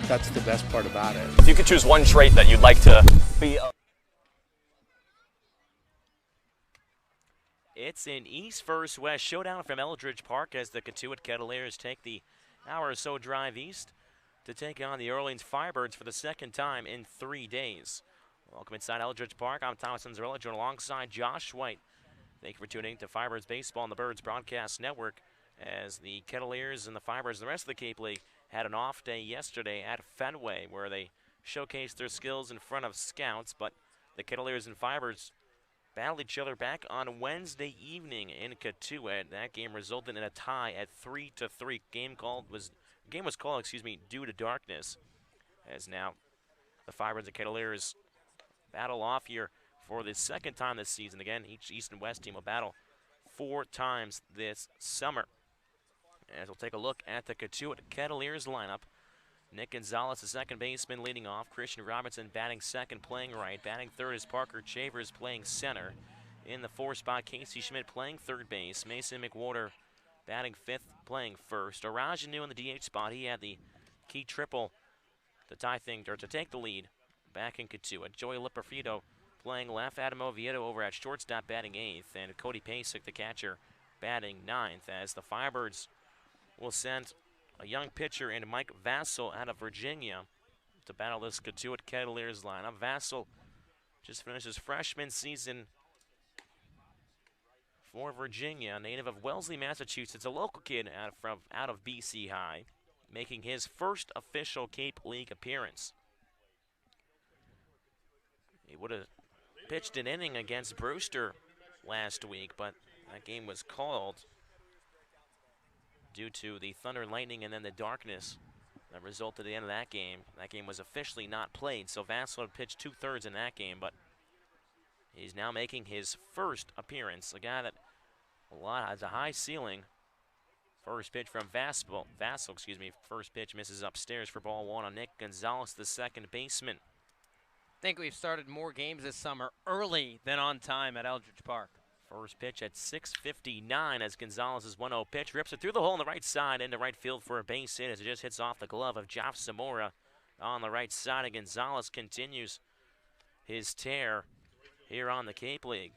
that's the best part about it. If you could choose one trait that you'd like to be It's an East vs. West showdown from Eldridge Park as the Cotuit Kettleers take the hour or so drive east to take on the Orleans Firebirds for the second time in 3 days. Welcome inside Eldridge Park. I'm Thomas Anzarella, joined alongside Josh White. Thank you for tuning in to Firebirds Baseball on the Birds Broadcast Network as the Kettleers and the Firebirds and the rest of the Cape League had an off day yesterday at Fenway where they showcased their skills in front of scouts, but the Kettleers and Firebirds battled each other back on Wednesday evening in Cotuit. That game resulted in a tie at 3-3. Game was called due to darkness. As now the Firebirds and Kettleers battle off here for the second time this season. Again, each East and West team will battle 4 times this summer. As we'll take a look at the Cotuit Kettleers lineup. Nick Gonzalez, the second baseman, leading off. Christian Robinson batting second, playing right. Batting third is Parker Chavers, playing center. In the 4 spot, Casey Schmidt playing third base. Mason McWhorter batting fifth, playing first. Arajanu in the DH spot. He had the key triple to tie things, or to take the lead back in Cotuit. Joey Liperfito playing left. Adam Oviedo over at shortstop batting eighth. And Cody Pasek, the catcher, batting ninth. As the Firebirds will send a young pitcher in Mike Vassell out of Virginia to battle this Cotuit Kettleers lineup. Vassell just finished his freshman season for Virginia, native of Wellesley, Massachusetts, a local kid out of BC High, making his first official Cape League appearance. He would have pitched an inning against Brewster last week, but that game was called due to the thunder and lightning and then the darkness that resulted at the end of that game. That game was officially not played, so Vassell had pitched 2/3 in that game, but he's now making his first appearance. A guy that has a high ceiling. First pitch from Vassell, first pitch misses upstairs for ball one on Nick Gonzalez, the second baseman. I think we've started more games this summer early than on time at Eldridge Park. First pitch at 6:59 as Gonzalez's 1-0 pitch rips it through the hole on the right side into right field for a base hit as it just hits off the glove of Joff Zamora on the right side. And Gonzalez continues his tear here on the Cape League.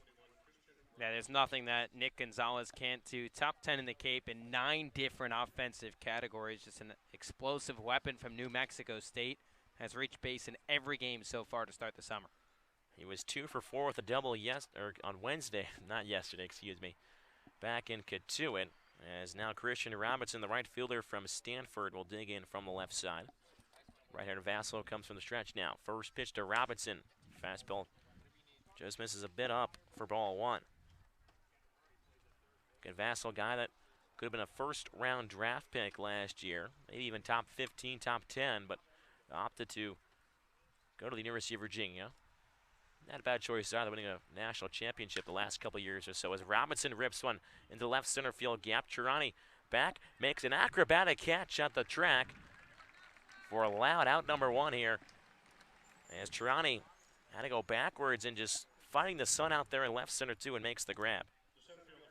Yeah, there's nothing that Nick Gonzalez can't do. Top 10 in the Cape in 9 different offensive categories. Just an explosive weapon from New Mexico State. Has reached base in every game so far to start the summer. He was 2 for 4 with a double on Wednesday, not yesterday, back in Cotuit. As now Christian Robinson, the right fielder from Stanford, will dig in from the left side. Right-hander Vassell comes from the stretch now. First pitch to Robinson. Fastball just misses a bit up for ball one. Again, Vassell, guy that could have been a first-round draft pick last year, maybe even top 15, top 10, but opted to go to the University of Virginia. Not a bad choice either, winning a national championship the last couple years or so as Robinson rips one into left center field gap. Chirani back, makes an acrobatic catch at the track for a loud out number one here. As Chirani had to go backwards and just fighting the sun out there in left center too and makes the grab.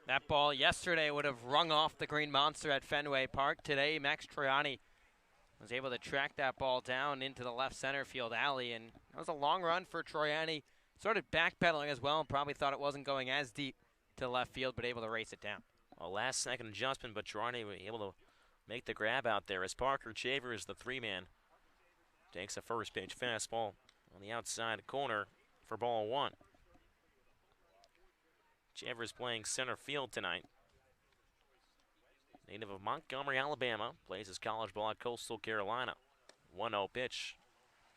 That ball yesterday would have rung off the Green Monster at Fenway Park. Today, Max Triani was able to track that ball down into the left center field alley, and that was a long run for Triani. Sort of backpedaling as well and probably thought it wasn't going as deep to left field, but able to race it down. A last-second adjustment, but Triani was able to make the grab out there as Parker Chavers, the 3-man, takes a first pitch fastball on the outside corner for ball one. Chavers playing center field tonight. Native of Montgomery, Alabama, plays his college ball at Coastal Carolina. 1-0 pitch,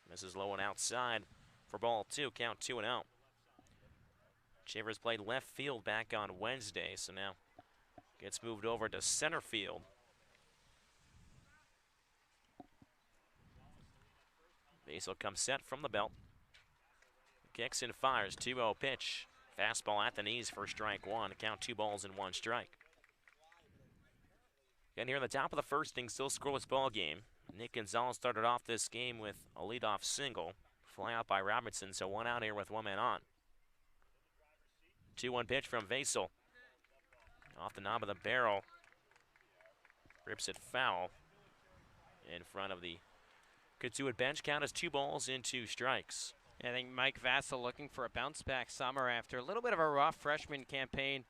misses low and outside for ball two, count 2-0. Chavers played left field back on Wednesday, so now gets moved over to center field. Vassell comes set from the belt. Kicks and fires, 2-0 pitch. Fastball at the knees for strike one, count 2 balls and 1 strike. Again, here in the top of the first inning, still scoreless ball game. Nick Gonzalez started off this game with a leadoff single. Fly out by Robinson, so 1 out here with 1 man on. 2-1 pitch from Vassell. Off the knob of the barrel. Rips it foul in front of the Cotuit bench count is 2 balls and 2 strikes. I think Mike Vassell looking for a bounce-back summer after a little bit of a rough freshman campaign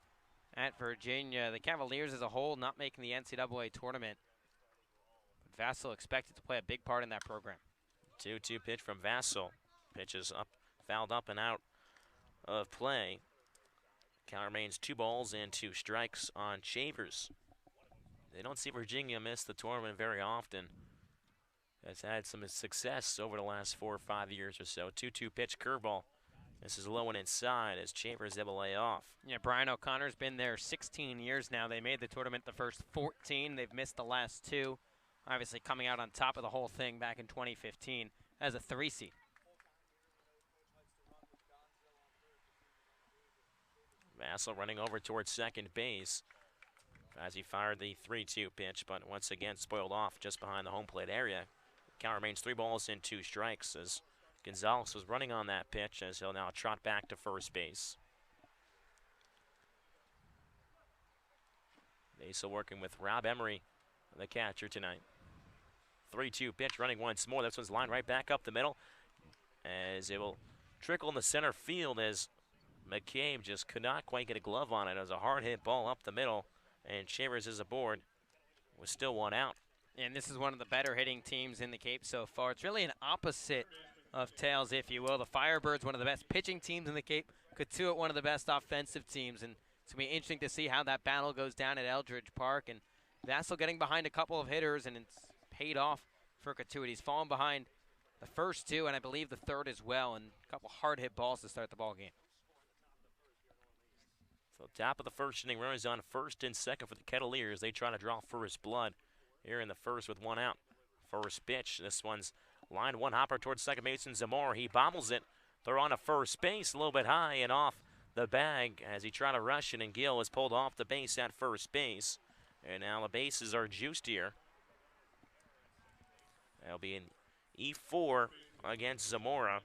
at Virginia. The Cavaliers as a whole not making the NCAA tournament. But Vassell expected to play a big part in that program. 2-2 pitch from Vassell. Pitches up, fouled up and out of play. Count remains 2 balls and 2 strikes on Shavers. They don't see Virginia miss the tournament very often. Has had some success over the last 4 or 5 years or so. 2-2 pitch curveball. This is low and inside as Shavers able to lay off. Yeah, Brian O'Connor's been there 16 years now. They made the tournament the first 14. They've missed the last 2. Obviously coming out on top of the whole thing back in 2015 as a 3 seed. Vassell running over towards second base as he fired the 3-2 pitch, but once again spoiled off just behind the home plate area. Count remains 3 balls and 2 strikes as Gonzalez was running on that pitch as he'll now trot back to first base. Vassell working with Rob Emery, the catcher tonight. 3-2 pitch running once more. This one's lined right back up the middle as it will trickle in the center field as McCabe just could not quite get a glove on it. It was a hard hit ball up the middle, and Shavers is aboard with still 1 out. And this is one of the better hitting teams in the Cape so far. It's really an opposite of tails, if you will. The Firebirds, one of the best pitching teams in the Cape. Cotuit, one of the best offensive teams. And it's going to be interesting to see how that battle goes down at Eldridge Park. And Vassell getting behind a couple of hitters, and it's paid off for Cotuit. He's fallen behind the first 2, and I believe the third as well, and a couple hard hit balls to start the ball game. So top of the first inning, runners on first and second for the Kettleers. They try to draw first blood here in the first with 1 out. First pitch, this one's line 1 hopper towards second baseman Zamora. He bobbles it. They're on to first base, a little bit high and off the bag as he tried to rush it, and Gill is pulled off the base at first base. And now the bases are juiced here. That'll be an E4 against Zamora.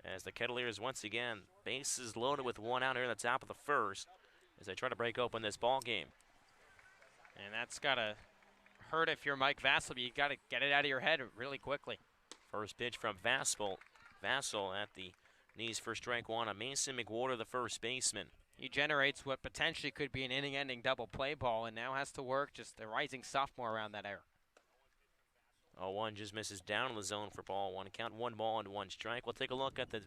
As the Kettleers once again, bases loaded with 1 out here in the top of the first as they try to break open this ball game. And that's got to hurt if you're Mike Vassell. You got to get it out of your head really quickly. First pitch from Vassell. Vassell at the knees for strike 1 on Mason McWhorter, the first baseman. He generates what potentially could be an inning-ending double play ball and now has to work just the rising sophomore around that error. 0-1 just misses down in the zone for ball 1. Count 1 ball and 1 strike. We'll take a look at the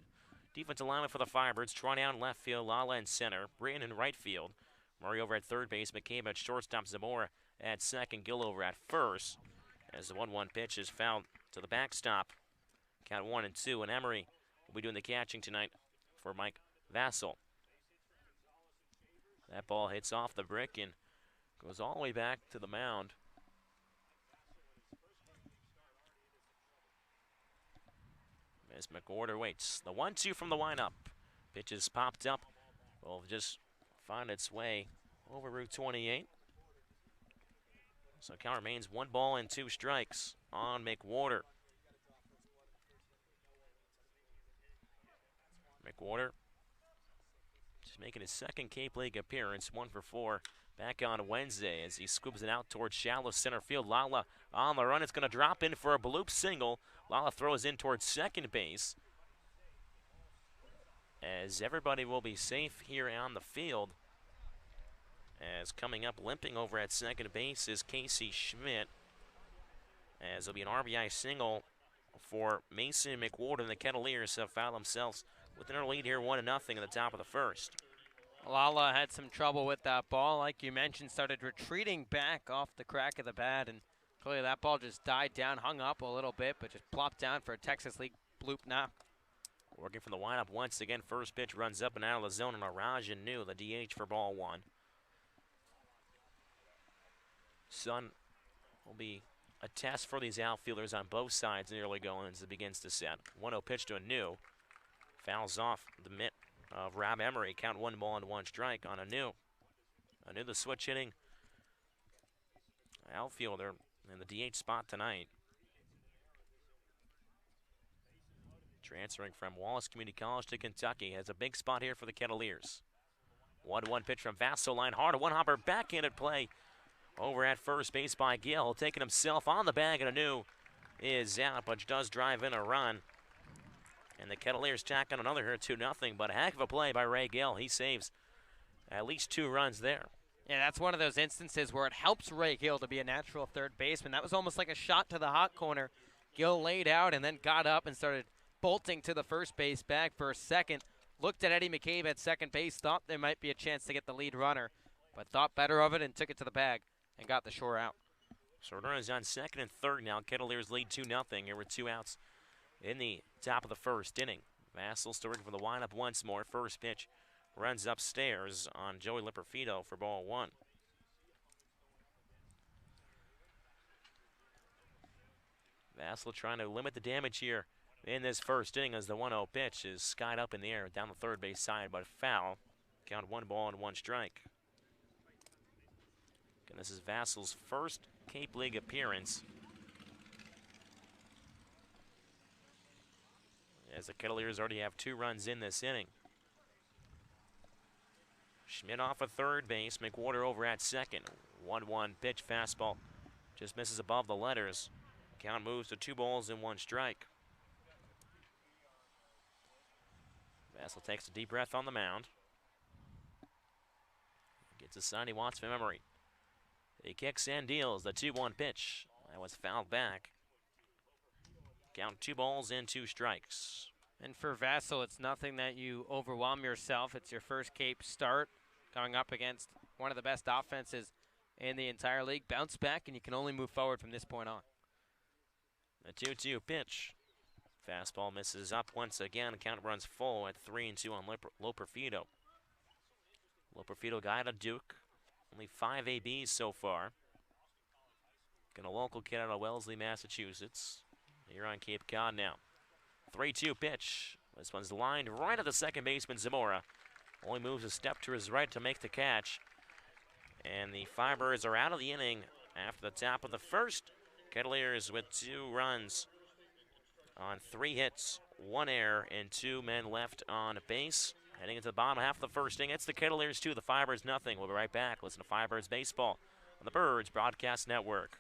defensive lineman for the Firebirds. Troy out in left field, Lala in center, Brian in right field. Murray over at third base, McCabe at shortstop, Zamora at second, Gill over at first. As the 1-1 pitch is fouled to the backstop. Count 1 and 2, and Emery will be doing the catching tonight for Mike Vassell. That ball hits off the brick and goes all the way back to the mound. As McWhorter waits. The 1-2 from the windup. Pitch is popped up. Will just find its way over Route 28. So count remains 1 ball and 2 strikes on McWhorter. McWhorter just making his second Cape League appearance, 1 for 4 back on Wednesday as he scoops it out towards shallow center field. Lala on the run. It's going to drop in for a bloop single. Lala throws in towards second base as everybody will be safe here on the field. As coming up limping over at second base is Casey Schmidt. As it'll be an RBI single for Mason McWhorter, and the Kettleers have found themselves with an lead here 1-0 in the top of the first. Lala had some trouble with that ball, like you mentioned, started retreating back off the crack of the bat, and clearly that ball just died down, hung up a little bit, but just plopped down for a Texas League bloop knock. Working from the windup once again, first pitch runs up and out of the zone, and Arajan New, the DH for ball 1. Sun will be a test for these outfielders on both sides in the early going as it begins to set. 1-0 pitch to a New. Fouls off the mitt of Rob Emery. Count 1 ball and 1 strike on a New. A New, the switch hitting outfielder in the DH spot tonight. Transferring from Wallace Community College to Kentucky. Has a big spot here for the Kettleers. 1-1 pitch from Vassell, line hard. A 1-hopper backhanded play over at first base by Gill, taking himself on the bag, and Anu is out, but does drive in a run. And the Kettleers tack on another here, 2-0, but a heck of a play by Ray Gill. He saves at least 2 runs there. Yeah, that's one of those instances where it helps Ray Gill to be a natural third baseman. That was almost like a shot to the hot corner. Gill laid out and then got up and started bolting to the first base bag for a second. Looked at Eddie McCabe at second base, thought there might be a chance to get the lead runner, but thought better of it and took it to the bag and got the shore out. So runners on second and third now. Kettleers lead 2-0 here with 2 outs in the top of the first inning. Vassal starting for the windup once more. First pitch runs upstairs on Joey Lipperfido for ball 1. Vassal trying to limit the damage here in this first inning as the 1-0 pitch is skied up in the air down the third base side, but foul. Count 1 ball and 1 strike. And this is Vassal's first Cape League appearance, as the Kettleers already have 2 runs in this inning. Schmidt off at third base, McWhorter over at second. 1-1 pitch, fastball just misses above the letters. Count moves to 2 balls and 1 strike. Vassal takes a deep breath on the mound. Gets a sign he wants from memory. He kicks and deals the 2-1 pitch. That was fouled back. Count 2 balls and 2 strikes. And for Vassal, it's nothing that you overwhelm yourself. It's your first Cape start going up against one of the best offenses in the entire league. Bounce back, and you can only move forward from this point on. The 2-2 pitch. Fastball misses up once again. Count runs full at 3-2 on Lipperfido. Lipperfido guy out of Duke. Only 5 ABs so far. Got a local kid out of Wellesley, Massachusetts. Here on Cape Cod now. 3-2 pitch. This one's lined right at the second baseman, Zamora. Only moves a step to his right to make the catch. And the Firebirds are out of the inning after the top of the first. Kettleers with 2 runs on 3 hits, 1 error, and 2 men left on base. Heading into the bottom half of the first inning, it's the Kettleers 2, the Firebirds nothing. We'll be right back. Listen to Firebirds Baseball on the Birds Broadcast Network.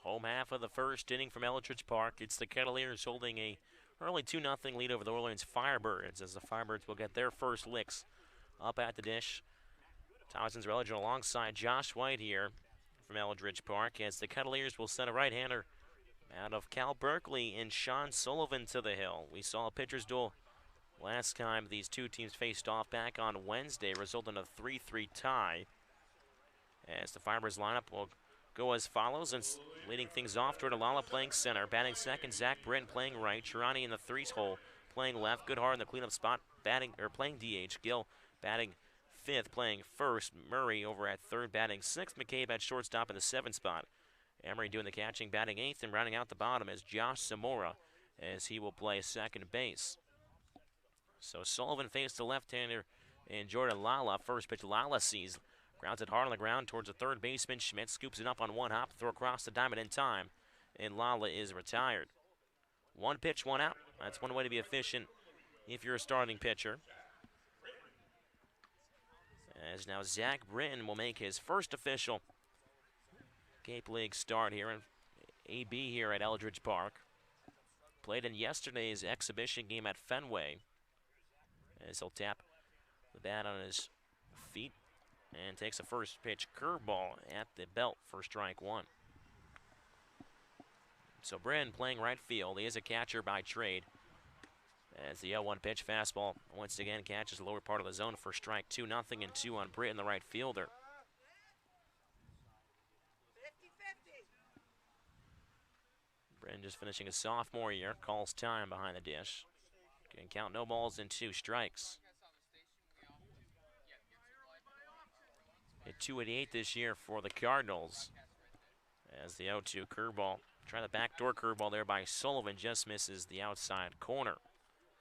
Home half of the first inning from Eldridge Park. It's the Kettleers holding a early 2-0 lead over the Orleans Firebirds, as the Firebirds will get their first licks up at the dish. Thompson's eligible alongside Josh White here from Eldridge Park, as the Kettleers will send a right-hander out of Cal Berkeley and Sean Sullivan to the hill. We saw a pitcher's duel last time these two teams faced off back on Wednesday, resulting in a 3-3 tie. As the Firebirds lineup will go as follows, and leading things off, Jordan Lala playing center, batting second, Zach Britton playing right, Chirani in the threes hole playing left, Goodhart in the cleanup spot, playing DH, Gill batting fifth, playing first, Murray over at third, batting sixth, McCabe at shortstop in the 7th spot, Emery doing the catching, batting 8th, and rounding out the bottom is Josh Zamora, as he will play second base. So Sullivan faced the left-hander and Jordan Lala. First pitch, Lala sees, grounds it hard on the ground towards the third baseman. Schmidt scoops it up on one hop, throw across the diamond in time, and Lala is retired. 1 pitch, 1 out. That's one way to be efficient if you're a starting pitcher. As now Zach Britton will make his first official Cape League start here in AB here at Eldridge Park. played in yesterday's exhibition game at Fenway. As he'll tap the bat on his feet and takes a first pitch curveball at the belt for strike one. So Britton playing right field. He is a catcher by trade. As the 0-1 pitch fastball once again catches the lower part of the zone for strike 2-0 and 2 on Britton, the right fielder. Britton just finishing his sophomore year, calls time behind the dish. Can count no balls and 2 strikes. Hit 288 this year for the Cardinals. As the 0-2 curveball, try the backdoor curveball there by Sullivan, just misses the outside corner.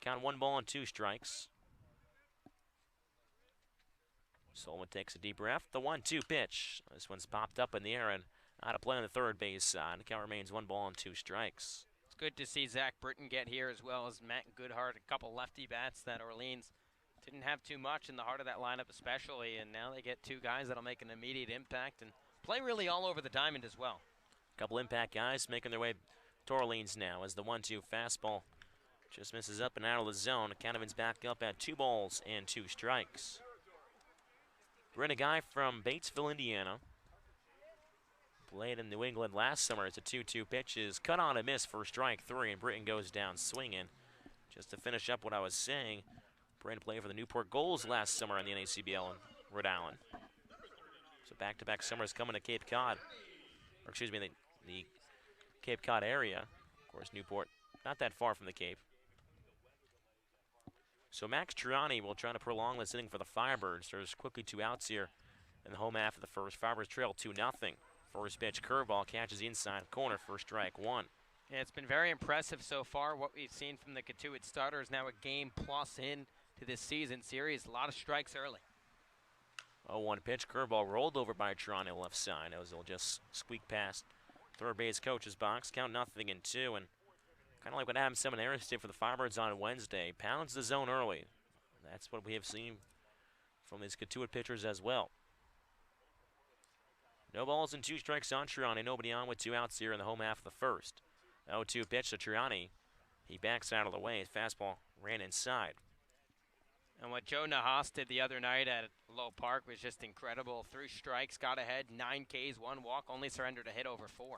Count 1 ball and 2 strikes. Sullivan takes a deep breath. The 1-2 pitch. This one's popped up in the air and out of play on the third base side. The count remains 1 ball and 2 strikes. It's good to see Zach Britton get here as well as Matt Goodhart, a couple lefty bats that Orleans didn't have too much in the heart of that lineup especially, and now they get 2 guys that'll make an immediate impact and play really all over the diamond as well. A couple impact guys making their way to Orleans now as the 1-2 fastball just misses up and out of the zone. Canavan's back up at 2 balls and 2 strikes. Britton, a guy from Batesville, Indiana. Played in New England last summer. It's a 2-2 pitch is cut on a miss for strike 3, and Britton goes down swinging. Just to finish up what I was saying, Britton played for the Newport Goals last summer in the NACBL in Rhode Island. So back-to-back summers coming to Cape Cod, or excuse me, the Cape Cod area. Of course, Newport, not that far from the Cape. So Max Triani will try to prolong this inning for the Firebirds. There's quickly 2 outs here in the home half of the first. Firebirds trail 2-0. First pitch curveball catches the inside corner for strike 1. Yeah, it's been very impressive so far. What we've seen from the Cotuit starters, now a game plus in to this season series. A lot of strikes early. 0-1 pitch curveball rolled over by Triani left side. As he'll just squeak past third base coach's box. Count 0-2 and kind of like what Adam Seminaris did for the Firebirds on Wednesday. Pounds the zone early. That's what we have seen from these Cotuit pitchers as well. No balls and 2 strikes on Triani. Nobody on with 2 outs here in the home half of the first. 0-2 pitch to Triani. He backs out of the way. His fastball ran inside. And what Joe Nahas did the other night at Low Park was just incredible. 3 strikes, got ahead, 9 Ks, 1 walk, only surrendered a hit over 4.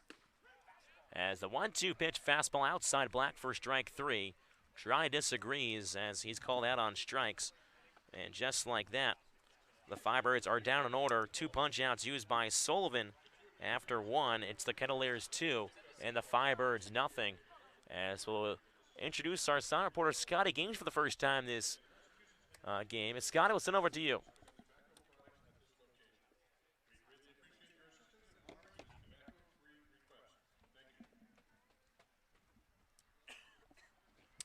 As the 1-2 pitch fastball outside black for strike 3. Triani disagrees as he's called out on strikes. And just like that, the Firebirds are down in order. 2 punch-outs used by Sullivan after 1. It's the Kettleers 2 and the Firebirds nothing. As we'll introduce our sound reporter, Scotty Gaines, for the first time this game. Scotty, we'll send over to you.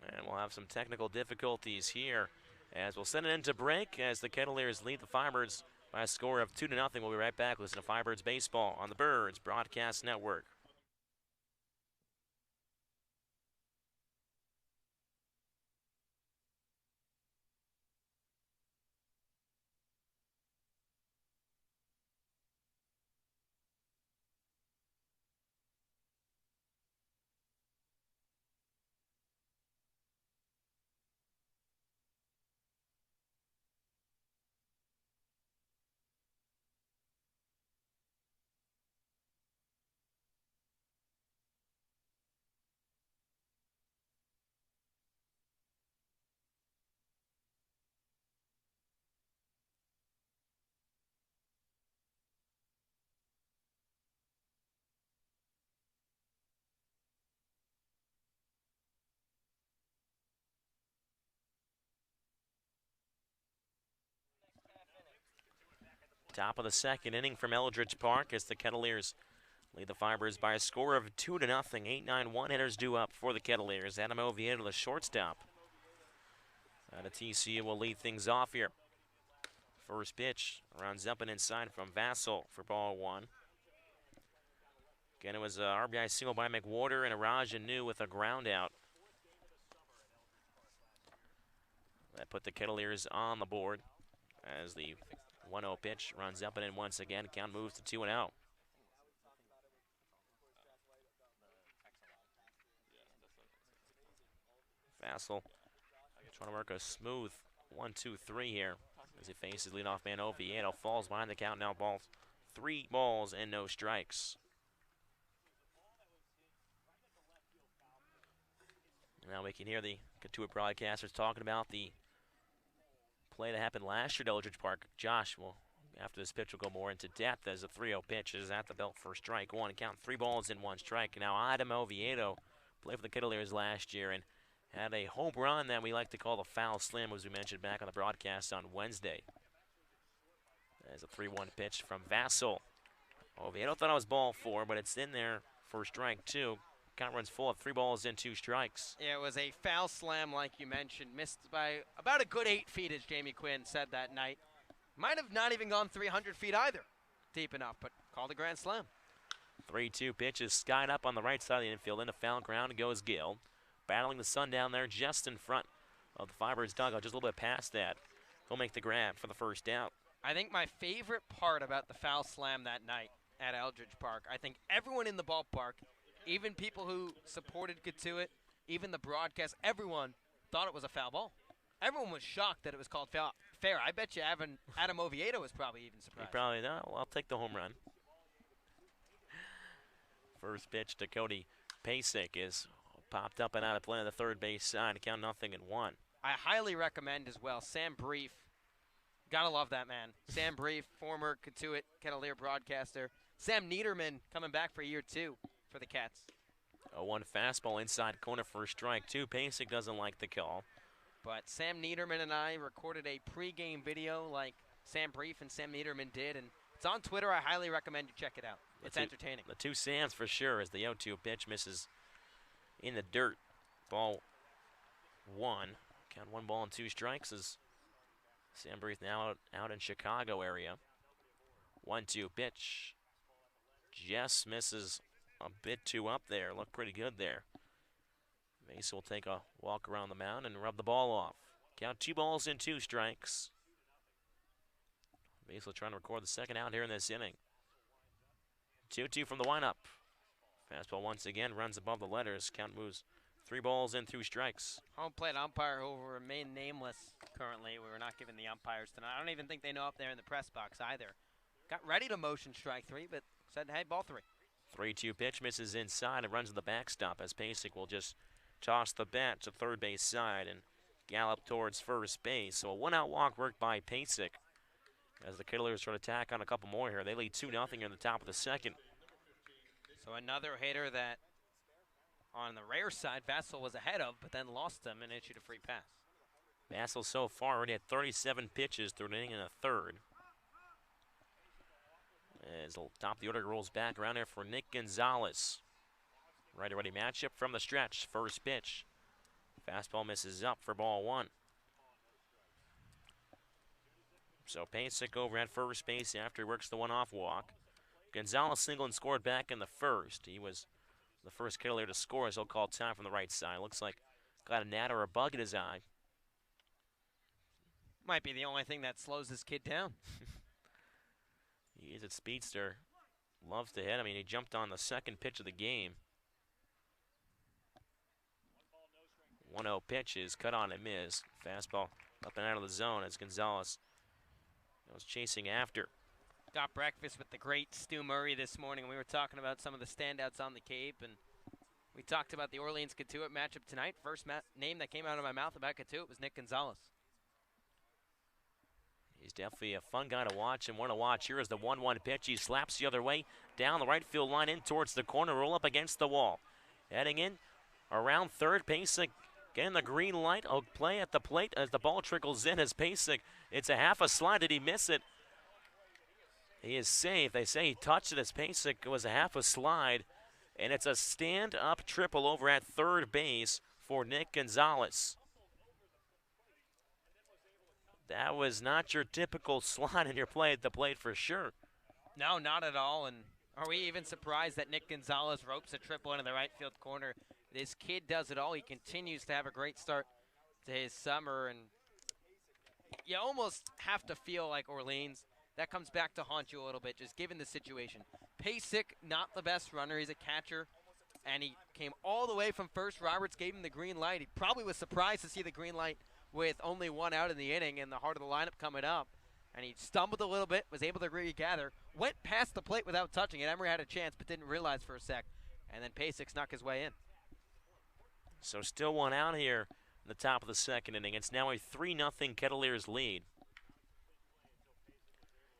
And we'll have some technical difficulties here as we'll send it into break as the Kettleers lead the Firebirds by a score of 2-0. We'll be right back. Listen to Firebirds Baseball on the Birds Broadcast Network. Top of the second inning from Eldridge Park as the Kettleers lead the Firebirds by a score of 2-0. 8-9 one-hitters due up for the Kettleers. Adam Oviedo, the shortstop. Out of TCU will lead things off here. First pitch runs up and inside from Vassell for ball 1. Again, it was a RBI single by McWhorter and a Raj Anu with a ground out. That put the Kettleers on the board as the 1-0 pitch runs up and in once again. Count moves to 2-0. Vassal trying to work a smooth 1-2-3 here as he faces leadoff man Oviedo. Falls behind the count now. Balls. 3 balls and no strikes. Now we can hear the Cotuit broadcasters talking about the play that happened last year at Eldridge Park. Josh will, after this pitch, will go more into depth as a 3-0 pitch is at the belt for strike one. Count 3 balls and 1 strike. Now Adam Oviedo played for the Kettleers last year and had a home run that we like to call the foul slam, as we mentioned back on the broadcast on Wednesday. There's a 3-1 pitch from Vassal. Oviedo thought it was ball 4, but it's in there for strike 2. Count runs full of 3 balls and 2 strikes. Yeah, it was a foul slam, like you mentioned. Missed by about a good 8 feet, as Jamie Quinn said that night. Might have not even gone 300 feet either, deep enough, but called a grand slam. 3-2 pitch is skied up on the right side of the infield. Into foul ground goes Gill. Battling the sun down there just in front of the Firebirds dugout, just a little bit past that. He'll make the grab for the first out. I think my favorite part about the foul slam that night at Eldridge Park, I think everyone in the ballpark, even people who supported Cotuit, even the broadcast, everyone thought it was a foul ball. Everyone was shocked that it was called fair. I bet you Adam Oviedo was probably even surprised. He probably, no, well, I'll take the home run. First pitch to Cody Pasek is popped up and out of play on the third base side. Count 0-1. I highly recommend as well Sam Brief. Gotta love that man. Sam Brief, former Cotuit Kettleer broadcaster. Sam Niederman coming back for year 2 for the Cats. A 1 fastball inside corner for strike 2. Pasek doesn't like the call. But Sam Niederman and I recorded a pregame video like Sam Brief and Sam Niederman did, and it's on Twitter. I highly recommend you check it out. It's entertaining. The 2 Sams for sure as the 0-2 pitch misses in the dirt. Ball 1. Count 1 ball and 2 strikes as Sam Brief now out in Chicago area. 1-2 pitch. Just misses a bit too up there. Looked pretty good there. Mace will take a walk around the mound and rub the ball off. Count 2 balls and 2 strikes. Mace will try to record the second out here in this inning. 2-2 from the windup. Fastball once again runs above the letters. Count moves 3 balls and 2 strikes. Home plate umpire who will remain nameless currently. We were not giving the umpires tonight. I don't even think they know up there in the press box either. Got ready to motion strike 3, but said, hey, ball 3. 3-2 pitch misses inside and runs to the backstop as Pasek will just toss the bat to third base side and gallop towards first base. So a 1-out walk worked by Pasek as the Kettleers try to tack on a couple more here. They lead 2-0 in the top of the second. So another hitter that on the rare side Vassal was ahead of, but then lost him and issued a free pass. Vassal so far already had 37 pitches through an inning and a third. As the top of the order rolls back around here for Nick Gonzalez. Righty-righty matchup from the stretch. First pitch. Fastball misses up for ball 1. So Pasek over at first base after he works the one-off walk. Gonzalez singled and scored back in the first. He was the first Kettleer to score as he'll call time from the right side. Looks like got a gnat or a bug in his eye. Might be the only thing that slows this kid down. He is a speedster. Loves to hit. I mean, he jumped on the second pitch of the game. 1-0 pitch is cut on and missed. Fastball up and out of the zone as Gonzalez was chasing after. Got breakfast with the great Stu Murray this morning. We were talking about some of the standouts on the Cape, and we talked about the Orleans-Cotuit matchup tonight. First name that came out of my mouth about Cotuit was Nick Gonzalez. He's definitely a fun guy to watch and one to watch. Here is the 1-1 pitch. He slaps the other way down the right field line in towards the corner. Roll up against the wall. Heading in around third. Pasek getting the green light. A play at the plate as the ball trickles in as Pasek. It's a half a slide. Did he miss it? He is safe. They say he touched it as Pasek was a half a slide. And it's a stand-up triple over at third base for Nick Gonzalez. That was not your typical slide in your play at the plate for sure. No, not at all. And are we even surprised that Nick Gonzalez ropes a triple into the right field corner? This kid does it all. He continues to have a great start to his summer. And you almost have to feel like Orleans. That comes back to haunt you a little bit, just given the situation. Pasek, not the best runner. He's a catcher. and he came all the way from first. Roberts gave him the green light. He probably was surprised to see the green light with only one out in the inning and the heart of the lineup coming up. And he stumbled a little bit, was able to regather, went past the plate without touching it. Emery had a chance but didn't realize for a sec. And then Pasek snuck his way in. So still one out here in the top of the second inning. It's now a 3-0 Kettleers lead.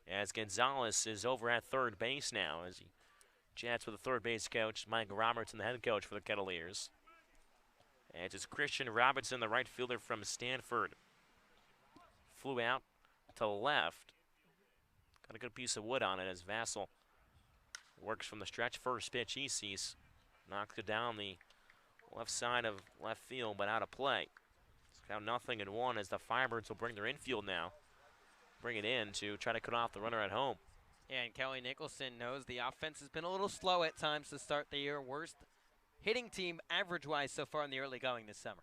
As Gonzalez is over at third base now as he chats with the third base coach, Mike Robertson, the head coach for the Kettleers. And it's Christian Robinson, the right fielder from Stanford. Flew out to left. Got a good piece of wood on it as Vassell works from the stretch. First pitch he sees. Knocks it down the left side of left field, but out of play. It's now 0-1 as the Firebirds will bring their infield now. Bring it in to try to cut off the runner at home. Yeah, and Kelly Nicholson knows the offense has been a little slow at times to start the year. Worst hitting team average-wise so far in the early going this summer.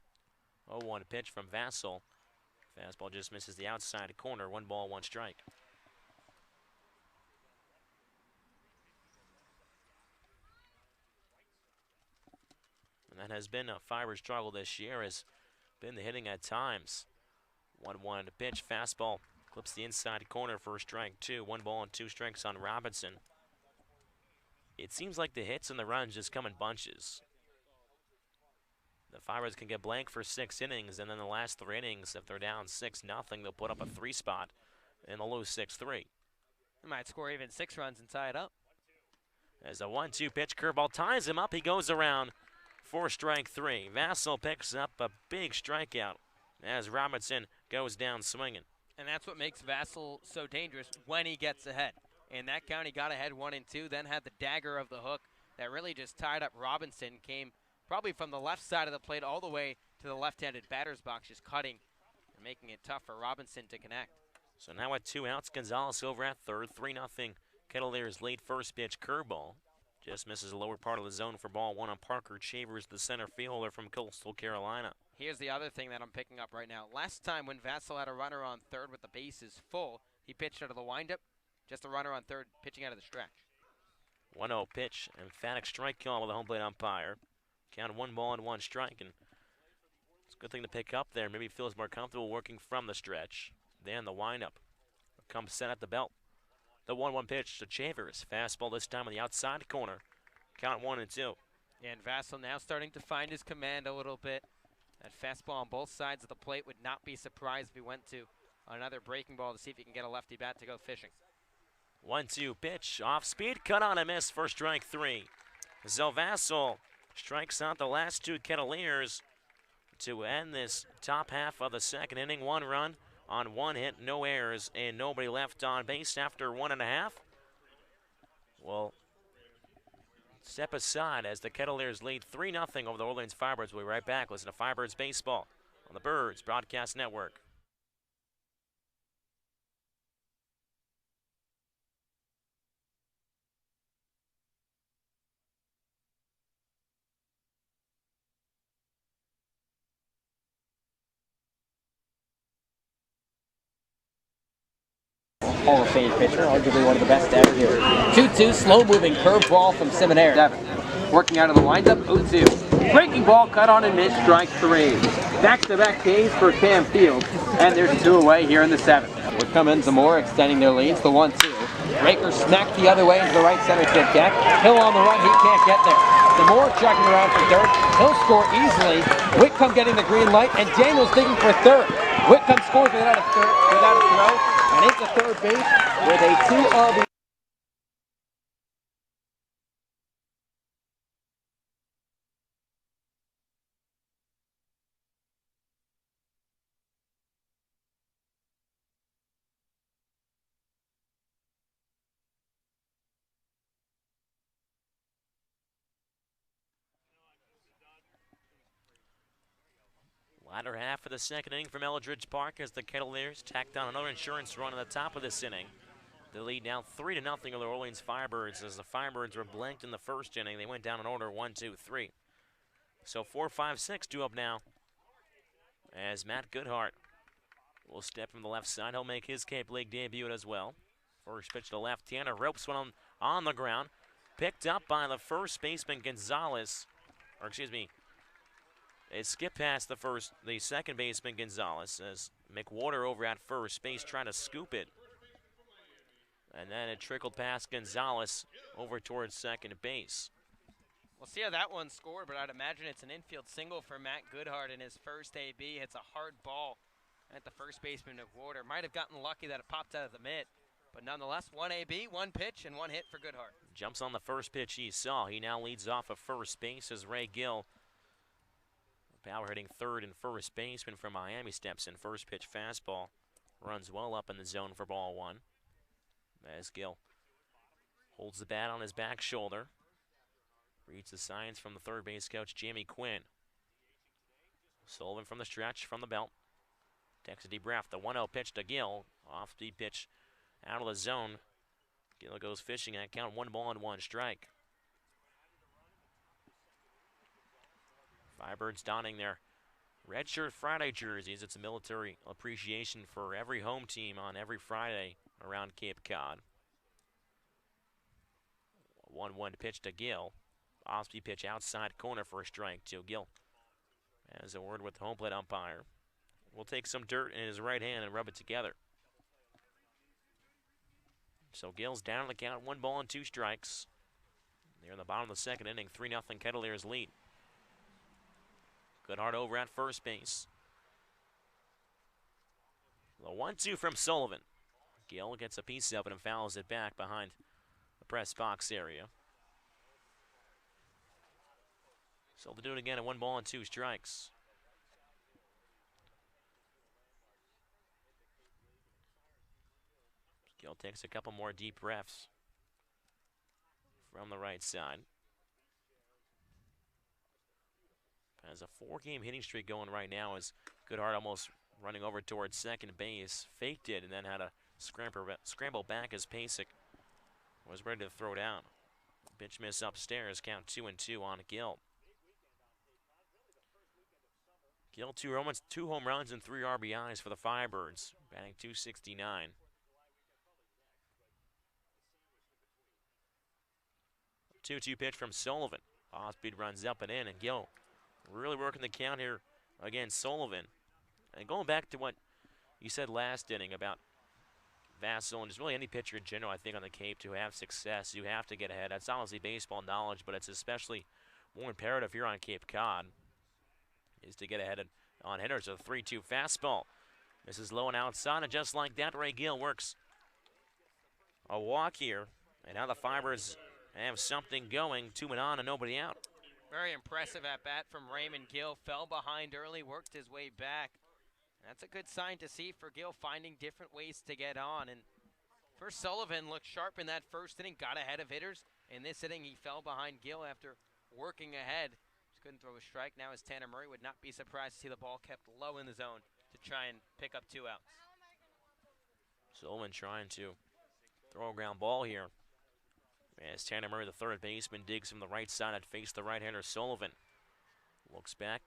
0-1 pitch from Vassell. Fastball just misses the outside corner. 1 ball, 1 strike. And that has been a Firebird struggle this year, has been the hitting at times. 1-1 pitch, fastball. Clips the inside corner for a strike 2. 1 ball and 2 strikes on Robinson. It seems like the hits and the runs just come in bunches. The Firebirds can get blank for 6 innings, and then the last 3 innings, if they're down 6-0, they'll put up a 3 spot, and they'll lose 6-3. They might score even 6 runs and tie it up. As a 1-2 pitch, curveball ties him up. He goes around for strike 3. Vassell picks up a big strikeout as Robinson goes down swinging. And that's what makes Vassell so dangerous when he gets ahead. In that count, he got ahead 1-2, then had the dagger of the hook that really just tied up Robinson. Came probably from the left side of the plate all the way to the left-handed batter's box, just cutting and making it tough for Robinson to connect. So now at 2 outs, Gonzalez over at third. 3-0 Kettleers lead. First pitch curveball. Just misses the lower part of the zone for ball 1 on Parker Chavers, the center fielder from Coastal Carolina. Here's the other thing that I'm picking up right now. Last time when Vassell had a runner on third with the bases full, he pitched out of the windup. Just a runner on third pitching out of the stretch. 1-0 pitch. Emphatic strike call with the home plate umpire. Count 1 ball and 1 strike. And it's a good thing to pick up there. Maybe he feels more comfortable working from the stretch than the windup. Comes set at the belt. The 1-1 pitch to Chavers. Fastball this time on the outside corner. Count 1-2. And Vassell now starting to find his command a little bit. That fastball on both sides of the plate, would not be surprised if he went to another breaking ball to see if he can get a lefty bat to go fishing. 1-2 pitch. Off speed. Cut on a miss for strike 3. So Vassell strikes out the last 2 Kettleers to end this top half of the second inning. 1 run on 1 hit, no errors, and nobody left on base after 1.5. Well, step aside as the Kettleers lead 3-0 over the Orleans Firebirds. We'll be right back. Listen to Firebirds Baseball on the Birds Broadcast Network. Hall of Fame pitcher, arguably one of the best ever here. 2-2, slow-moving curveball from Seminary. 7. Working out of the windup, 0-2. Breaking ball, cut on and miss, strike 3. Back-to-back Ks for Cam Field, and there's 2 away here in the 7th. Would come in Zamora extending their leads, the 1-2. Raker smacked the other way into the right center tip deck. Hill on the run, he can't get there. Zamora checking around for third. He'll score easily. Whitcomb getting the green light, and Daniels digging for third. Whitcomb scores without a throw. And into third base with a 2 RBI. Latter half of the second inning from Eldridge Park as the Kettleers tacked on another insurance run at the top of this inning. The lead now 3-0 over the Orleans Firebirds as the Firebirds were blanked in the first inning. They went down in order 1, 2, 3. So 4, 5, 6 due up now as Matt Goodhart will step from the left side. He'll make his Cape League debut as well. First pitch to left, Tanner ropes one on the ground. picked up by the first baseman Gonzalez, or excuse me, it skipped past the second baseman Gonzalez as McWhorter over at first base trying to scoop it. And then it trickled past Gonzalez over towards second base. We'll see how that one scored, but I'd imagine it's an infield single for Matt Goodhart in his first AB. It's a hard ball at the first baseman McWhorter. Might have gotten lucky that it popped out of the mitt, but nonetheless, one AB, one pitch, and one hit for Goodhart. Jumps on the first pitch he saw. He now leads off of first base as Ray Gill, power hitting third and first baseman from Miami, steps in. First pitch fastball runs well up in the zone for ball one. As Gill holds the bat on his back shoulder. Reads the signs from the third base coach, Jamie Quinn. Sullivan from the stretch, from the belt. Takes a deep breath. The 1-0 pitch to Gill. Off-speed pitch out of the zone. Gill goes fishing at count 1-1 strike. Firebirds donning their redshirt Friday jerseys. It's a military appreciation for every home team on every Friday around Cape Cod. 1-1 pitch to Gill. Off-speed pitch outside corner for a strike to Gill. Has a word with the home plate umpire. Will take some dirt in his right hand and rub it together. So Gill's down on the count, 1-2 strikes. They're in the bottom of the second inning, 3-0 Kettleers lead. Goodhart over at first base. The 1-2 from Sullivan. Gill gets a piece of it and fouls it back behind the press box area. So they'll do it again at 1-2 strikes. Gill takes a couple more deep breaths from the right side. Has a 4-game hitting streak going right now as Goodhart almost running over towards second base. Faked it and then had a scramble back as Pasek was ready to throw down. Pitch miss upstairs, count 2-2 on Gill. Gill, two home runs and 3 RBIs for the Firebirds, batting .269. 2-2 pitch from Sullivan. Off-speed runs up and in, and Gill really working the count here against Sullivan. And going back to what you said last inning about Vassell and just really any pitcher in general, I think on the Cape, to have success, you have to get ahead. That's obviously baseball knowledge, but it's especially more imperative here on Cape Cod is to get ahead on hitters. A 3-2 fastball. Misses low and outside, and just like that, Ray Gill works a walk here. And now the Firebirds have something going, 2 on and nobody out. Very impressive at bat from Raymond Gill. Fell behind early, worked his way back. That's a good sign to see for Gill, finding different ways to get on. And first, Sullivan looked sharp in that first inning, got ahead of hitters. In this inning, he fell behind Gill after working ahead. Just couldn't throw a strike. Now as Tanner Murray would not be surprised to see the ball kept low in the zone to try and pick up 2 outs. Sullivan trying to throw a ground ball here. As Tanner Murray, the third baseman, digs from the right side and face the right-hander Sullivan. Looks back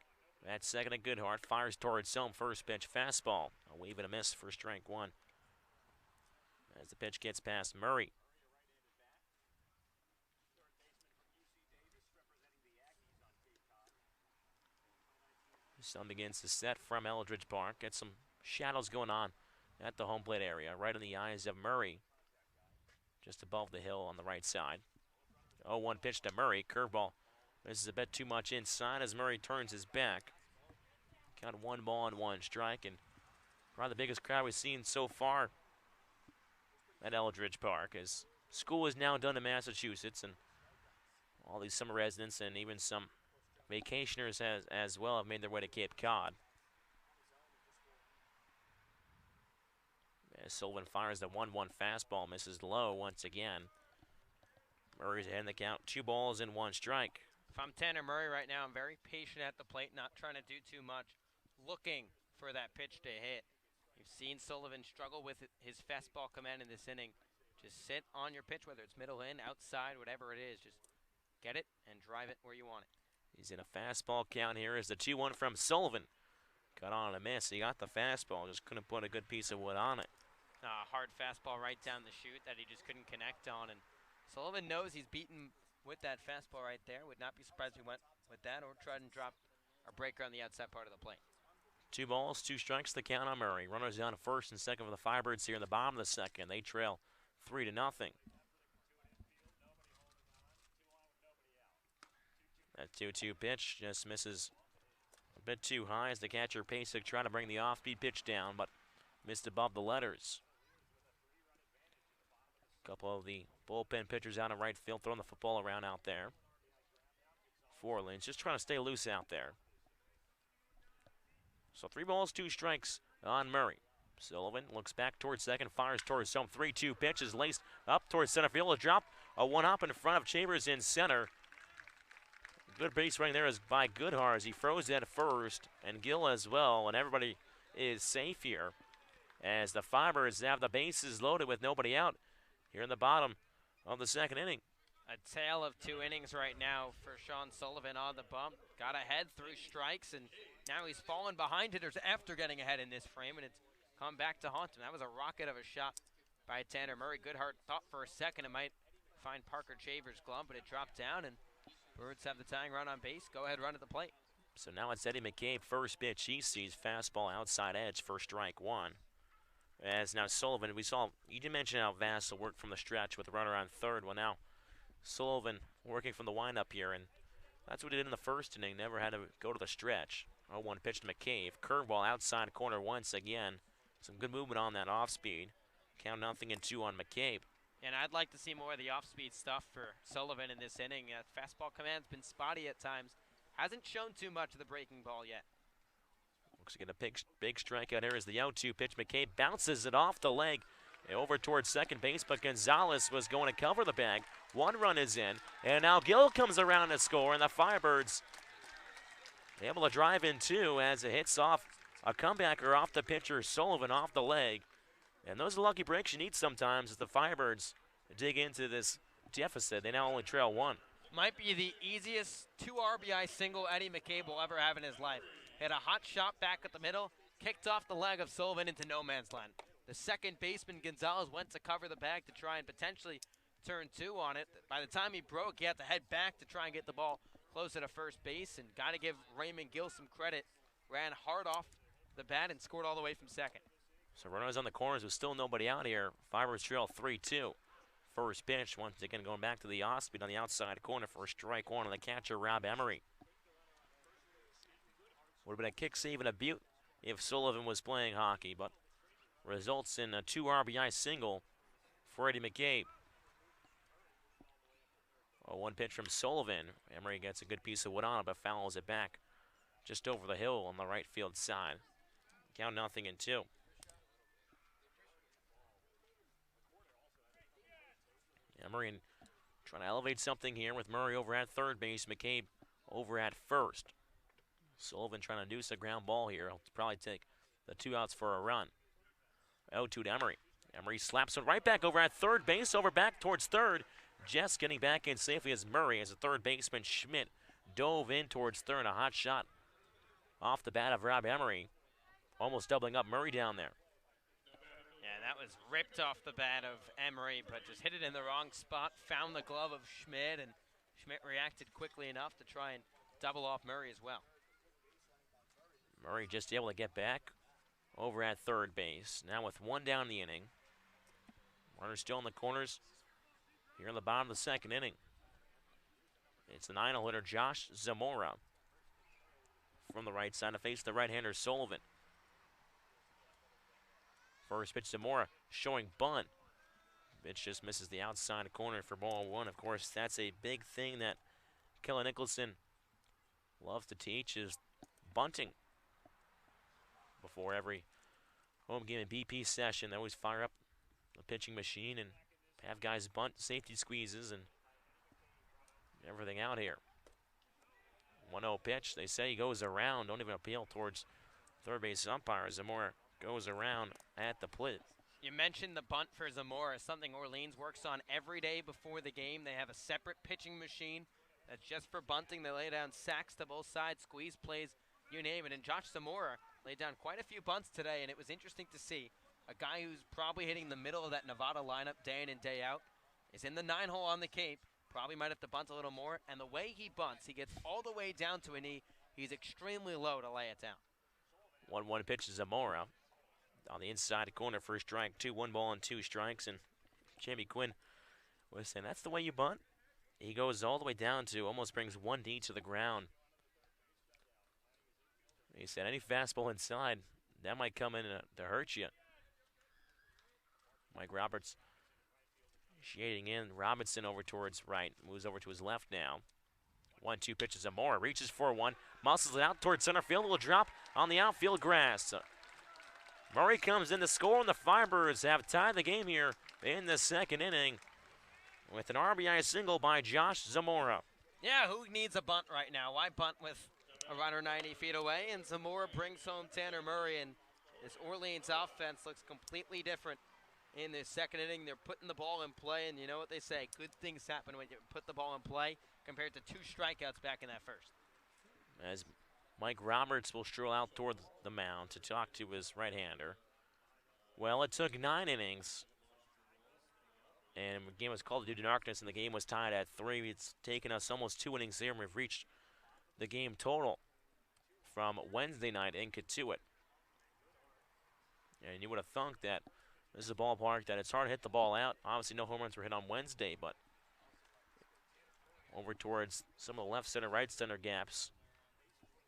at second at Goodhart. Fires towards home. First pitch fastball. A wave and a miss for strike 1. As the pitch gets past Murray. The sun begins to set from Eldridge Park. Get some shadows going on at the home plate area. Right in the eyes of Murray. Just above the hill on the right side. 0-1 pitch to Murray. Curveball. This is a bit too much inside as Murray turns his back. Count 1-1 strike, and probably the biggest crowd we've seen so far at Eldridge Park, as school is now done in Massachusetts, and all these summer residents and even some vacationers as well have made their way to Cape Cod. As Sullivan fires the 1-1 fastball, misses low once again. Murray's ahead in the count, 2-1 strike. If I'm Tanner Murray right now, I'm very patient at the plate, not trying to do too much, looking for that pitch to hit. You've seen Sullivan struggle with his fastball command in this inning. Just sit on your pitch, whether it's middle in, outside, whatever it is. Just get it and drive it where you want it. He's in a fastball count here as the 2-1 from Sullivan. Got on a miss. He got the fastball, just couldn't put a good piece of wood on it. Hard fastball right down the chute that he just couldn't connect on, and Sullivan knows he's beaten with that fastball right there. Would not be surprised if he went with that or tried and dropped a breaker on the outside part of the plate. 2 balls, 2 strikes, the count on Murray. Runners down to first and second for the Firebirds here in the bottom of the second. They trail 3-0. That 2-2 pitch just misses a bit too high as the catcher Pasek trying to bring the off-speed pitch down, but missed above the letters. A couple of the bullpen pitchers out in right field throwing the football around out there. Forlins just trying to stay loose out there. So 3 balls, 2 strikes on Murray. Sullivan looks back towards second, fires towards home. 3-2 pitch is laced up towards center field. A drop, a 1-up in front of Chambers in center. Good base running there is by Goodhar as he froze at first, and Gill as well, and everybody is safe here as the Firebirds have the bases loaded with nobody out here in the bottom of the second inning. A tale of 2 innings right now for Sean Sullivan on the bump. Got ahead through strikes, and now he's fallen behind hitters after getting ahead in this frame, and it's come back to haunt him. That was a rocket of a shot by Tanner Murray. Goodhart thought for a second it might find Parker Chambers' glove, but it dropped down, and Birds have the tying run on base. Go ahead, run at the plate. So now it's Eddie McCabe, first pitch. He sees fastball outside edge for strike 1. As now Sullivan, you did mention how Vassell worked from the stretch with the runner on third. Well, now Sullivan working from the windup here, and that's what he did in the first inning. Never had to go to the stretch. 0-1 pitch to McCabe. Curveball outside corner once again. Some good movement on that off speed. Count 0-2 on McCabe. And I'd like to see more of the off-speed stuff for Sullivan in this inning. Fastball command's been spotty at times. Hasn't shown too much of the breaking ball yet. Looks like a big strikeout here as the 0-2 pitch. McCabe bounces it off the leg over towards second base, but Gonzalez was going to cover the bag. 1 run is in, and now Gill comes around to score, and the Firebirds able to drive in 2 as it hits off a comebacker off the pitcher Sullivan off the leg. And those are lucky breaks you need sometimes as the Firebirds dig into this deficit. They now only trail 1. Might be the easiest 2 RBI single Eddie McCabe will ever have in his life. Hit a hot shot back at the middle, kicked off the leg of Sullivan into no man's land. The second baseman, Gonzalez, went to cover the bag to try and potentially turn 2 on it. By the time he broke, he had to head back to try and get the ball closer to first base, and got to give Raymond Gill some credit. Ran hard off the bat and scored all the way from second. So runners on the corners with still nobody out here. Firebirds trail 3-2. First pitch, once again going back to the off-speed on the outside corner for strike 1 on the catcher, Rob Emery. Would have been a kick save and a beaut if Sullivan was playing hockey, but results in a 2 RBI single for Eddie McCabe. 1 pitch from Sullivan. Emery gets a good piece of wood on it, but fouls it back just over the hill on the right field side. Count 0-2. Emery trying to elevate something here with Murray over at third base, McCabe over at first. Sullivan trying to induce a ground ball here. He'll probably take the 2 outs for a run. 0-2 to Emery. Emery slaps it right back over at third base, over back towards third. Jess getting back in safely as Murray, as the third baseman Schmidt dove in towards third. A hot shot off the bat of Rob Emery, almost doubling up Murray down there. Yeah, that was ripped off the bat of Emery, but just hit it in the wrong spot, found the glove of Schmidt, and Schmidt reacted quickly enough to try and double off Murray as well. Murray just able to get back over at third base. Now with 1 down in the inning. Runners still in the corners here in the bottom of the second inning. It's the 9-0 hitter Josh Zamora from the right side to face the right-hander Sullivan. First pitch, Zamora showing bunt. Pitch just misses the outside corner for ball 1. Of course, that's a big thing that Kelly Nicholson loves to teach, is bunting. Before every home game and BP session, they always fire up the pitching machine and have guys bunt, safety squeezes, and everything out here. 1-0 pitch. They say he goes around. Don't even appeal towards third base umpire. Zamora goes around at the plate. You mentioned the bunt for Zamora, something Orleans works on every day before the game. They have a separate pitching machine that's just for bunting. They lay down sacks to both sides, squeeze plays, you name it. And Josh Zamora laid down quite a few bunts today, and it was interesting to see a guy who's probably hitting the middle of that Nevada lineup day in and day out is in the 9-hole on the Cape. Probably might have to bunt a little more. And the way he bunts, he gets all the way down to a knee. He's extremely low to lay it down. 1-1 pitch to Zamora. On the inside corner, first strike, 2-1 ball and 2 strikes. And Jamie Quinn was saying, that's the way you bunt? He goes all the way down to almost brings 1 knee to the ground. He said, any fastball inside, that might come in to hurt you. Mike Roberts shading in. Robinson over towards right. Moves over to his left now. 1-2 pitches. Zamora reaches for one. Muscles it out towards center field. It will drop on the outfield grass. Murray comes in to score, and the Firebirds have tied the game here in the second inning with an RBI single by Josh Zamora. Yeah, who needs a bunt right now? Why bunt with a runner 90 feet away? And Zamora brings home Tanner Murray, and this Orleans offense looks completely different in this second inning. They're putting the ball in play, and you know what they say, good things happen when you put the ball in play compared to 2 strikeouts back in that first. As Mike Roberts will stroll out toward the mound to talk to his right-hander. Well, it took 9 innings, and the game was called due to darkness, and the game was tied at 3. It's taken us almost 2 innings here, and we've reached the game total from Wednesday night in Cotuit. And you would have thunk that this is a ballpark that it's hard to hit the ball out. Obviously, no home runs were hit on Wednesday, but over towards some of the left center, right center gaps,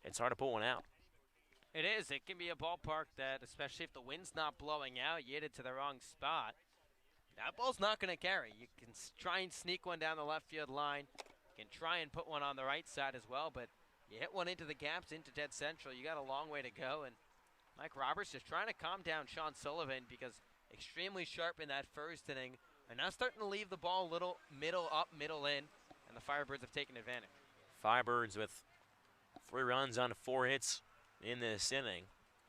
it's hard to put one out. It is. It can be a ballpark that, especially if the wind's not blowing out, you hit it to the wrong spot. That ball's not going to carry. You can try and sneak one down the left field line. You can try and put one on the right side as well, but you hit one into the gaps, into dead central, you got a long way to go. And Mike Roberts just trying to calm down Sean Sullivan because extremely sharp in that first inning. And now starting to leave the ball a little middle up, middle in, and the Firebirds have taken advantage. Firebirds with 3 runs on 4 hits in this inning.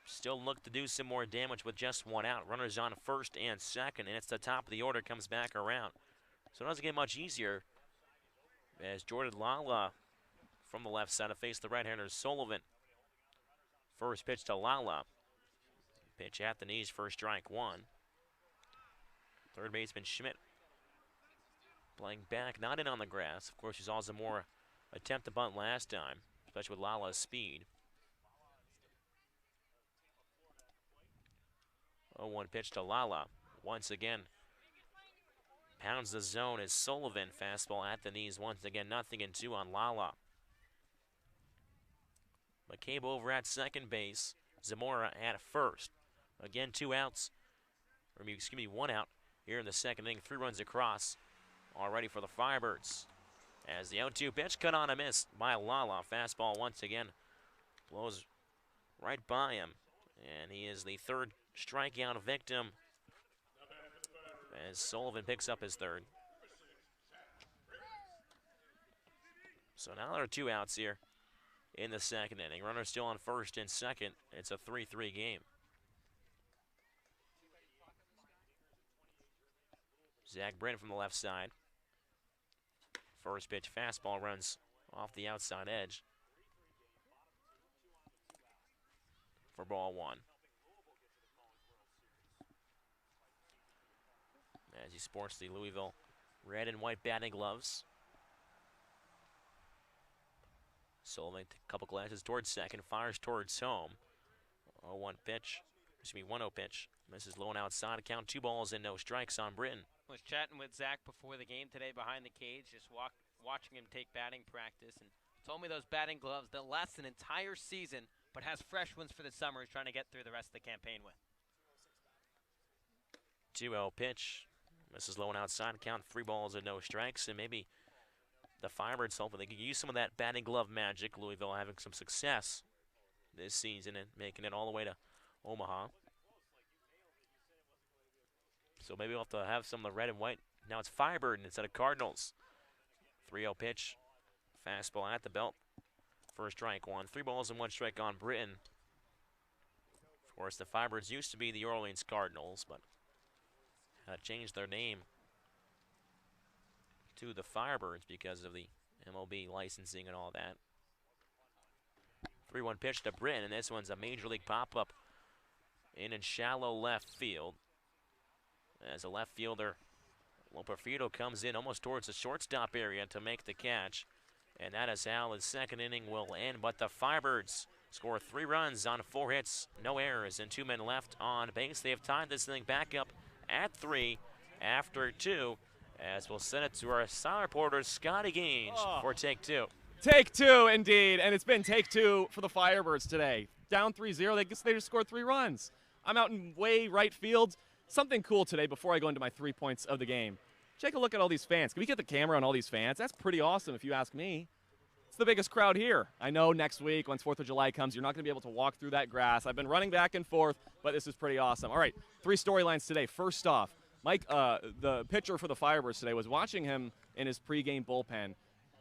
Still look to do some more damage with just 1 out. Runners on first and second, and it's the top of the order comes back around. So it doesn't get much easier as Jordan Lala from the left side to face the right-hander Sullivan. First pitch to Lala. Pitch at the knees for strike 1. Third baseman Schmidt playing back, not in on the grass. Of course, you saw Zamora attempt to bunt last time, especially with Lala's speed. 0-1 pitch to Lala. Once again, pounds the zone as Sullivan. Fastball at the knees once again. 0-2 on Lala. McCabe over at second base. Zamora at first. Again, 2 outs. Or excuse me, 1 out here in the second inning. 3 runs across already for the Firebirds. As the 0-2 pitch cut on a miss by Lala. Fastball once again blows right by him. And he is the 3rd strikeout victim as Sullivan picks up his 3rd. So now there are 2 outs here in the second inning. Runners still on first and second. It's a 3-3 game. Zach Britton from the left side. First pitch fastball runs off the outside edge for ball 1. As he sports the Louisville red and white batting gloves. Sullivan, a couple glances towards second, fires towards home. 0-1 pitch, excuse me, 1-0 pitch. Misses low and outside, count 2 balls and no strikes on Britton. Was chatting with Zach before the game today behind the cage, just watching him take batting practice, and told me those batting gloves, they'll last an entire season, but has fresh ones for the summer. He's trying to get through the rest of the campaign with. 2-0 pitch. Misses low and outside, count 3 balls and no strikes, and maybe the Firebirds hoping they could use some of that batting glove magic. Louisville having some success this season and making it all the way to Omaha. So maybe we'll have to have some of the red and white. Now it's Firebird instead of Cardinals. 3-0 pitch, fastball at the belt. First strike 1, 3 balls and 1 strike on Britton. Of course, the Firebirds used to be the Orleans Cardinals, but changed their name to the Firebirds because of the MLB licensing and all that. 3-1 pitch to Britton, and this one's a major league pop-up in shallow left field. As a left fielder Loperfido comes in almost towards the shortstop area to make the catch. And that is how his second inning will end. But the Firebirds score 3 runs on 4 hits, no errors, and 2 men left on base. They have tied this thing back up at 3 after 2, as we'll send it to our side reporter, Scotty Gage, for take 2. Take 2, indeed, and it's been take 2 for the Firebirds today. Down 3-0, they just scored 3 runs. I'm out in way right field. Something cool today before I go into my 3 points of the game. Take a look at all these fans. Can we get the camera on all these fans? That's pretty awesome if you ask me. It's the biggest crowd here. I know next week, once 4th of July comes, you're not going to be able to walk through that grass. I've been running back and forth, but this is pretty awesome. All right, 3 storylines today. First off, Mike, the pitcher for the Firebirds today, was watching him in his pregame bullpen.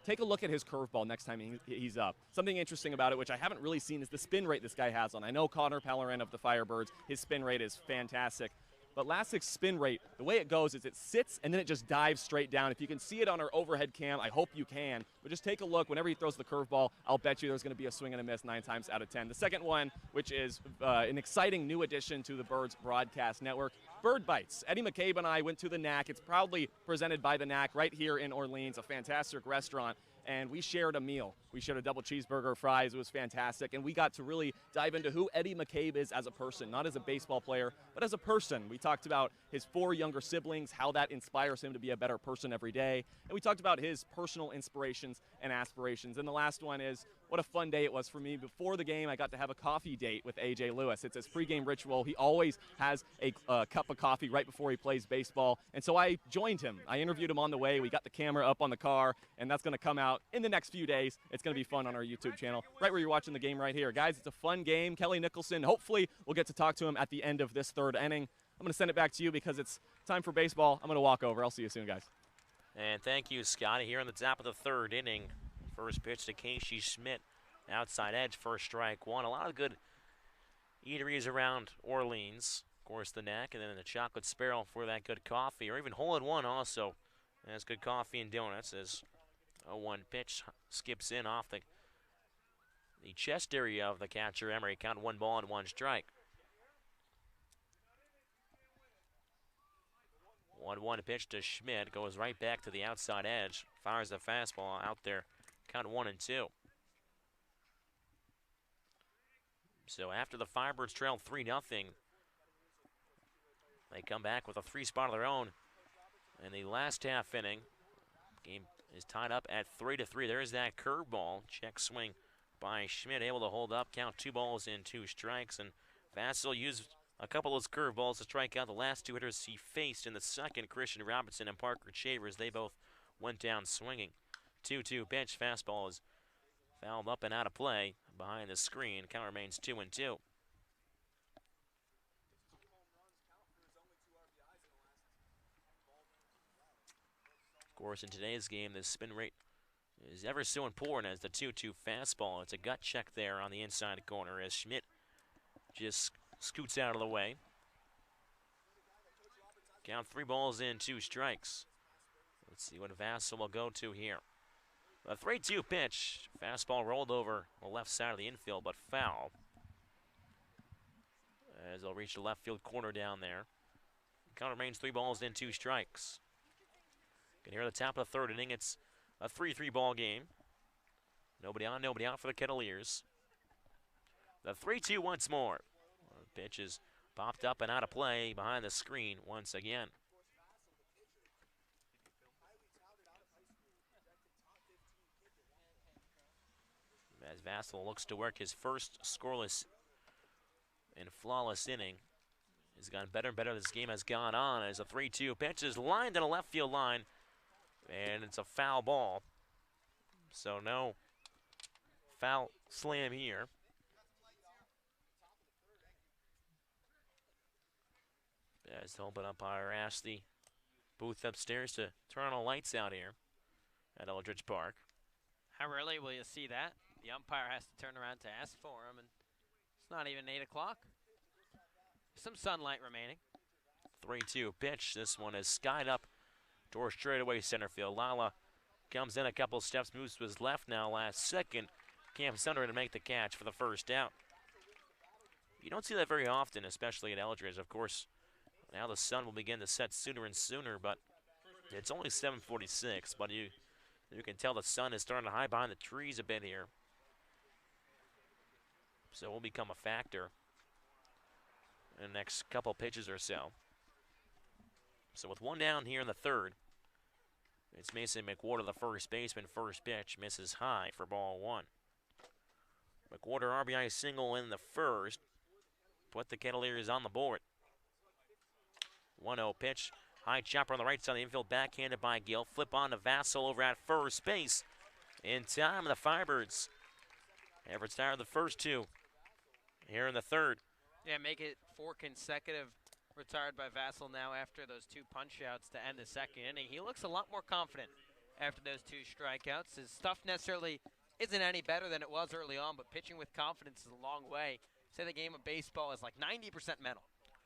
Take a look at his curveball next time he's up. Something interesting about it, which I haven't really seen, is the spin rate this guy has on. I know Connor Pellerin of the Firebirds, his spin rate is fantastic. But Lassik's spin rate, the way it goes is it sits and then it just dives straight down. If you can see it on our overhead cam, I hope you can. But just take a look. Whenever he throws the curveball, I'll bet you there's going to be a swing and a miss 9 times out of 10. The second one, which is an exciting new addition to the Birds broadcast network, Bird Bites. Eddie McCabe and I went to the Knack. It's proudly presented by the Knack right here in Orleans, a fantastic restaurant. And we shared a meal. We shared a double cheeseburger, fries. It was fantastic. And we got to really dive into who Eddie McCabe is as a person, not as a baseball player, but as a person. We talked about his 4 younger siblings, how that inspires him to be a better person every day. And we talked about his personal inspirations and aspirations. And the last one is what a fun day it was for me. Before the game, I got to have a coffee date with A.J. Lewis. It's his pregame ritual. He always has a cup of coffee right before he plays baseball. And so I joined him. I interviewed him on the way. We got the camera up on the car, and that's going to come out in the next few days. It's going to be fun on our YouTube channel, right where you're watching the game right here. Guys, it's a fun game. Kelly Nicholson, hopefully we'll get to talk to him at the end of this 3rd inning. I'm going to send it back to you because it's time for baseball. I'm going to walk over. I'll see you soon, guys. And thank you, Scotty. Here in the top of the 3rd inning, first pitch to Casey Schmidt. Outside edge, first strike 1. A lot of good eateries around Orleans. Of course, the Knack, and then the Chocolate Sparrow for that good coffee, or even Hole in One also has good coffee and donuts. As a 1 pitch skips in off the chest area of the catcher, Emery. Count 1 ball and 1 strike. 1-1 pitch to Schmidt, goes right back to the outside edge, fires the fastball out there. Count 1-2. So after the Firebirds trail 3-0, they come back with a 3 spot of their own in the last half inning. Game is tied up at 3-3. There's that curveball. Check swing by Schmidt, able to hold up. Count 2 balls and 2 strikes. And Vassell used a couple of those curveballs to strike out the last 2 hitters he faced in the second, Christian Robinson and Parker Chavers. They both went down swinging. 2-2 pitch. Fastball is fouled up and out of play behind the screen. Count remains 2-2. Of course, in today's game, the spin rate is ever so important as the 2-2 fastball. It's a gut check there on the inside corner as Schmidt just scoots out of the way. Count 3 balls and 2 strikes. Let's see what Vassell will go to here. A 3-2 pitch. Fastball rolled over the left side of the infield, but foul. As they'll reach the left field corner down there. Count remains 3 balls and 2 strikes. You can hear the top of the 3rd inning. It's a 3-3 ball game. Nobody on, nobody out for the Kettleers. The 3-2 once more. The pitch is popped up and out of play behind the screen once again. As Vassell looks to work his first scoreless and flawless inning. He's gotten better and better as this game has gone on as a 3-2 pitch is lined in a left field line, and it's a foul ball. So no foul slam here. As the open umpire asked the booth upstairs to turn on the lights out here at Eldridge Park. How rarely will you see that? The umpire has to turn around to ask for him, and it's not even 8 o'clock. Some sunlight remaining. 3-2 pitch. This one is skied up towards straightaway center field. Lala comes in a couple steps, moves to his left now last second. Camps under to make the catch for the first out. You don't see that very often, especially at Eldridge. Of course, now the sun will begin to set sooner and sooner, but It's only 7:46, but you can tell the sun is starting to hide behind the trees a bit here. So it will become a factor in the next couple pitches or so. So with one down here in the third, it's Mason McWhorter, the first baseman. First pitch misses high for ball one. McWhorter RBI single in the first. Put the Kettleers on the board. 1-0 pitch. High chopper on the right side of the infield, backhanded by Gill. Flip on to Vassell over at first base. In time, the Firebirds have retired the first two here in the third. Yeah, make it 4 consecutive retired by Vassell now after those 2 punch-outs to end the second inning. He looks a lot more confident after those 2 strikeouts. His stuff necessarily isn't any better than it was early on, but pitching with confidence is a long way. Say the game of baseball is like 90% mental,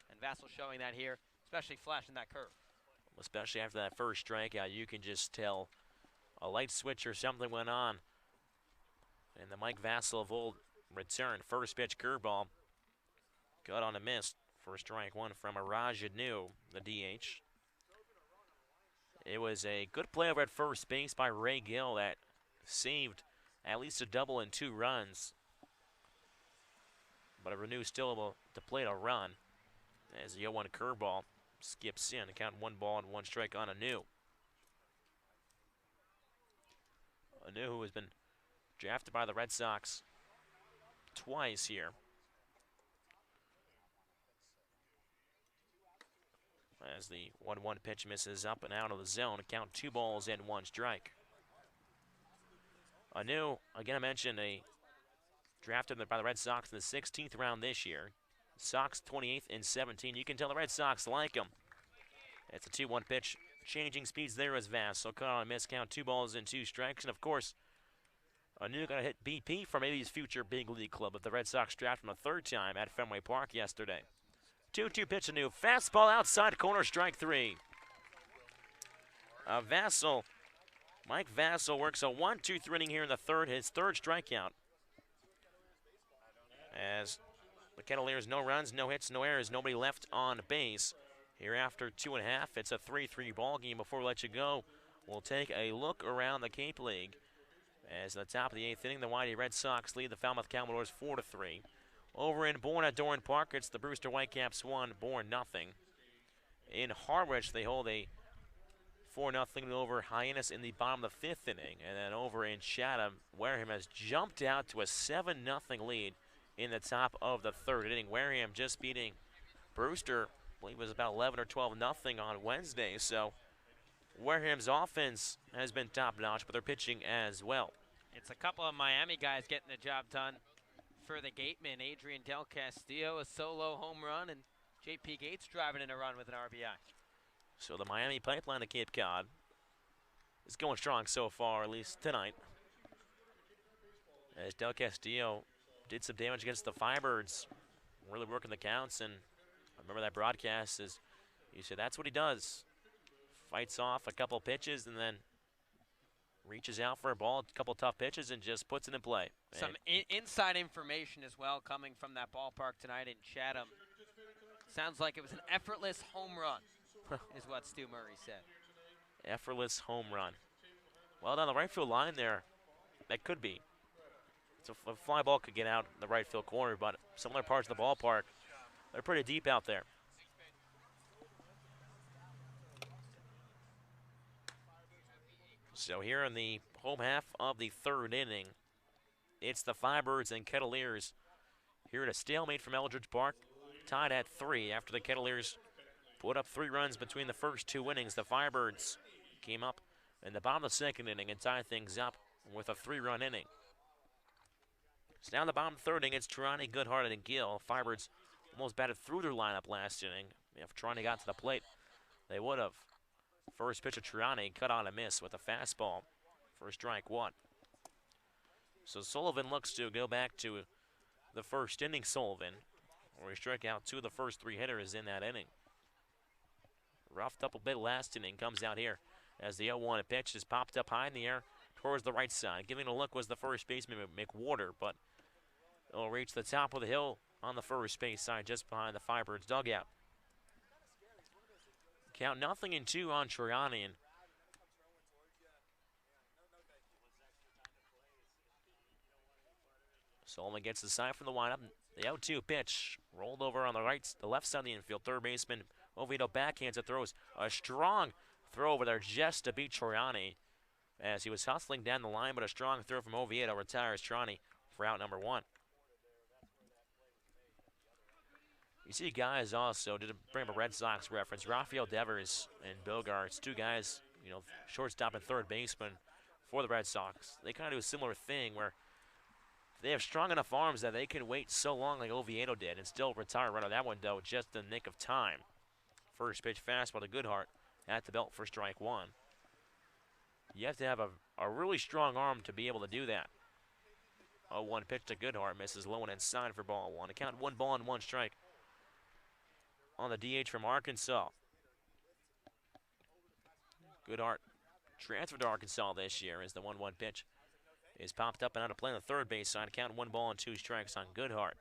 and Vassell showing that here, especially flashing that curve. Especially after that first strikeout, you can just tell a light switch or something went on. And the Mike Vassell of old returned. First pitch curveball. Cut on a miss. First strike one from Araj Anu, the DH. It was a good play over at first base by Ray Gill that saved at least a double and 2 runs. But Renew still able to plate a run as the 0-1 curveball skips in. Count 1 ball and 1 strike on Anu. Anu, who has been drafted by the Red Sox twice here. As the 1-1 pitch misses up and out of the zone. Count 2 balls and 1 strike. Anu, again I mentioned, drafted by the Red Sox in the 16th round this year. Sox 28th and 17. You can tell the Red Sox like him. It's a 2-1 pitch. Changing speeds there as Vass. So cut on a miss, count 2 balls and 2 strikes. And of course, Anu got to hit BP for maybe his future big league club if the Red Sox draft him a 3rd time at Fenway Park yesterday. 2-2 pitch Anu. Fastball outside corner, strike 3. Vassell, Mike Vassell works a 1-2-3 inning here in the third, his 3rd strikeout. As the Kettleers, no runs, no hits, no errors, nobody left on base. Here after 2.5, it's a 3-3 ball game. Before we let you go, we'll take a look around the Cape League. As at the top of the 8th inning, the Whitey Red Sox lead the Falmouth Commodores 4-3. Over in Bourne at Doran Park, it's the Brewster Whitecaps 1, Bourne nothing. In Harwich, they hold a 4-0 over Hyannis in the bottom of the 5th inning. And then over in Chatham, Wareham has jumped out to a 7-0 lead in the top of the 3rd inning. Wareham just beating Brewster, I believe it was about 11 or 12-0 on Wednesday. So Wareham's offense has been top-notch, but they're pitching as well. It's a couple of Miami guys getting the job done for the Gateman. Adrian Del Castillo, a solo home run, and J.P. Gates driving in a run with an RBI. So the Miami pipeline to Cape Cod is going strong so far, at least tonight. As Del Castillo did some damage against the Firebirds, really working the counts, and I remember that broadcast is, you said that's what he does. Fights off a couple pitches and then reaches out for a ball, a couple tough pitches, and just puts it in play. Some inside information as well coming from that ballpark tonight in Chatham. Sounds like it was an effortless home run, is what Stu Murray said. Effortless home run. Well, down the right field line there, that could be. So a fly ball could get out in the right field corner, but similar parts of the ballpark, they're pretty deep out there. So here in the home half of the 3rd inning, it's the Firebirds and Kettleers here at a stalemate from Eldridge Park, tied at 3 after the Kettleers put up 3 runs between the first 2 innings. The Firebirds came up in the bottom of the 2nd inning and tied things up with a 3-run inning. So now in the bottom of the 3rd inning, it's Trani, Goodhart, and Gill. Firebirds almost batted through their lineup last inning. If Trani got to the plate, they would have. First pitch of Trani, cut on a miss with a fastball for strike 1. So Sullivan looks to go back to the 1st inning, Sullivan, where he struck out 2 of the first 3 hitters in that inning. Roughed up a bit last inning, comes out here as the 0-1 pitch is popped up high in the air towards the right side. Giving a look was the first baseman, McWhorter, but it'll reach the top of the hill on the first base side just behind the Firebirds dugout. Count 0-2 on Triani, and Sullivan gets the sign from the windup. The 0-2 pitch rolled over on the left side of the infield. Third baseman Oviedo backhands it, throws a strong throw over there just to beat Troiani as he was hustling down the line, but a strong throw from Oviedo retires Troiani for out number 1. You see guys also, to bring up a Red Sox reference, Rafael Devers and Bogarts, 2 guys, shortstop and third baseman for the Red Sox. They kind of do a similar thing where they have strong enough arms that they can wait so long like Oviedo did and still retire right on that one, though, just in the nick of time. First pitch fastball to Goodhart at the belt for strike 1. You have to have a really strong arm to be able to do that. 0-1 pitch to Goodhart, misses low and inside for ball 1. A count 1 ball and 1 strike on the DH from Arkansas. Goodhart transferred to Arkansas this year as the 1-1 pitch is popped up and out of play on the third base side. Count 1 ball and 2 strikes on Goodhart.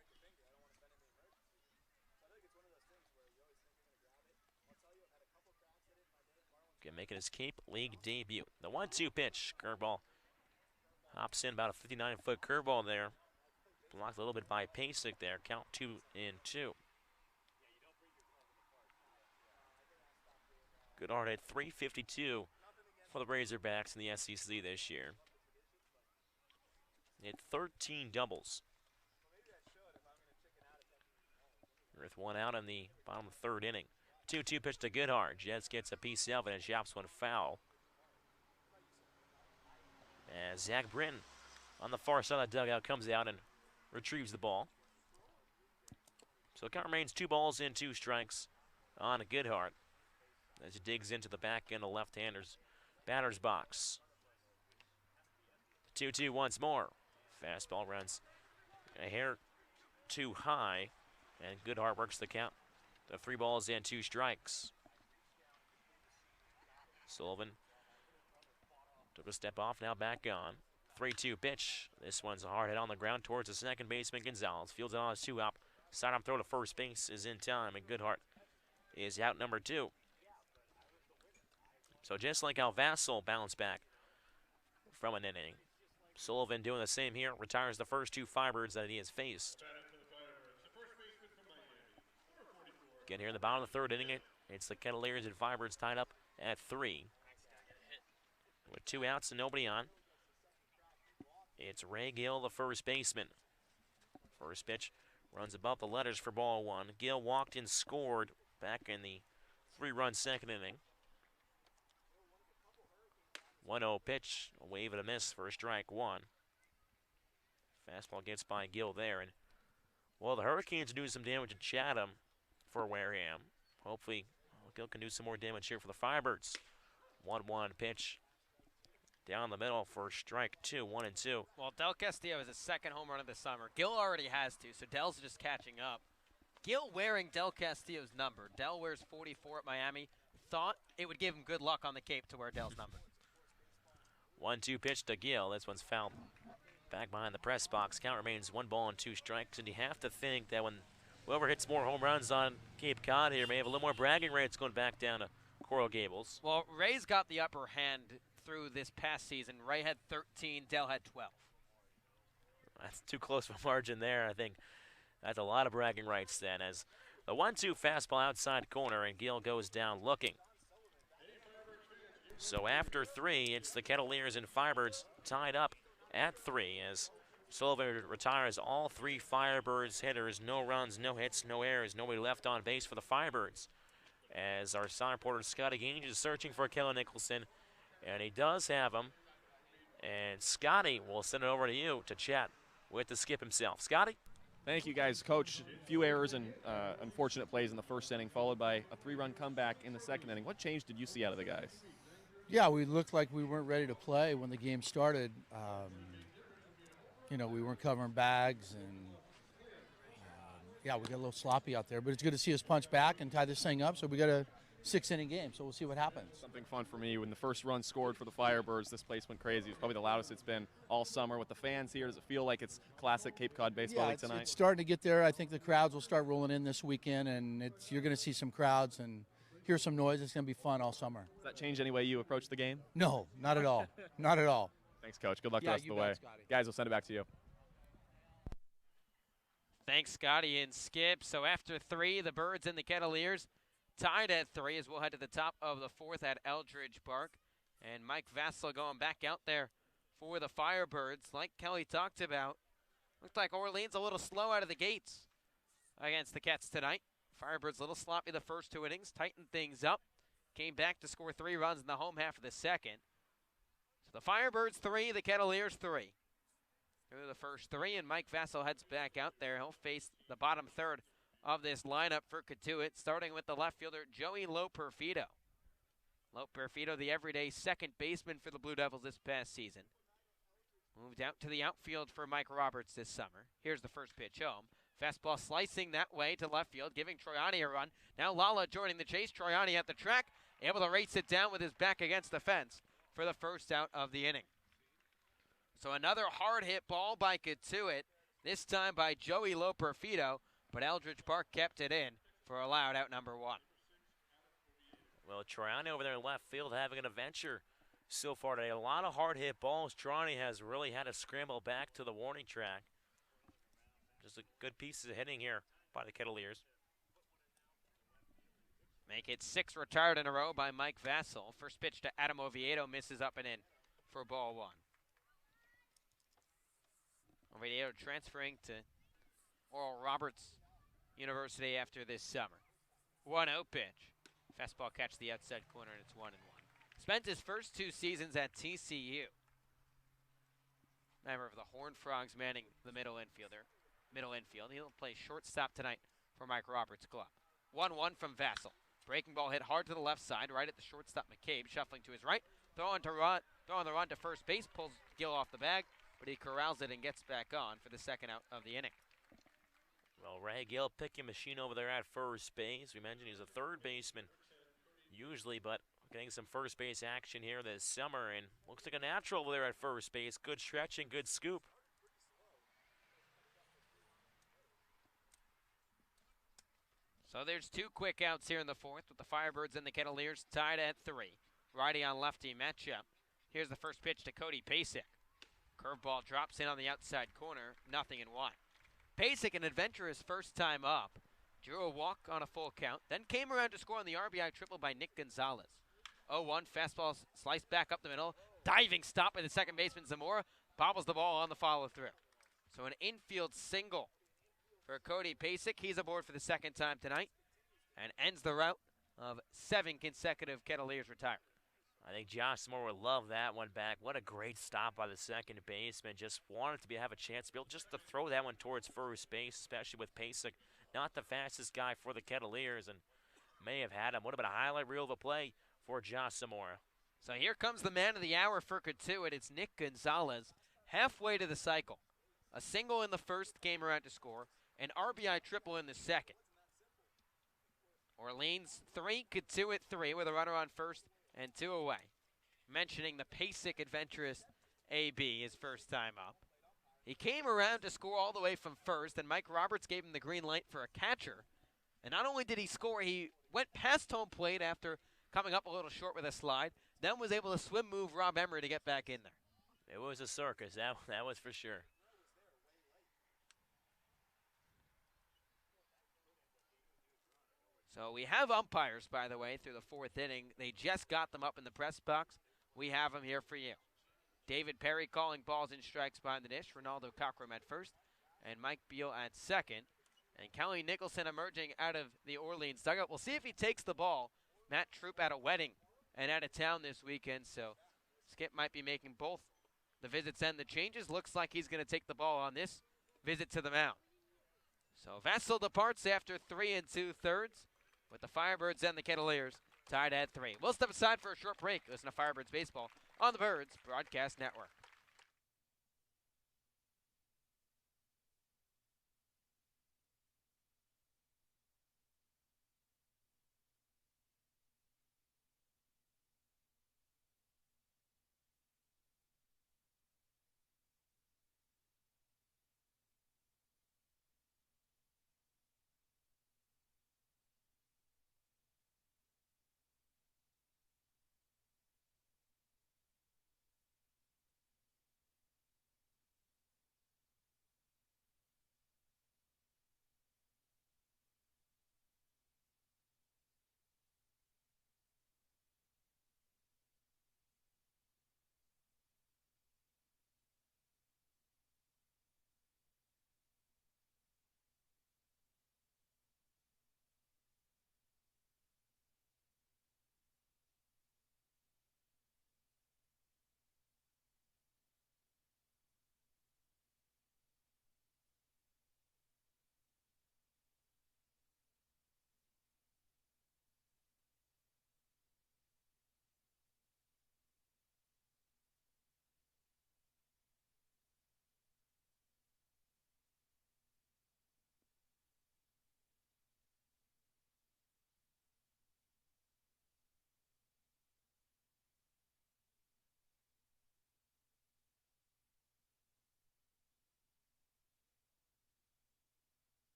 Making his Cape League debut. The 1-2 pitch, curveball hops in, about a 59-foot curveball there. Blocked a little bit by Pasek there. Count 2-2. Goodhart had .352 for the Razorbacks in the SEC this year. He had 13 doubles. With 1 out in the bottom of the 3rd inning. 2-2 pitch to Goodhart. Jets gets a piece of it and chops one foul. As Zach Britton on the far side of the dugout comes out and retrieves the ball. So the count remains 2 balls and 2 strikes on Goodhart as he digs into the back end of left-hander's batter's box. 2-2 once more. Fastball runs a hair too high, and Goodhart works the count. The 3 balls and 2 strikes. Sullivan took a step off, now back on. 3-2 pitch. This one's a hard hit on the ground towards the second baseman, Gonzalez. Fields it on his 2-up. Sidearm throw to first base is in time, and Goodhart is out number 2. So just like how Vassell bounced back from an inning, Sullivan doing the same here, retires the first 2 Firebirds that he has faced. Again, here in the bottom of the 3rd inning, it's the Kettleers and Firebirds tied up at 3. With 2 outs and nobody on, it's Ray Gill, the first baseman. First pitch runs above the letters for ball 1. Gill walked and scored back in the 3-run 2nd inning. 1-0 pitch, a wave and a miss for a strike 1. Fastball gets by Gill there, and well, the Hurricanes are doing some damage to Chatham for Wareham. Hopefully, Gill can do some more damage here for the Firebirds. 1-1 pitch down the middle for strike 2, 1-2. Well, Del Castillo is his 2nd home run of the summer. Gill already has 2, so Del's just catching up. Gill wearing Del Castillo's number. Del wears 44 at Miami. Thought it would give him good luck on the Cape to wear Del's number. 1-2 pitch to Gill. This one's fouled back behind the press box. Count remains 1 ball and 2 strikes, and you have to think that when whoever hits more home runs on Cape Cod here may have a little more bragging rights going back down to Coral Gables. Well, Ray's got the upper hand through this past season. Ray had 13, Del had 12. That's too close of a margin there. I think that's a lot of bragging rights then, as the 1-2 fastball outside corner, and Gill goes down looking. So after 3, it's the Kettleers and Firebirds tied up at 3 as Sullivan retires all 3 Firebirds hitters. No runs, no hits, no errors, nobody left on base for the Firebirds. As our side reporter Scotty Gage is searching for Kellen Nicholson, and he does have him. And Scotty will send it over to you to chat with the skip himself. Scotty? Thank you, guys. Coach, a few errors and unfortunate plays in the 1st inning, followed by a 3-run comeback in the 2nd inning. What change did you see out of the guys? Yeah, we looked like we weren't ready to play when the game started. We weren't covering bags, and we got a little sloppy out there. But it's good to see us punch back and tie this thing up. So we got a 6-inning game, so we'll see what happens. Something fun for me, when the first run scored for the Firebirds, this place went crazy. It was probably the loudest it's been all summer with the fans here. Does it feel like it's classic Cape Cod baseball league tonight? It's starting to get there. I think the crowds will start rolling in this weekend, and you're going to see some crowds and hear some noise. It's going to be fun all summer. Does that change any way you approach the game? No, not at all. Not at all. Thanks, Coach. Good luck the rest of the way. Scotty. Guys, we'll send it back to you. Thanks, Scotty and Skip. So after 3, the Birds and the Kettleers tied at 3 as we'll head to the top of the 4th at Eldridge Park. And Mike Vassell going back out there for the Firebirds. Like Kelly talked about, looked like Orleans a little slow out of the gates against the Cats tonight. Firebirds a little sloppy the first 2 innings, tightened things up, came back to score 3 runs in the home half of the second. So the Firebirds 3, the Kettleers 3. Through the first 3, and Mike Vassell heads back out there. He'll face the bottom third of this lineup for Cotuit, starting with the left fielder, Joey Loperfido. Loperfido, the everyday second baseman for the Blue Devils this past season. Moved out to the outfield for Mike Roberts this summer. Here's the first pitch home. Fastball slicing that way to left field, giving Troiani a run. Now Lala joining the chase. Troiani at the track, able to race it down with his back against the fence for the first out of the inning. So another hard hit ball by Cotuit, this time by Joey Loperfido, but Eldridge Park kept it in for a loud out number 1. Well, Troiani over there in left field having an adventure so far today. A lot of hard hit balls. Troiani has really had to scramble back to the warning track. Just a good piece of hitting here by the Kettleers. Make it 6 retired in a row by Mike Vassell. First pitch to Adam Oviedo, misses up and in for ball 1. Oviedo transferring to Oral Roberts University after this summer. 1-0 pitch. Fastball catch the outside corner, and it's 1-1. Spent his first 2 seasons at TCU. Member of the Horned Frogs manning the middle infield. He'll play shortstop tonight for Mike Roberts' club. 1-1 from Vassell. Breaking ball hit hard to the left side, right at the shortstop McCabe, shuffling to his right. Throwing the run to first base, pulls Gill off the bag, but he corrals it and gets back on for the second out of the inning. Well, Ray Gill picking machine over there at first base. We mentioned he's a third baseman usually, but getting some first base action here this summer, and looks like a natural over there at first base. Good stretching, good scoop. So there's 2 quick outs here in the 4th with the Firebirds and the Kettleers tied at 3. Righty on lefty matchup. Here's the first pitch to Cody Pasek. Curveball drops in on the outside corner, 0-1. Pasek, an adventurous first time up, drew a walk on a full count, then came around to score on the RBI triple by Nick Gonzalez. 0-1, fastball sliced back up the middle, diving stop by the second baseman Zamora, bobbles the ball on the follow-through. So an infield single for Cody Pasek. He's aboard for the second time tonight and ends the route of 7 consecutive Kettleers retired. I think Josh Moore would love that one back. What a great stop by the second baseman. Just wanted to have a chance to be able just to throw that one towards first base, especially with Pasek, not the fastest guy for the Kettleers, and may have had him. Would have been a highlight reel of a play for Josh Zamora. So here comes the man of the hour for Cotuit. It's Nick Gonzalez, halfway to the cycle. A single in the first, came around to score. An RBI triple in the second. Orleans 3, Cotuit 3 with a runner on first and 2 away. Mentioning the Pasek adventurous AB his first time up. He came around to score all the way from first, and Mike Roberts gave him the green light for a catcher. And not only did he score, he went past home plate after coming up a little short with a slide, then was able to swim move Rob Emery to get back in there. It was a circus, that was for sure. So we have umpires, by the way, through the 4th inning. They just got them up in the press box. We have them here for you. David Perry calling balls and strikes behind the dish. Ronaldo Cockrum at first, and Mike Beal at second. And Kelly Nicholson emerging out of the Orleans dugout. We'll see if he takes the ball. Matt Troop at a wedding and out of town this weekend, so Skip might be making both the visits and the changes. Looks like he's going to take the ball on this visit to the mound. So Vassell departs after 3 2/3 with the Firebirds and the Kettleers tied at 3. We'll step aside for a short break. Listen to Firebirds Baseball on the Birds Broadcast Network.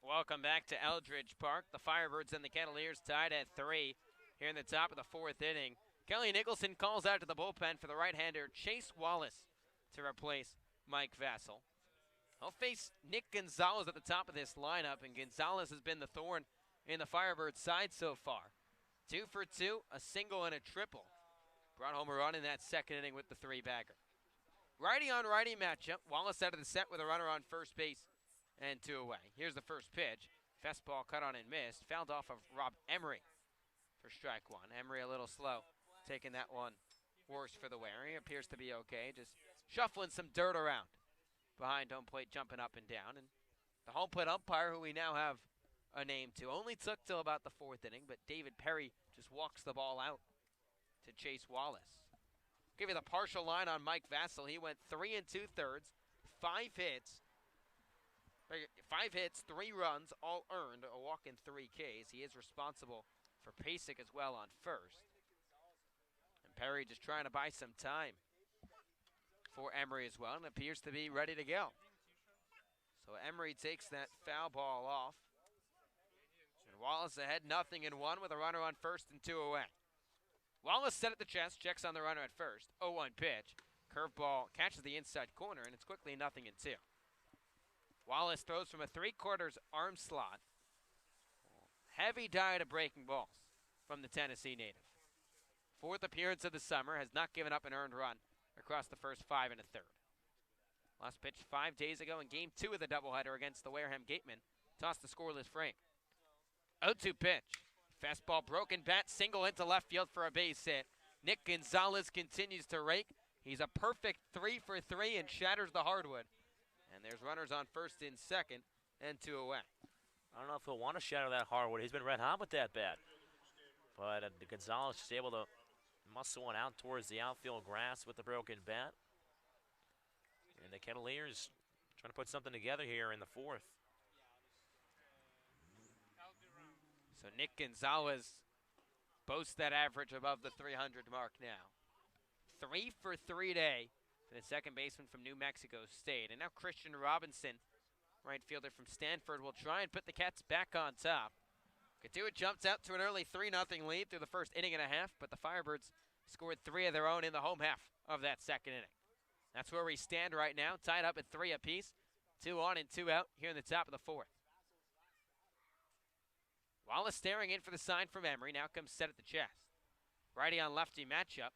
Welcome back to Eldridge Park. The Firebirds and the Kettleers tied at 3 here in the top of the 4th inning. Kelly Nicholson calls out to the bullpen for the right-hander Chase Wallace to replace Mike Vassell. He'll face Nick Gonzalez at the top of this lineup, and Gonzalez has been the thorn in the Firebirds side so far. 2 for 2, a single and a triple. Brought home a run in that 2nd inning with the 3-bagger. Righty on righty matchup. Wallace out of the set with a runner on first base and 2 away. Here's the first pitch. Fastball cut on and missed. Fouled off of Rob Emery for strike 1. Emery a little slow, taking that one worse for the wear. He appears to be okay, just shuffling some dirt around behind home plate, jumping up and down. And the home plate umpire, who we now have a name to, only took till about the 4th inning, but David Perry just walks the ball out to Chase Wallace. Give you the partial line on Mike Vassell. He went 3 2/3, 5 hits. 5 hits, 3 runs, all earned, a walk and 3 Ks. He is responsible for Pasek as well on first. And Perry just trying to buy some time for Emery as well, and appears to be ready to go. So Emery takes that foul ball off. And Wallace ahead 0-1 with a runner on first and 2 away. Wallace set at the chest, checks on the runner at first. 0-1 pitch. Curveball catches the inside corner, and it's quickly 0-2. Wallace throws from a 3/4 arm slot. Heavy diet of breaking balls from the Tennessee native. 4th appearance of the summer, has not given up an earned run across the first 5 1/3. Last pitch 5 days ago in Game 2 of the doubleheader against the Wareham Gatemen. Tossed the scoreless frame. 0-2 pitch. Fastball broken bat, single into left field for a base hit. Nick Gonzalez continues to rake. He's a perfect 3 for 3 and shatters the hardwood. And there's runners on first and second and 2 away. I don't know if he'll want to shatter that hardwood. He's been red hot with that bat. But Gonzalez is able to muscle one out towards the outfield grass with the broken bat. And the Kettleers trying to put something together here in the 4th. So Nick Gonzalez boasts that average above the 300 mark now. 3 for 3 day for the second baseman from New Mexico State. And now Christian Robinson, right fielder from Stanford, will try and put the Cats back on top. Cotuit jumps out to an early 3-0 lead through the first inning and a half, but the Firebirds scored 3 of their own in the home half of that 2nd inning. That's where we stand right now, tied up at 3 apiece. 2 on and 2 out here in the top of the 4th. Wallace staring in for the sign from Emery. Now comes set at the chest. Righty on lefty matchup.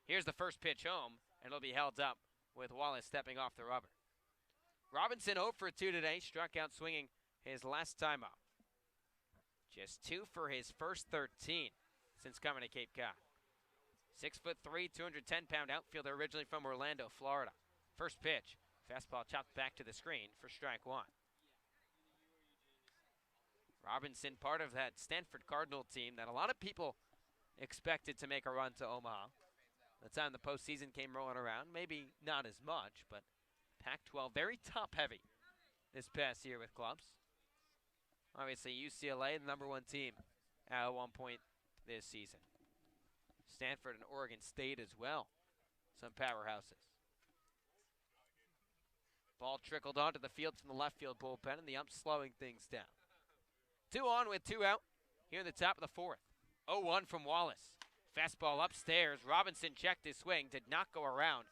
Here's the first pitch home, and it'll be held up with Wallace stepping off the rubber. Robinson 0 for 2 today, struck out swinging his last time up. Just 2 for his first 13 since coming to Cape Cod. 6'3", 210-pound outfielder originally from Orlando, Florida. First pitch, fastball chopped back to the screen for strike 1. Robinson, part of that Stanford Cardinal team that a lot of people expected to make a run to Omaha. By the time the postseason came rolling around, maybe not as much, but Pac-12 very top-heavy this past year with clubs. Obviously, UCLA, the #1 team at one point this season. Stanford and Oregon State as well, some powerhouses. Ball trickled onto the field from the left field bullpen, and the ump slowing things down. 2 on with 2 out here in the top of the 4th. 0-1 from Wallace. Fastball upstairs. Robinson checked his swing, did not go around.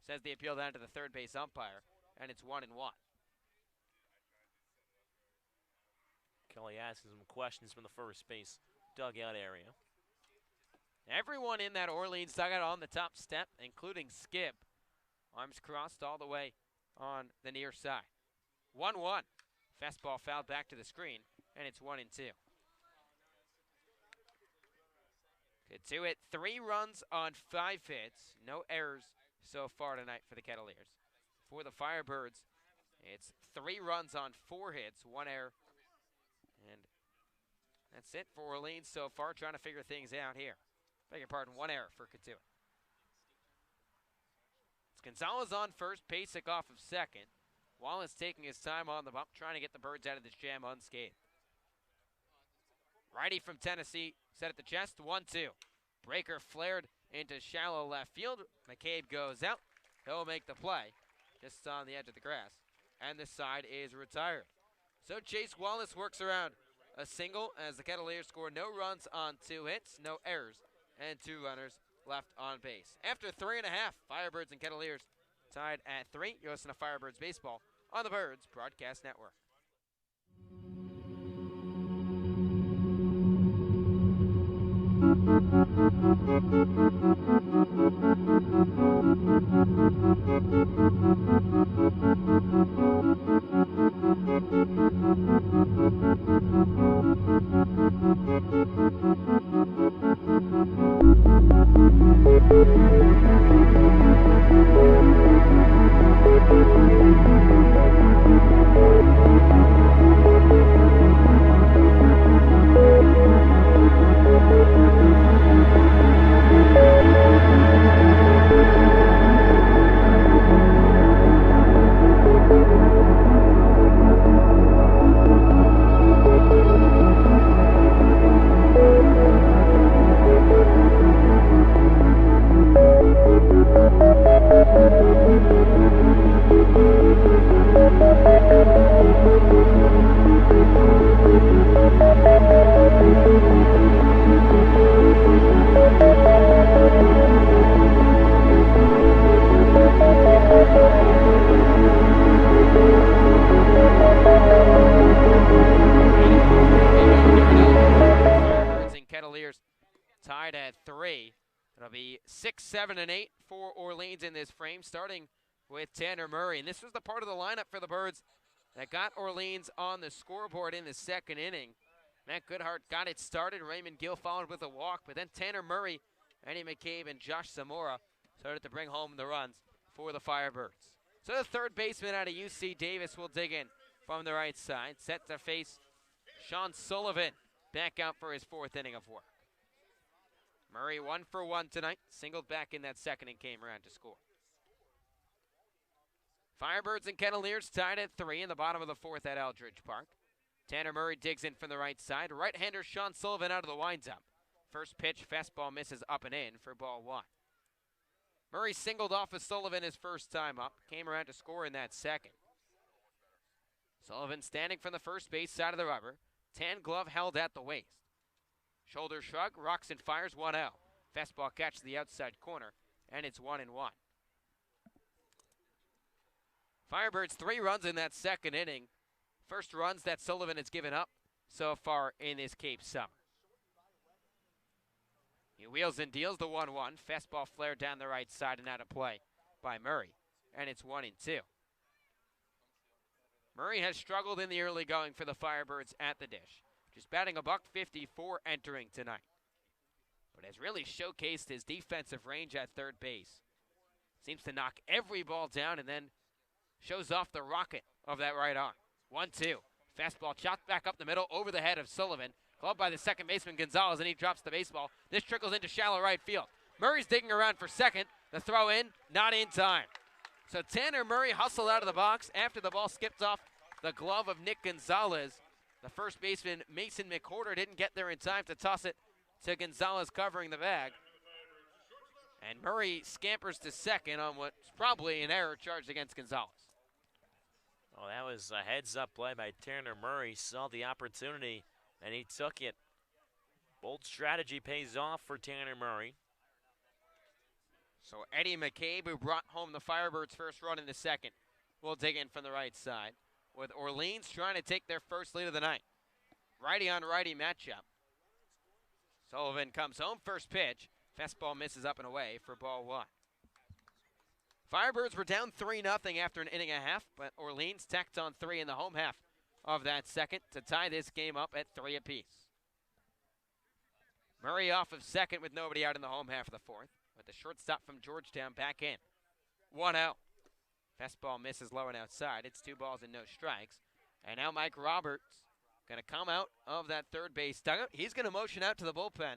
Says the appeal down to the third base umpire, and it's 1-1. Kelly asking some questions from the first base dugout area. Everyone in that Orleans dugout on the top step, including Skip. Arms crossed all the way on the near side. 1-1. Fastball fouled back to the screen, and it's 1-2. Cotuit 3 runs on 5 hits. No errors so far tonight for the Kettleers. For the Firebirds, it's 3 runs on 4 hits, 1 error. And that's it for Orleans so far, trying to figure things out here. Beg your pardon, 1 error for Cotuit. It's Gonzalez on first, Pasek off of second. Wallace taking his time on the bump, trying to get the Birds out of this jam unscathed. Righty from Tennessee, set at the chest, 1-2. Breaker flared into shallow left field. McCabe goes out. He'll make the play just on the edge of the grass. And the side is retired. So Chase Wallace works around a single as the Kettleers score no runs on 2 hits, no errors, and 2 runners left on base. After 3.5, Firebirds and Kettleers tied at 3. You listen to Firebirds Baseball on the Birds Broadcast Network. Tied at 3. It'll be 6, 7, and 8 for Orleans in this frame, starting with Tanner Murray. And this was the part of the lineup for the Birds that got Orleans on the scoreboard in the second inning. Matt Goodhart got it started. Raymond Gill followed with a walk, but then Tanner Murray, Eddie McCabe, and Josh Zamora started to bring home the runs for the Firebirds. So the third baseman out of UC Davis will dig in from the right side, set to face Sean Sullivan, back out for his 4th inning of work. Murray 1 for 1 tonight, singled back in that second and came around to score. Firebirds and Kettleers tied at 3 in the bottom of the 4th at Eldridge Park. Tanner Murray digs in from the right side. Right-hander Sean Sullivan out of the windup. First pitch, fastball misses up and in for ball 1. Murray singled off of Sullivan his first time up, came around to score in that second. Sullivan standing from the first base side of the rubber, tan glove held at the waist. Shoulder shrug, rocks and fires, 1 out. Fastball catch to the outside corner, and it's 1-1. Firebirds 3 runs in that second inning. First runs that Sullivan has given up so far in this Cape Summer. He wheels and deals the 1-1. Fastball flared down the right side and out of play by Murray, and it's 1-2. Murray has struggled in the early going for the Firebirds at the dish. Just batting a .154 entering tonight. But has really showcased his defensive range at third base. Seems to knock every ball down and then shows off the rocket of that right arm. 1-2. Fastball chopped back up the middle over the head of Sullivan. Clubbed by the second baseman Gonzalez, and he drops the baseball. This trickles into shallow right field. Murray's digging around for second. The throw in, not in time. So Tanner Murray hustled out of the box after the ball skipped off the glove of Nick Gonzalez. The first baseman, Mason McWhorter, didn't get there in time to toss it to Gonzalez covering the bag. And Murray scampers to second on what's probably an error charged against Gonzalez. Well, that was a heads-up play by Tanner Murray. Saw the opportunity, and he took it. Bold strategy pays off for Tanner Murray. So Eddie McCabe, who brought home the Firebirds' first run in the second, will dig in from the right side, with Orleans trying to take their first lead of the night. Righty-on-righty matchup. Sullivan comes home, first pitch. Fastball misses up and away for ball 1. Firebirds were down 3-0 after an inning and a half, but Orleans tacked on 3 in the home half of that second to tie this game up at 3 apiece. Murray off of second with nobody out in the home half of the 4th, with the shortstop from Georgetown back in. 1 out. Fastball misses low and outside. It's 2 balls and no strikes. And now Mike Roberts going to come out of that third base dugout. He's going to motion out to the bullpen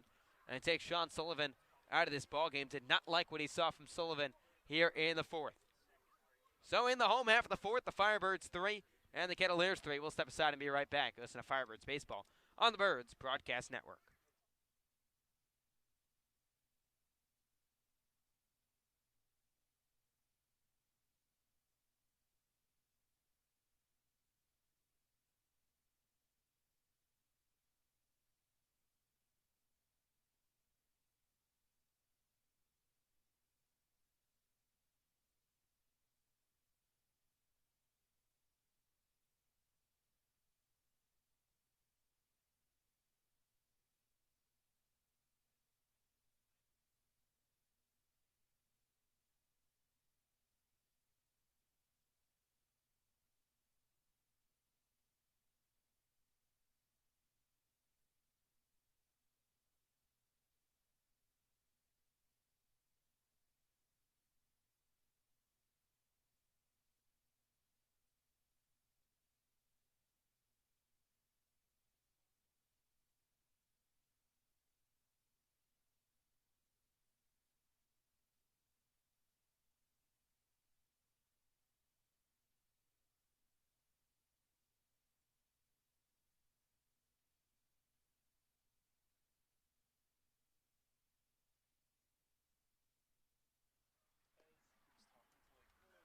and take Sean Sullivan out of this ballgame. Did not like what he saw from Sullivan here in the 4th. So in the home half of the 4th, the Firebirds 3 and the Kettleers 3. We'll step aside and be right back. Listen to Firebirds Baseball on the Birds Broadcast Network.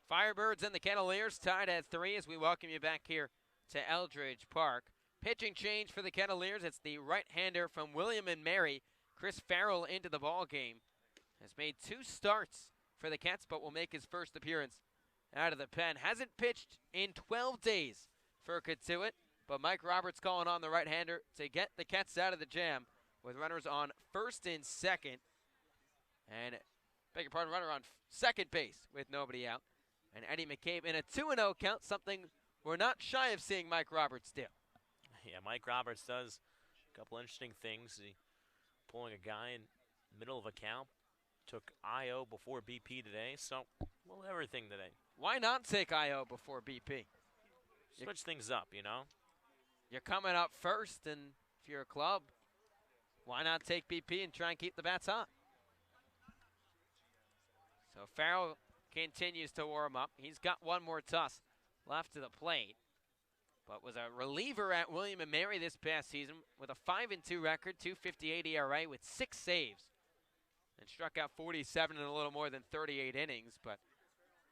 Firebirds and the Kettleers tied at 3 as we welcome you back here to Eldridge Park. Pitching change for the Kettleers. It's the right-hander from William and Mary, Chris Farrell, into the ball game. Has made 2 starts for the Cats, but will make his first appearance out of the pen. Hasn't pitched in 12 days for Cotuit, but Mike Roberts calling on the right-hander to get the Cats out of the jam with runners on first and second. And, beg your pardon, runner on second base with nobody out. And Eddie McCabe in a 2-0 count, something we're not shy of seeing Mike Roberts do. Yeah, Mike Roberts does a couple interesting things. He pulling a guy in the middle of a count. Took IO before BP today, so we'll everything today. Why not take IO before BP? Switch things up, you know? You're coming up first, and if you're a club, why not take BP and try and keep the bats hot? So Farrell continues to warm up. He's got one more toss left to the plate, but was a reliever at William & Mary this past season with a 5-2 record, 2.58 ERA with 6 saves, and struck out 47 in a little more than 38 innings, but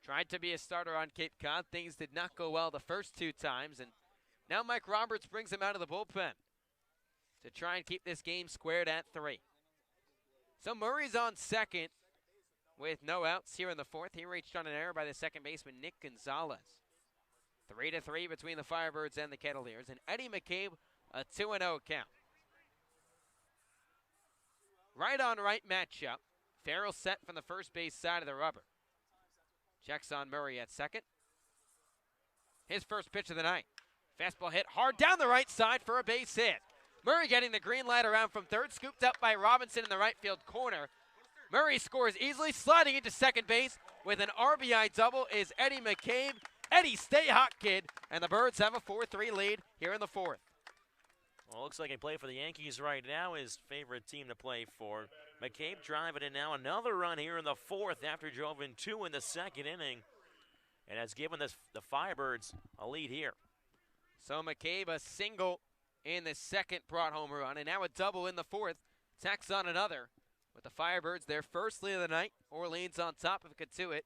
tried to be a starter on Cape Cod. Things did not go well the first 2 times, and now Mike Roberts brings him out of the bullpen to try and keep this game squared at 3. So Murray's on second with no outs here in the 4th. He reached on an error by the second baseman, Nick Gonzalez. 3-3 between the Firebirds and the Kettleers, and Eddie McCabe, a 2-0 count. Right on right matchup. Farrell set from the first base side of the rubber. Checks on Murray at second. His first pitch of the night. Fastball hit hard down the right side for a base hit. Murray getting the green light around from third, scooped up by Robinson in the right field corner. Murray scores easily, sliding into second base with an RBI double is Eddie McCabe. Eddie, stay hot, kid. And the Birds have a 4-3 lead here in the 4th. Well, looks like he play for the Yankees right now, his favorite team to play for. McCabe driving in now, another run here in the 4th after he drove in 2 in the second inning, and has given the Firebirds a lead here. So McCabe, a single in the second, brought home a run, and now a double in the 4th. Tacks on another with the Firebirds, their first lead of the night. Orleans on top of Cotuit,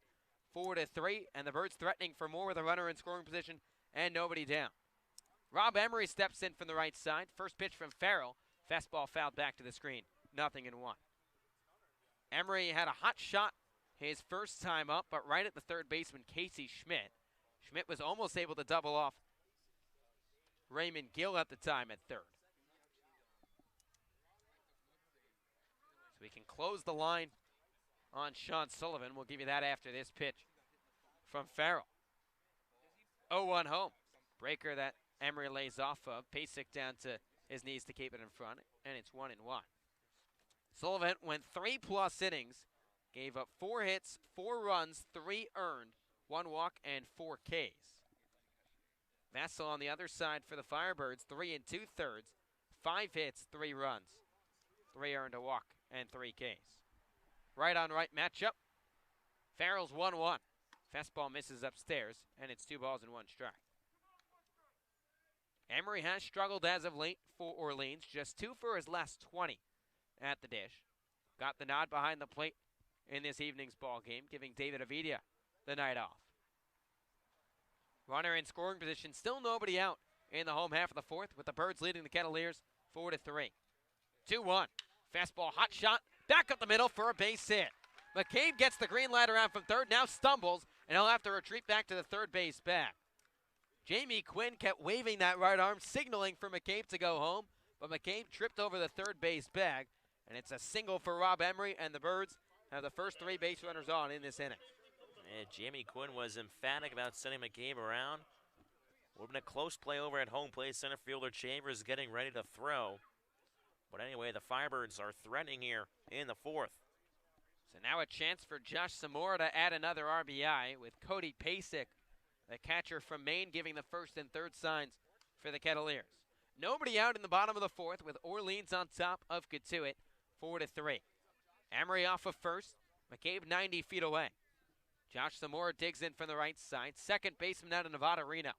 4-3, and the Birds threatening for more with a runner in scoring position and nobody down. Rob Emery steps in from the right side. First pitch from Farrell. Fastball fouled back to the screen. 0-1. Emery had a hot shot his first time up, but right at the third baseman, Casey Schmidt. Schmidt was almost able to double off Raymond Gill at the time at third. So we can close the line on Sean Sullivan. We'll give you that after this pitch from Farrell. 0-1 home. Breaker that Emery lays off of. Pasek down to his knees to keep it in front, and it's 1-1. Sullivan went 3+ innings, gave up 4 hits, 4 runs, 3 earned, 1 walk, and 4 Ks. Vassell on the other side for the Firebirds, 3 2/3, 5 hits, 3 runs, 3 earned, a walk, and 3 Ks. Right on right matchup. Farrell's 1-1. Fastball misses upstairs, and it's 2 balls and 1 strike. Emery has struggled as of late for Orleans, just 2 for his last 20 at the dish. Got the nod behind the plate in this evening's ball game, giving David Avidia the night off. Runner in scoring position, still nobody out in the home half of the 4th, with the Birds leading the Kettleers 4-3. 2-1. Fastball, hot shot, back up the middle for a base hit. McCabe gets the green light around from third, now stumbles, and he'll have to retreat back to the third base bag. Jamie Quinn kept waving that right arm, signaling for McCabe to go home, but McCabe tripped over the third base bag, and it's a single for Rob Emery, and the Birds have the first 3 base runners on in this inning. And Jamie Quinn was emphatic about sending McCabe around. Would have been a close play over at home plate. Center fielder Chambers getting ready to throw. But anyway, the Firebirds are threatening here in the 4th. So now a chance for Josh Zamora to add another RBI, with Cody Pasek, the catcher from Maine, giving the first and third signs for the Kettleers. Nobody out in the bottom of the 4th, with Orleans on top of Cotuit, 4-3. Emery off of first, McCabe 90 feet away. Josh Zamora digs in from the right side. Second baseman out of Nevada Reno.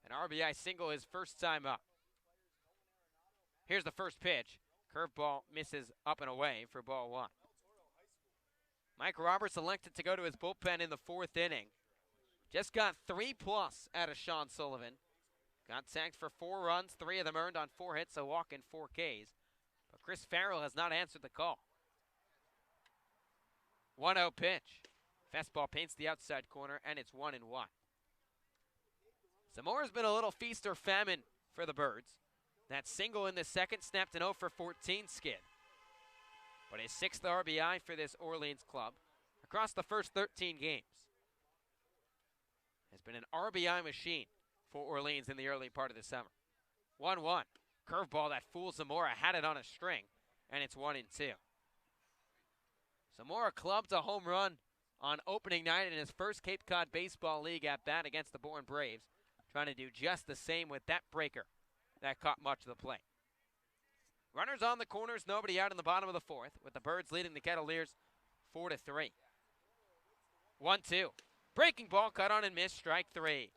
An RBI single his first time up. Here's the first pitch. Curveball misses up and away for ball 1. Mike Roberts elected to go to his bullpen in the 4th inning. Just got 3+ out of Sean Sullivan. Got sacked for 4 runs, 3 of them earned on 4 hits, a walk and 4 Ks. But Chris Farrell has not answered the call. 1-0 pitch. Fastball paints the outside corner, and it's 1-1. Zamora's been a little feast or famine for the Birds. That single in the second snapped an 0 for 14 skid. But his 6th RBI for this Orleans club across the first 13 games. Has been an RBI machine for Orleans in the early part of the summer. 1-1. Curveball that fools Zamora, had it on a string, and it's 1-2. Zamora clubbed a home run on opening night in his first Cape Cod Baseball League at bat against the Bourne Braves, trying to do just the same with that breaker that caught much of the plate. Runners on the corners, nobody out in the bottom of the 4th, with the Birds leading the Kettleers 4-3. 1-2. Breaking ball, cut on and missed, strike 3.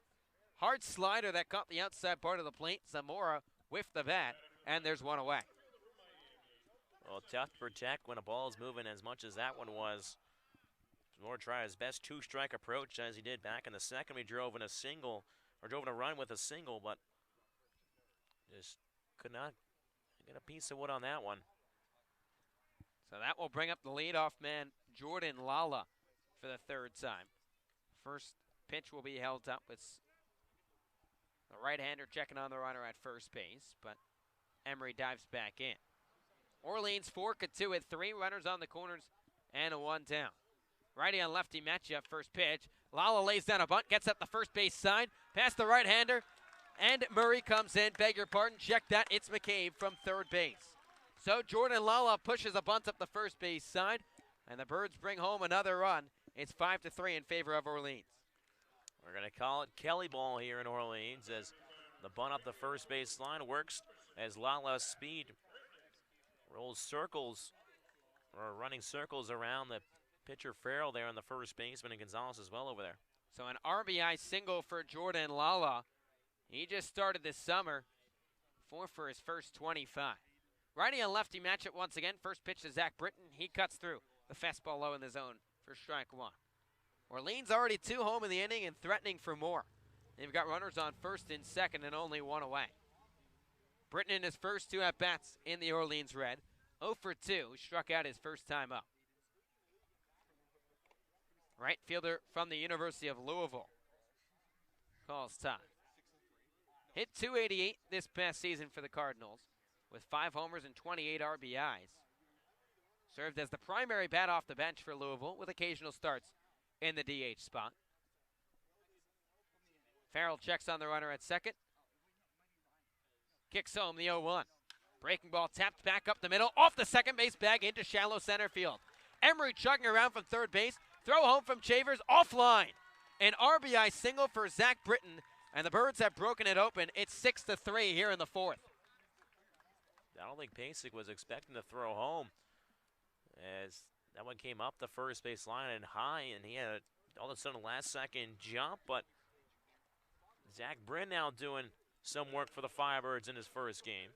Hard slider that caught the outside part of the plate. Zamora whiffed the bat, and there's 1 away. Well, tough to protect when a ball is moving as much as that one was. Zamora tried his best 2-strike approach as he did back in the second. He drove in a run with a single, but just could not get a piece of wood on that one. So that will bring up the leadoff man, Jordan Lala, for the 3rd time. First pitch will be held up with the right-hander checking on the runner at first base, but Emery dives back in. Orleans 4, Cotuit 3, runners on the corners, and a 1 down. Righty on lefty matchup, first pitch. Lala lays down a bunt, gets up the first base side, past the right-hander, and Murray comes in. Beg your pardon, check that, it's McCabe from 3rd base. So Jordan Lala pushes a bunt up the first base side, and the Birds bring home another run. It's 5-3 in favor of Orleans. We're going to call it Kelly ball here in Orleans as the bunt up the first base line works as Lala's speed rolls circles, or running circles around the pitcher Farrell there on the first baseman, and Gonzalez as well over there. So an RBI single for Jordan Lala. He just started this summer, 4 for his first 25. Righty and lefty matchup once again. First pitch to Zach Britton. He cuts through the fastball low in the zone for strike 1. Orleans already 2 home in the inning and threatening for more. They've got runners on first and second and only 1 away. Britton in his first 2 at-bats in the Orleans red. 0 for 2, struck out his first time up. Right fielder from the University of Louisville calls time. Hit .288 this past season for the Cardinals with 5 homers and 28 RBIs. Served as the primary bat off the bench for Louisville with occasional starts in the DH spot. Farrell checks on the runner at second. Kicks home the 0-1. Breaking ball tapped back up the middle, off the second base bag into shallow center field. Emery chugging around from 3rd base. Throw home from Chavers, offline. An RBI single for Zach Britton, and the Birds have broken it open. It's 6-3 here in the 4th. I don't think Pasek was expecting to throw home as that one came up the first base line and high, and he had all of a sudden a last-second jump, but Zach Britton now doing some work for the Firebirds in his first game.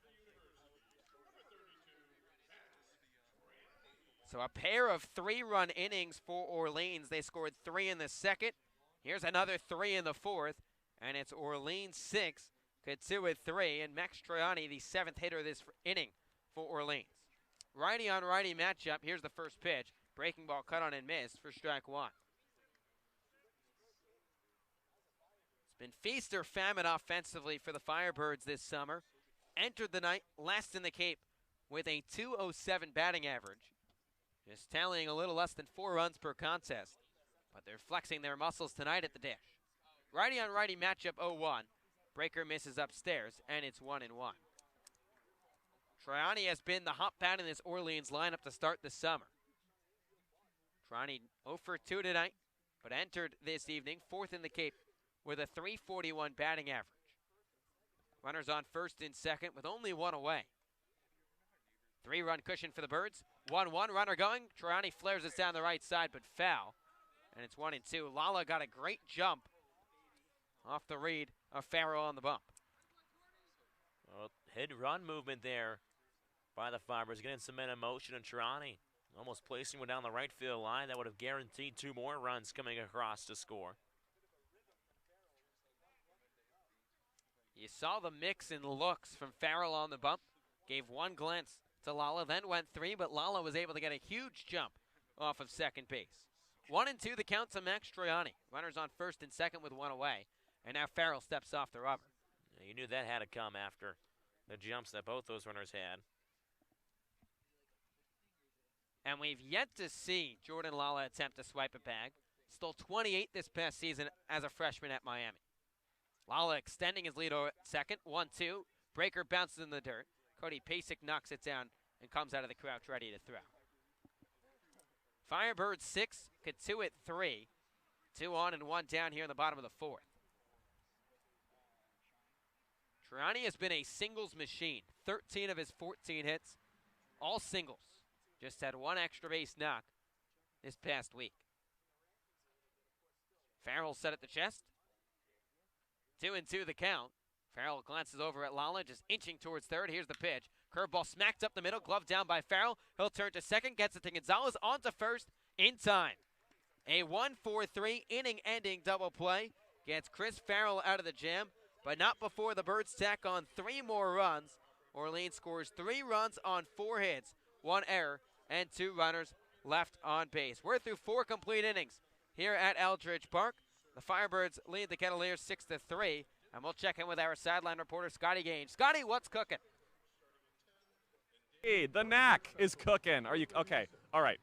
So a pair of 3-run innings for Orleans. They scored 3 in the second. Here's another 3 in the 4th, and it's Orleans 6, Cotuit 3, and Max Troiani, the 7th hitter this inning for Orleans. Righty on righty matchup. Here's the first pitch. Breaking ball cut on and missed for strike 1. It's been feast or famine offensively for the Firebirds this summer. Entered the night last in the Cape with a .207 batting average. Just tallying a little less than 4 runs per contest. But they're flexing their muscles tonight at the dish. Righty on righty matchup 0-1. Breaker misses upstairs, and it's 1-1. Troiani has been the hot bat in this Orleans lineup to start the summer. Troiani 0 for 2 tonight, but entered this evening 4th in the Cape with a .341 batting average. Runners on first and second with only 1 away. 3-run cushion for the Birds. 1-1, runner going. Troiani flares it down the right side, but foul. And it's 1-2. Lala got a great jump off the read of Farrell on the bump. Well, hit-run movement there by the Fibers, getting some men in motion, and Troiani almost placing one down the right field line. That would have guaranteed 2 more runs coming across to score. You saw the mix in looks from Farrell on the bump. Gave one glance to Lala, then went 3, but Lala was able to get a huge jump off of second base. 1 and 2 the count to Max Troiani. Runners on first and second with 1 away. And now Farrell steps off the rubber. You knew that had to come after the jumps that both those runners had. And we've yet to see Jordan Lala attempt to swipe a bag. Stole 28 this past season as a freshman at Miami. Lala extending his lead over at second. 1-2. Breaker bounces in the dirt. Cody Pasek knocks it down and comes out of the crouch ready to throw. Firebirds 6, Cotuit 3. 2 on and 1 down here in the bottom of the 4th. Troiani has been a singles machine. 13 of his 14 hits, all singles. Just had 1 extra base knock this past week. Farrell set at the chest. 2 and 2 the count. Farrell glances over at Lala, just inching towards third. Here's the pitch. Curveball smacked up the middle, glove down by Farrell. He'll turn to second, gets it to Gonzalez, on to first in time. A 1-4-3 inning-ending double play gets Chris Farrell out of the jam, but not before the Birds tack on 3 more runs. Orleans scores 3 runs on 4 hits, 1 error, and 2 runners left on base. We're through 4 complete innings here at Eldridge Park. The Firebirds lead the Kettleers 6-3, and we'll check in with our sideline reporter, Scotty Gage. Scotty, what's cooking? Hey, the Knack is cooking. Are you okay? All right.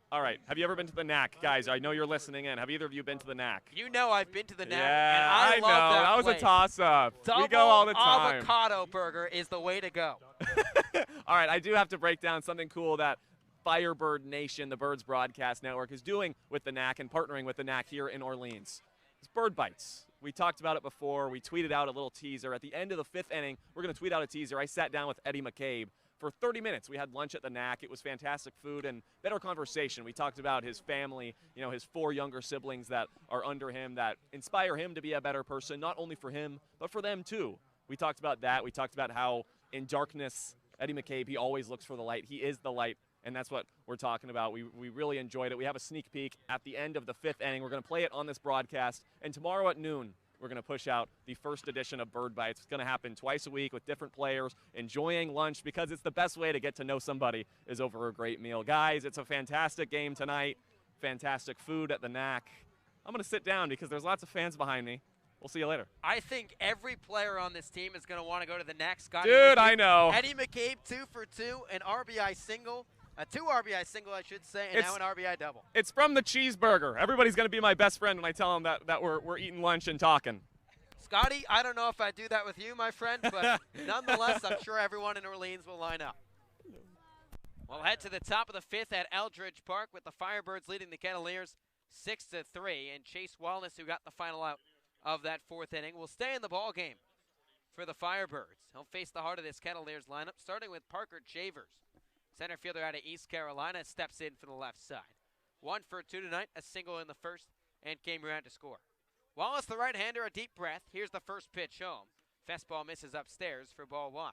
Have you ever been to the Knack, guys? I know you're listening in. Have either of you been to the Knack? You know I've been to the Knack, Yeah, and I love know. That was place. a toss-up. Double We go all the time. avocado burger is the way to go. All right, I do have to break down something cool that Firebird Nation, the Birds Broadcast Network, is doing with the Knack and partnering with the Knack here in Orleans. It's Bird Bites. We talked about it before. We tweeted out a little teaser. At the end of the 5th inning, we're going to tweet out a teaser. I sat down with Eddie McCabe for 30 minutes. We had lunch at the Knack. It was fantastic food and better conversation. We talked about his family, his 4 younger siblings that are under him that inspire him to be a better person, not only for him, but for them too. We talked about that. We talked about how in darkness, Eddie McCabe, he always looks for the light. He is the light, and that's what we're talking about. We really enjoyed it. We have a sneak peek at the end of the 5th inning. We're going to play it on this broadcast, and tomorrow at noon, we're going to push out the first edition of Bird Bites. It's going to happen twice a week with different players enjoying lunch because it's the best way to get to know somebody is over a great meal. Guys, it's a fantastic game tonight. Fantastic food at the Knack. I'm going to sit down because there's lots of fans behind me. We'll see you later. I think every player on this team is going to want to go to the Knack, Scotty. Dude, I know. Eddie McCabe, 2 for 2, an RBI single, a 2 RBI single, I should say, and now an RBI double. It's from the cheeseburger. Everybody's going to be my best friend when I tell them that we're eating lunch and talking. Scotty, I don't know if I do that with you, my friend, but nonetheless, I'm sure everyone in Orleans will line up. We'll head to the top of the 5th at Eldridge Park with the Firebirds leading the Kettleers 6-3, and Chase Wallace, who got the final out of that 4th inning, will stay in the ball game for the Firebirds. He'll face the heart of this Kettleers lineup, starting with Parker Chavers. Center fielder out of East Carolina steps in for the left side. 1 for 2 tonight, a single in the first, and came around to score. Wallace, the right-hander, a deep breath. Here's the first pitch home. Fastball misses upstairs for ball 1.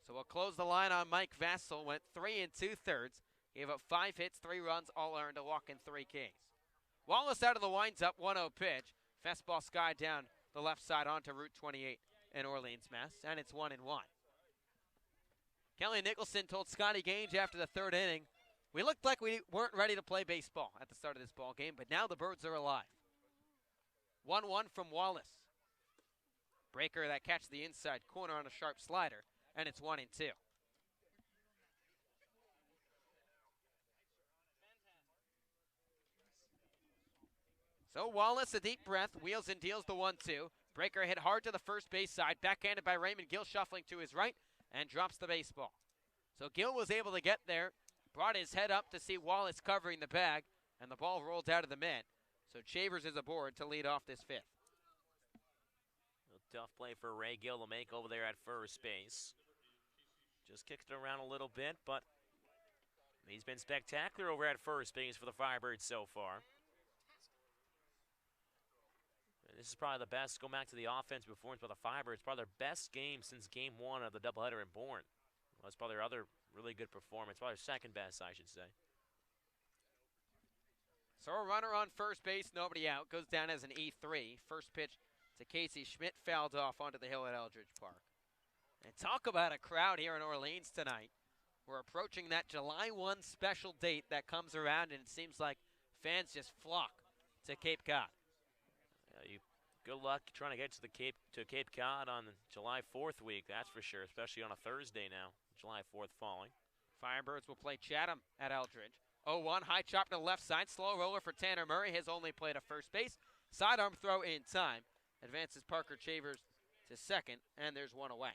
So we'll close the line on Mike Vassell. Went 3 2/3. Gave up 5 hits, 3 runs, all earned, a walk and 3 Ks. Wallace out of the winds-up, 1-0 pitch. Fastball sky down the left side onto Route 28 in Orleans, Mass. And it's 1-1. Kelly Nicholson told Scotty Gage after the 3rd inning, "We looked like we weren't ready to play baseball at the start of this ball game, but now the Birds are alive." 1-1 from Wallace. Breaker that catches the inside corner on a sharp slider, and it's 1-2. So Wallace, a deep breath, wheels and deals the 1-2. Breaker hit hard to the first base side, backhanded by Raymond Gill, shuffling to his right, and drops the baseball. So Gill was able to get there, brought his head up to see Wallace covering the bag, and the ball rolled out of the mitt. So Chavers is aboard to lead off this 5th. A tough play for Ray Gill to make over there at first base. Just kicked it around a little bit, but he's been spectacular over at first base for the Firebirds so far. This is probably the best, go back to the offense performance by the Firebirds, probably their best game since game 1 of the doubleheader in Bourne. Well, that's probably their other really good performance, probably their second best, I should say. So a runner on first base, nobody out, goes down as an E3. First pitch to Casey Schmidt, fouled off onto the hill at Eldridge Park. And talk about a crowd here in Orleans tonight. We're approaching that July 1 special date that comes around, and it seems like fans just flock to Cape Cod. Good luck trying to get to Cape Cod on July 4th week, that's for sure, especially on a Thursday now, July 4th falling. Firebirds will play Chatham at Eldridge. 0-1, high chop to the left side, slow roller for Tanner Murray, his only play to first base. Sidearm throw in time, advances Parker Chavers to second, and there's one away.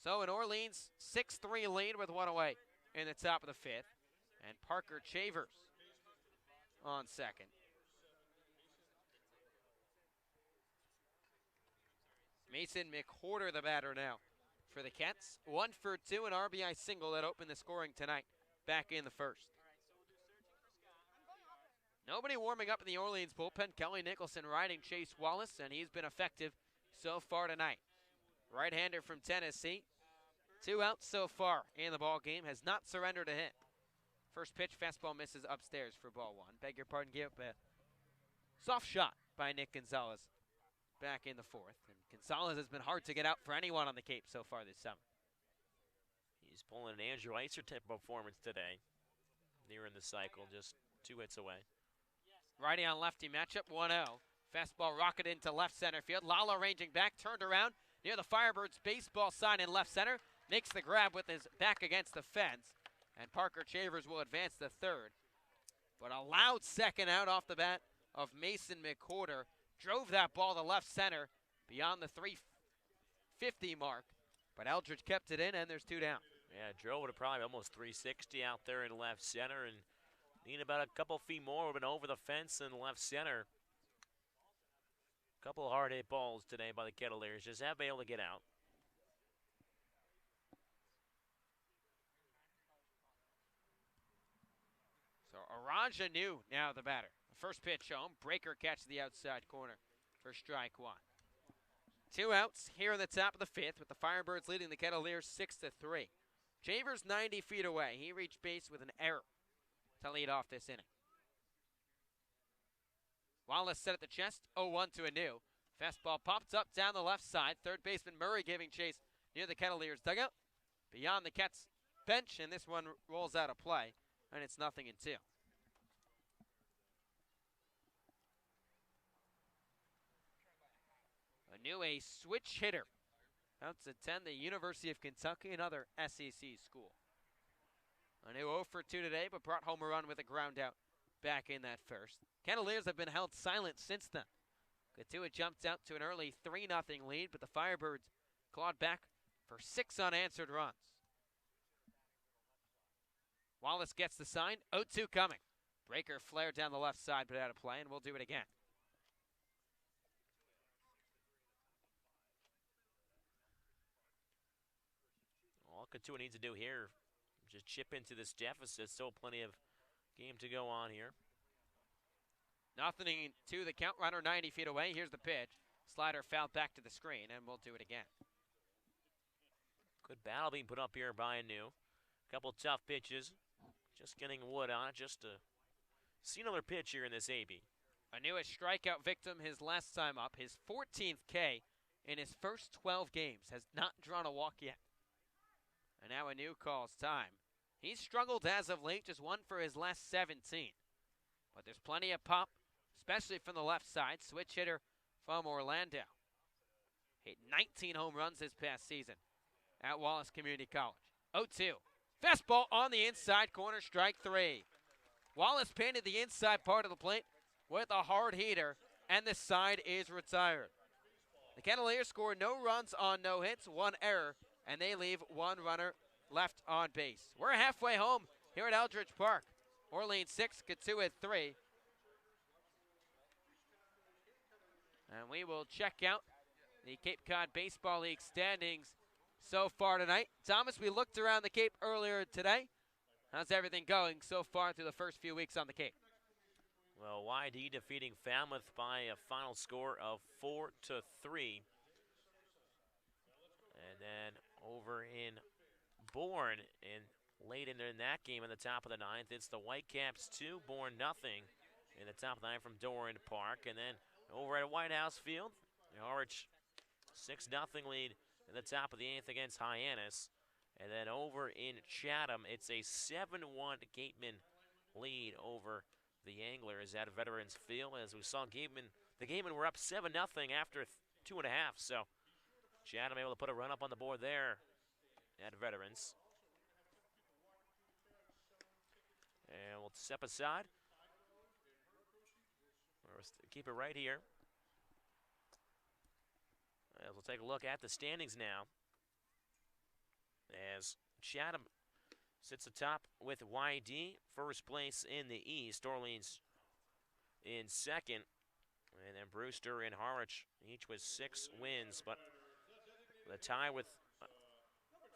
So in Orleans, 6-3 lead with one away in the top of the fifth, and Parker Chavers on second. Mason McWhorter, the batter now for the Cats. 1 for 2, an RBI single that opened the scoring tonight back in the first. Nobody warming up in the Orleans bullpen. Kelly Nicholson riding Chase Wallace, and he's been effective so far tonight. Right-hander from Tennessee. 2 outs so far in the ball game. Has not surrendered a hit. First pitch, fastball misses upstairs for ball one. Beg your pardon, give up a soft shot by Nick Gonzalez back in the fourth. And Gonzalez has been hard to get out for anyone on the Cape so far this summer. He's pulling an Andrew Iser type of performance today. Near in the cycle, just 2 hits away. Righty on lefty matchup, 1-0. Fastball rocketed into left center field. Lala ranging back, turned around near the Firebirds' baseball sign in left center. Makes the grab with his back against the fence. And Parker Chavers will advance to third. But a loud second out off the bat of Mason McWhorter. Drove that ball to left center beyond the 350 mark. But Eldridge kept it in, and there's 2 down. Yeah, drove it probably almost 360 out there in left center, and need about a couple feet more. We've been over the fence in left center. Couple of hard hit balls today by the Kettleers. Just haven't been able to get out. So Aranja New now the batter. First pitch home. Breaker catches the outside corner for strike 1. 2 outs here in the top of the fifth with the Firebirds leading the Kettleers 6-3. Chavers 90 feet away. He reached base with an error to lead off this inning. Wallace set at the chest, 0-1 to Anu. Fastball popped up down the left side. Third baseman Murray giving chase near the Kettleers dugout. Beyond the Cats bench, and this one rolls out of play, and it's 0-2. Anu, a switch hitter. About to attend the University of Kentucky, another SEC school. Anu 0 for 2 today, but brought home a run with a ground out back in that first. Kettleers have been held silent since then. Cotuit jumped out to an early 3-0 lead, but the Firebirds clawed back for 6 unanswered runs. Wallace gets the sign, 0-2 coming. Breaker flared down the left side, but out of play, and we'll do it again. All Cotuit needs to do here, just chip into this deficit. Still plenty of game to go on here. 0-2 the count, runner 90 feet away. Here's the pitch. Slider fouled back to the screen, and we'll do it again. Good battle being put up here by Anu. Couple tough pitches. Just getting wood on it, just to see another pitch here in this AB. Anu, a strikeout victim his last time up. His 14th K in his first 12 games. Has not drawn a walk yet. And now Anu calls time. He's struggled as of late, just 1 for his last 17. But there's plenty of pop, especially from the left side. Switch hitter from Orlando. Hit 19 home runs this past season at Wallace Community College. 0-2. Fastball on the inside corner, strike 3. Wallace painted the inside part of the plate with a hard heater, and the side is retired. The Kettleers score no runs on no hits, 1 error, and they leave 1 runner left on base. We're halfway home here at Eldridge Park. Orleans 6, Cotuit 3. And we will check out the Cape Cod Baseball League standings so far tonight. Thomas, we looked around the Cape earlier today. How's everything going so far through the first few weeks on the Cape? Well, YD defeating Falmouth by a final score of 4-3. And then over in Bourne, late in that game in the top of the 9th, it's the Whitecaps 2, Bourne nothing in the top of the 9th from Doran Park. And then Over at White House Field, Norwich 6-0 lead in the top of the 8th against Hyannis. And then over in Chatham, it's a 7-1 Gateman lead over the Anglers at Veterans Field. As we saw, the Gatemen were up 7-0 after 2.5. So Chatham able to put a run up on the board there at Veterans. And we'll step aside. Keep it right here. As we'll take a look at the standings now. As Chatham sits atop with YD, first place in the East. Orleans in second. And then Brewster and Harwich, each with 6 wins. But the tie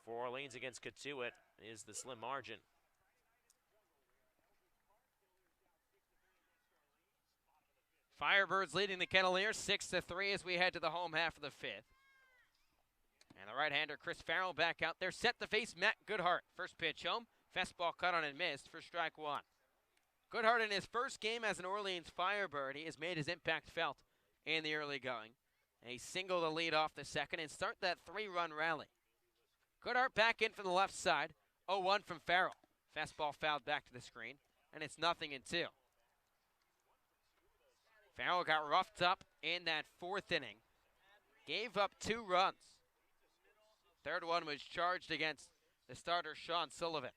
for Orleans against Cotuit is the slim margin. Firebirds leading the Kettleers 6-3 as we head to the home half of the 5th. And the right-hander Chris Farrell back out there, set to face Matt Goodhart. First pitch home, fastball cut on and missed for strike 1. Goodhart in his first game as an Orleans Firebird, he has made his impact felt in the early going. A single to lead off the second and start that 3-run rally. Goodhart back in from the left side, 0-1 from Farrell. Fastball fouled back to the screen, and it's 0-2. Farrell got roughed up in that 4th inning. Gave up 2 runs. Third one was charged against the starter, Sean Sullivan.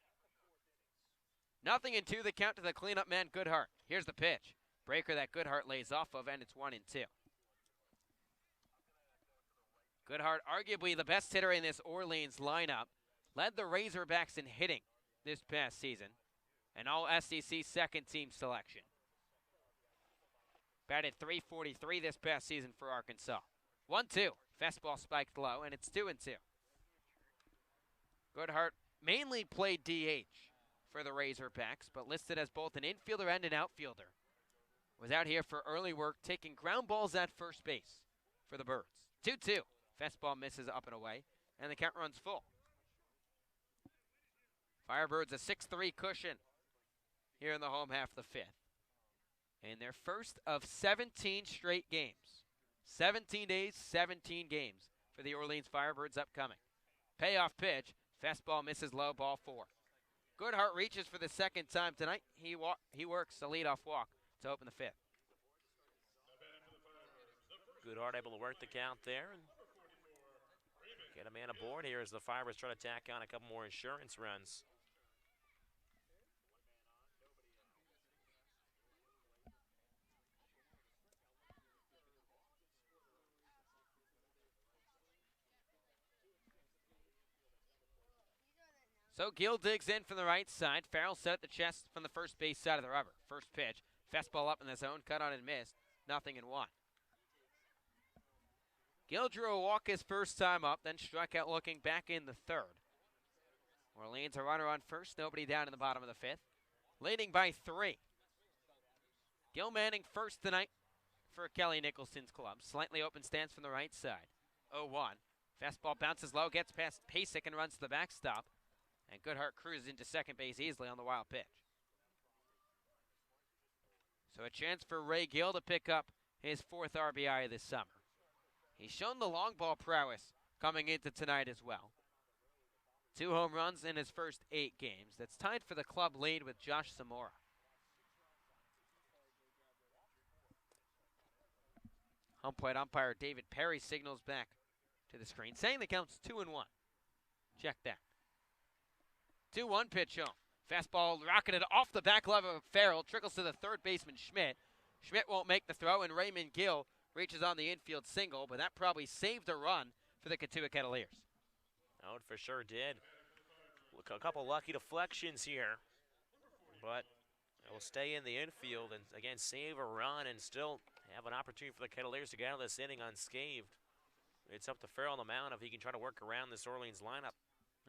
0-2 the count to the cleanup man, Goodhart. Here's the pitch. Breaker that Goodhart lays off of, and it's 1-2. Goodhart, arguably the best hitter in this Orleans lineup, led the Razorbacks in hitting this past season, an all-SEC second-team selection. Batted .343 this past season for Arkansas. 1-2. Fastball spiked low, and it's 2-2. Goodhart mainly played DH for the Razorbacks, but listed as both an infielder and an outfielder. Was out here for early work, taking ground balls at first base for the Birds. 2-2. Fastball misses up and away, and the count runs full. Firebirds a 6-3 cushion here in the home half of the 5th. In their first of 17 straight games. 17 days, 17 games for the Orleans Firebirds upcoming. Payoff pitch, fastball misses low, ball 4. Goodhart reaches for the second time tonight. He works the leadoff walk to open the 5th. Goodhart able to work the count there and get a man aboard here as the Firebirds try to tack on a couple more insurance runs. So Gill digs in from the right side. Farrell set at the chest from the first base side of the rubber. First pitch, fastball up in the zone, cut on and missed. 0-1. Gill drew a walk his first time up, then struck out looking back in the 3rd. Orleans a runner on first, nobody down in the bottom of the 5th. Leading by 3. Gill manning first tonight for Kelly Nicholson's club. Slightly open stance from the right side. 0-1. Fastball bounces low, gets past Pasek and runs to the backstop. And Goodhart cruises into second base easily on the wild pitch. So a chance for Ray Gill to pick up his 4th RBI this summer. He's shown the long ball prowess coming into tonight as well. 2 home runs in his first 8 games. That's tied for the club lead with Josh Zamora. Home plate umpire David Perry signals back to the screen, saying the count's 2-1. Check that. 2-1 pitch home. Fastball rocketed off the back glove of Farrell. Trickles to the third baseman, Schmidt. Schmidt won't make the throw, and Raymond Gill reaches on the infield single, but that probably saved a run for the Cotuit Kettleers. Oh, it for sure did. Look, a couple lucky deflections here, but it will stay in the infield and, again, save a run and still have an opportunity for the Kettleers to get out of this inning unscathed. It's up to Farrell on the mound if he can try to work around this Orleans lineup.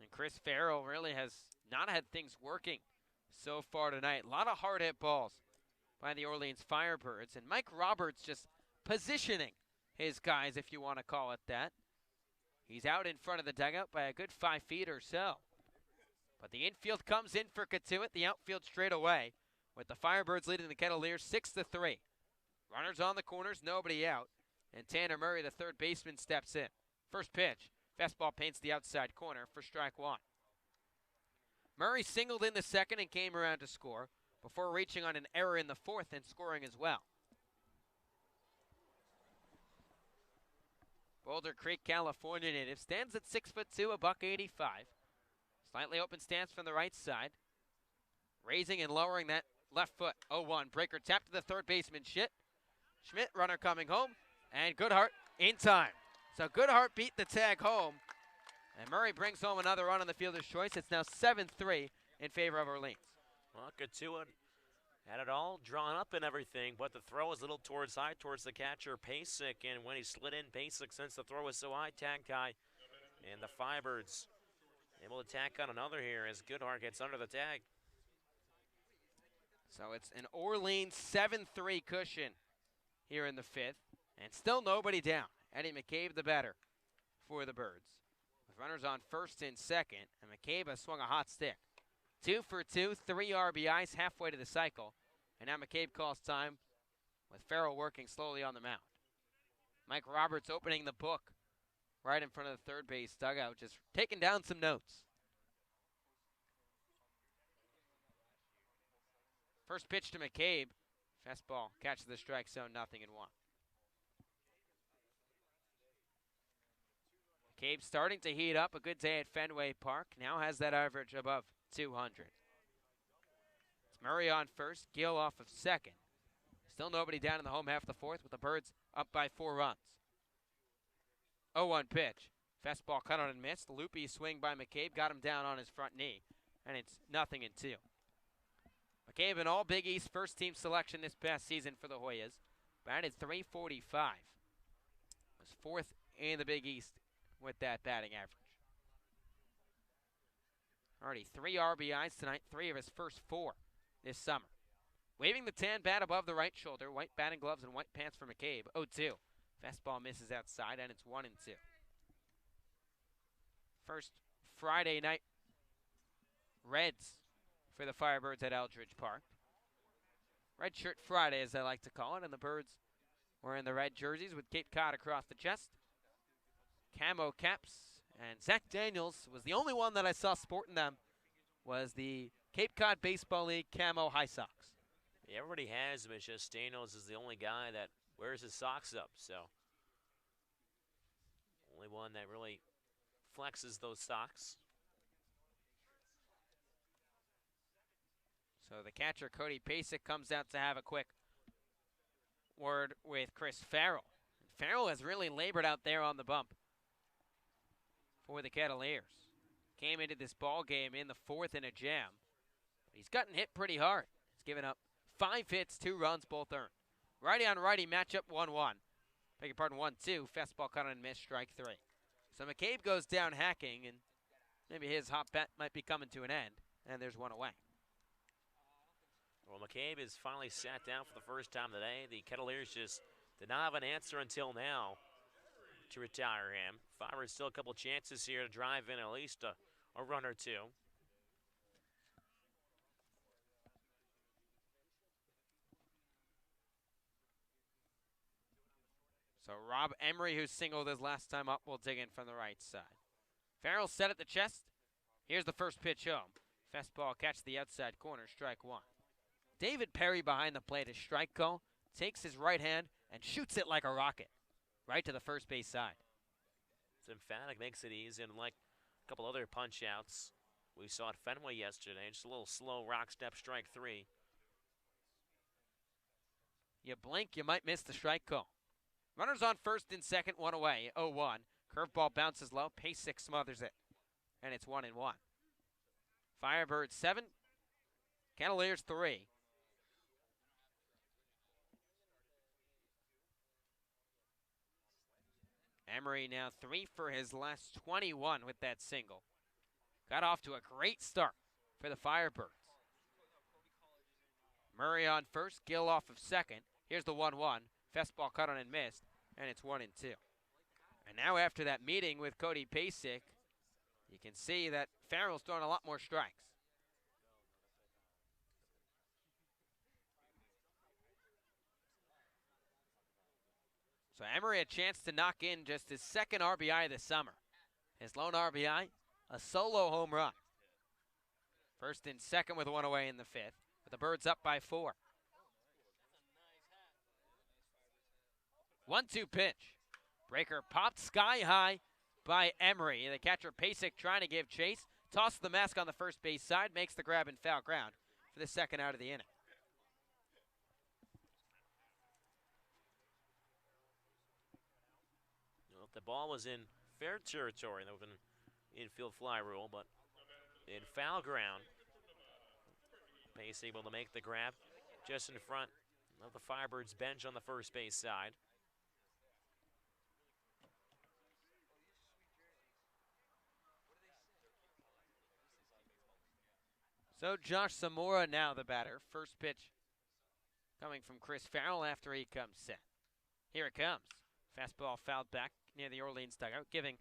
And Chris Farrell really has not had things working so far tonight. A lot of hard hit balls by the Orleans Firebirds. And Mike Roberts just positioning his guys, if you want to call it that. He's out in front of the dugout by a good 5 feet or so. But the infield comes in for Cotuit, the outfield straight away, with the Firebirds leading the Kettleers 6-3. Runners on the corners, nobody out. And Tanner Murray, the third baseman, steps in. First pitch, fastball paints the outside corner for strike one. Murray singled in the second and came around to score before reaching on an error in the fourth and scoring as well. Boulder Creek, California native, stands at 6'2", $185. Slightly open stance from the right side. Raising and lowering that left foot. 0-1. Breaker tap to the third baseman, Schmidt, runner coming home. And Goodhart in time. So Goodhart beat the tag home. And Murray brings home another run on the fielder's choice. It's now 7-3 in favor of Orleans. Well, Cotuit had it all drawn up and everything, but the throw was a little high towards the catcher, Pasek, and when he slid in, Pasek, since the throw was so high, tagged high, and the Firebirds able to tack on another here as Goodhart gets under the tag. So it's an Orleans 7-3 cushion here in the fifth, and still nobody down. Eddie McCabe the batter for the Birds. With runners on first and second, and McCabe has swung a hot stick. 2 for 2, 3 RBIs halfway to the cycle. And now McCabe calls time with Farrell working slowly on the mound. Mike Roberts opening the book right in front of the third base dugout, just taking down some notes. First pitch to McCabe. Fastball catches the strike zone, 0-1. McCabe starting to heat up. A good day at Fenway Park. Now has that average above 200. It's Murray on first, Gill off of second. Still nobody down in the home half of the fourth with the Birds up by 4 runs. 0-1 pitch. Fastball cut on and missed. Loopy swing by McCabe, got him down on his front knee, and it's 0-2. McCabe, an all Big East first team selection this past season for the Hoyas. Batted .345. Was fourth in the Big East with that batting average. Already 3 RBIs tonight, 3 of his first 4 this summer. Waving the tan bat above the right shoulder, white batting gloves and white pants for McCabe. 0-2. Fastball misses outside, and it's 1-2. First Friday night Reds for the Firebirds at Eldridge Park. Red Shirt Friday, as I like to call it, and the Birds wearing the red jerseys with Cape Cod across the chest. Camo caps, and Zach Daniels was the only one that I saw sporting them, was the Cape Cod Baseball League camo high socks. Yeah, everybody has them, it's just Daniels is the only guy that wears his socks up, so only one that really flexes those socks. So the catcher, Cody Pasek, comes out to have a quick word with Chris Farrell. Farrell has really labored out there on the bump for the Kettleers. Came into this ball game in the fourth in a jam. He's gotten hit pretty hard. He's given up 5 hits, 2 runs, both earned. Righty on righty matchup, 1-1. Beg your pardon, 1-2. Fastball cut on and missed, strike 3. So McCabe goes down hacking, and maybe his hot bat might be coming to an end, and there's 1 away. Well, McCabe is finally sat down for the first time today. The Kettleers just did not have an answer until now to retire him. Firebirds still a couple chances here to drive in at least a run or 2. So Rob Emery, who singled his last time up, will dig in from the right side. Farrell set at the chest. Here's the first pitch home. Fastball catch the outside corner, strike 1. David Perry behind the plate, his strike call, takes his right hand and shoots it like a rocket right to the first base side. It's emphatic, makes it easy, and like a couple other punch outs we saw at Fenway yesterday, just a little slow rock step, strike 3. You blink, you might miss the strike call. Runners on first and second, 1 away, 0-1. Curveball bounces low, Pasek smothers it, and it's 1-1. Firebirds 7, Kettleers 3. Emery now 3 for his last 21 with that single. Got off to a great start for the Firebirds. Murray on first, Gill off of second. Here's the 1-1. Fastball cut on and missed, and it's 1-2. And now after that meeting with Cody Pasek, you can see that Farrell's throwing a lot more strikes. So Emery a chance to knock in just his second RBI of the summer. His lone RBI, a solo home run. First and second with one away in the fifth, with the Birds up by 4. 1-2 pitch. Breaker popped sky high by Emery. The catcher Pasek trying to give chase. Tosses the mask on the first base side, makes the grab in foul ground for the second out of the inning. Well, if the ball was in fair territory, that would have been infield fly rule, but in foul ground, Pace able to make the grab just in front of the Firebirds bench on the first base side. So Josh Zamora now the batter. First pitch coming from Chris Farrell after he comes set. Here it comes. Fastball fouled back near the Orleans dugout, giving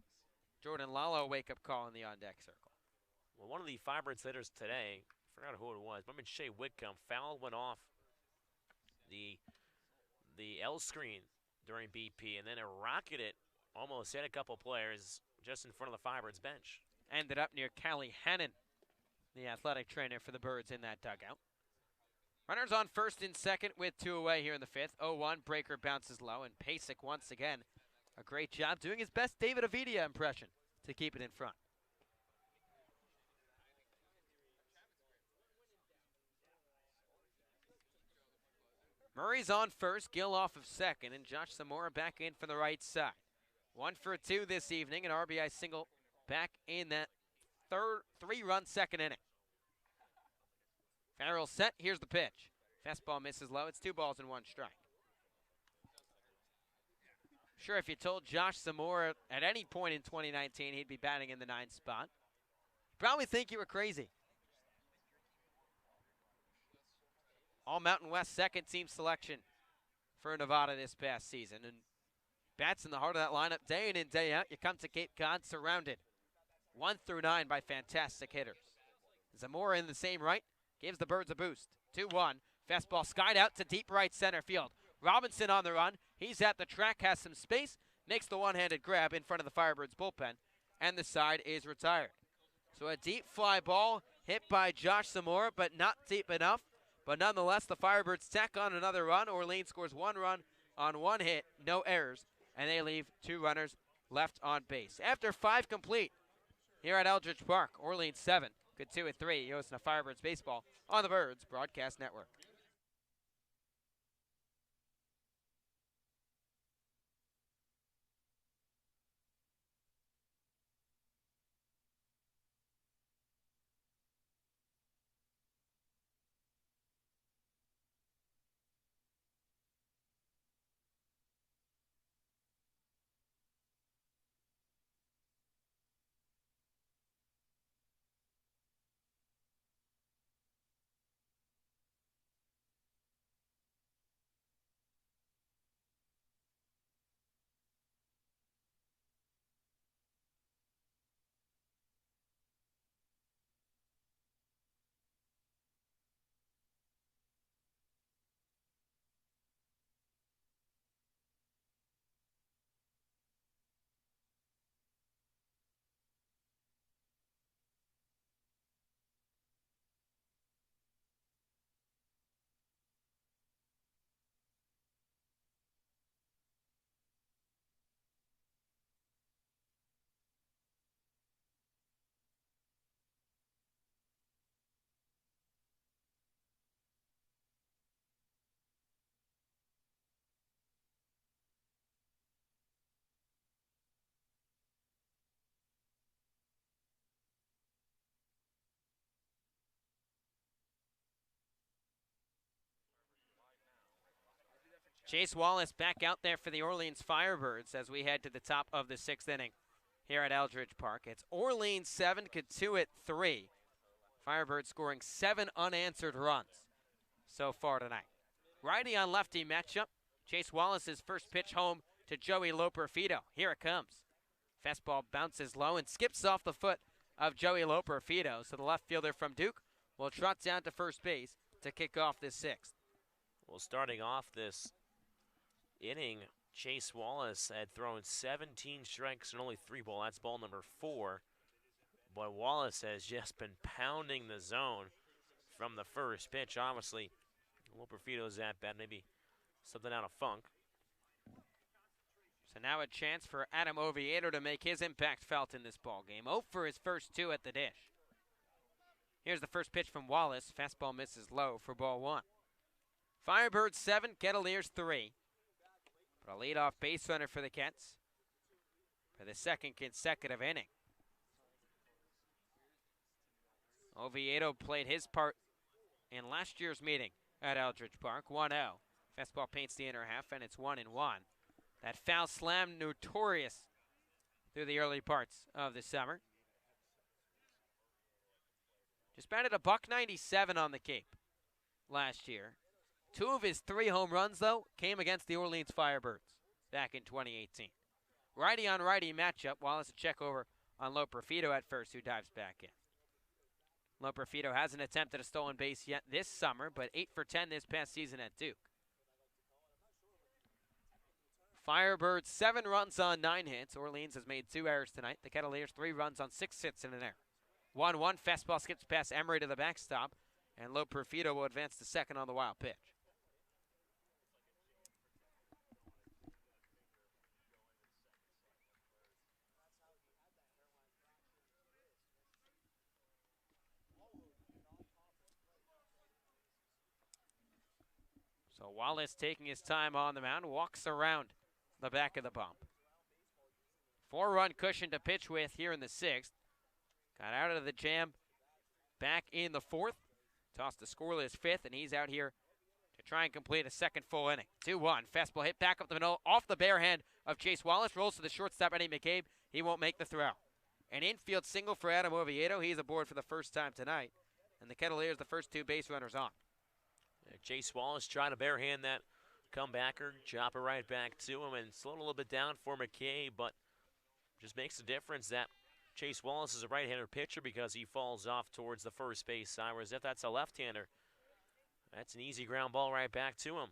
Jordan Lalo a wake-up call in the on-deck circle. Well, one of the Firebirds hitters today, I forgot who it was, but I mean Shea Whitcomb, foul went off the L screen during BP, and then it rocketed, almost hit a couple players just in front of the Firebirds bench. Ended up near Callie Hannon, the athletic trainer for the Birds in that dugout. Runners on first and second with 2 away here in the fifth. 0-1, Breaker bounces low, and Pasek once again, a great job doing his best David Avidia impression to keep it in front. Murray's on first, Gill off of second, and Josh Zamora back in from the right side. 1 for 2 this evening, an RBI single back in that three-run second inning. Farrell set, here's the pitch. Fastball misses low, it's 2 balls and 1 strike. Sure, if you told Josh Zamora at any point in 2019 he'd be batting in the 9th spot, probably think you were crazy. All Mountain West second team selection for Nevada this past season. And bats in the heart of that lineup day in and day out. You come to Cape Cod surrounded 1 through 9 by fantastic hitters. Zamora in the same right gives the Birds a boost. 2-1. Fastball skied out to deep right center field. Robinson on the run. He's at the track, has some space, makes the one-handed grab in front of the Firebirds bullpen, and the side is retired. So a deep fly ball hit by Josh Zamora, but not deep enough. But nonetheless, the Firebirds tack on another run. Orleans scores 1 run on 1 hit, no errors, and they leave 2 runners left on base. After 5 complete here at Eldridge Park, Orleans 7, Cotuit 3. You're listening to Firebirds Baseball on the Birds Broadcast Network. Chase Wallace back out there for the Orleans Firebirds as we head to the top of the 6th inning here at Eldridge Park. It's Orleans 7, Cotuit 3. Firebirds scoring 7 unanswered runs so far tonight. Righty on lefty matchup. Chase Wallace's first pitch home to Joey Loperfido. Here it comes. Fastball bounces low and skips off the foot of Joey Loperfido. So the left fielder from Duke will trot down to first base to kick off this 6th. Well, starting off this inning Chase Wallace had thrown 17 strikes and only 3 balls. That's ball number 4. But Wallace has just been pounding the zone from the first pitch. Obviously, Loperfido's at bat, maybe something out of funk. So now a chance for Adam Oviedo to make his impact felt in this ball game. 0 for his first 2 at the dish. Here's the first pitch from Wallace. Fastball misses low for ball 1. Firebirds 7, Kettleers 3. But a leadoff base runner for the Kets for the second consecutive inning. Oviedo played his part in last year's meeting at Eldridge Park, 1-0. Fastball paints the inner half, and it's 1-1. That foul slam notorious through the early parts of the summer. Just batted a .197 on the Cape last year. 2 of his 3 home runs, though, came against the Orleans Firebirds back in 2018. Righty-on-righty matchup. Wallace a check over on Loperfido at first, who dives back in. Loperfido hasn't attempted a stolen base yet this summer, but 8 for 10 this past season at Duke. Firebirds 7 runs on 9 hits. Orleans has made 2 errors tonight. The Kettleers 3 runs on 6 hits and an error. 1-1, fastball skips past Emery to the backstop, and Loperfido will advance to second on the wild pitch. So Wallace taking his time on the mound, walks around the back of the bump. 4-run cushion to pitch with here in the 6th. Got out of the jam back in the 4th. Tossed a scoreless 5th, and he's out here to try and complete a second full inning. 2-1, fastball hit back up the middle, off the bare hand of Chase Wallace. Rolls to the shortstop, Eddie McCabe. He won't make the throw. An infield single for Adam Oviedo. He's aboard for the first time tonight. And the Kettleers, the first 2 base runners on. Chase Wallace trying to barehand that comebacker, chop it right back to him, and slowed a little bit down for McKay, but just makes a difference that Chase Wallace is a right-hander pitcher because he falls off towards the first base side, whereas if that's a left-hander, that's an easy ground ball right back to him.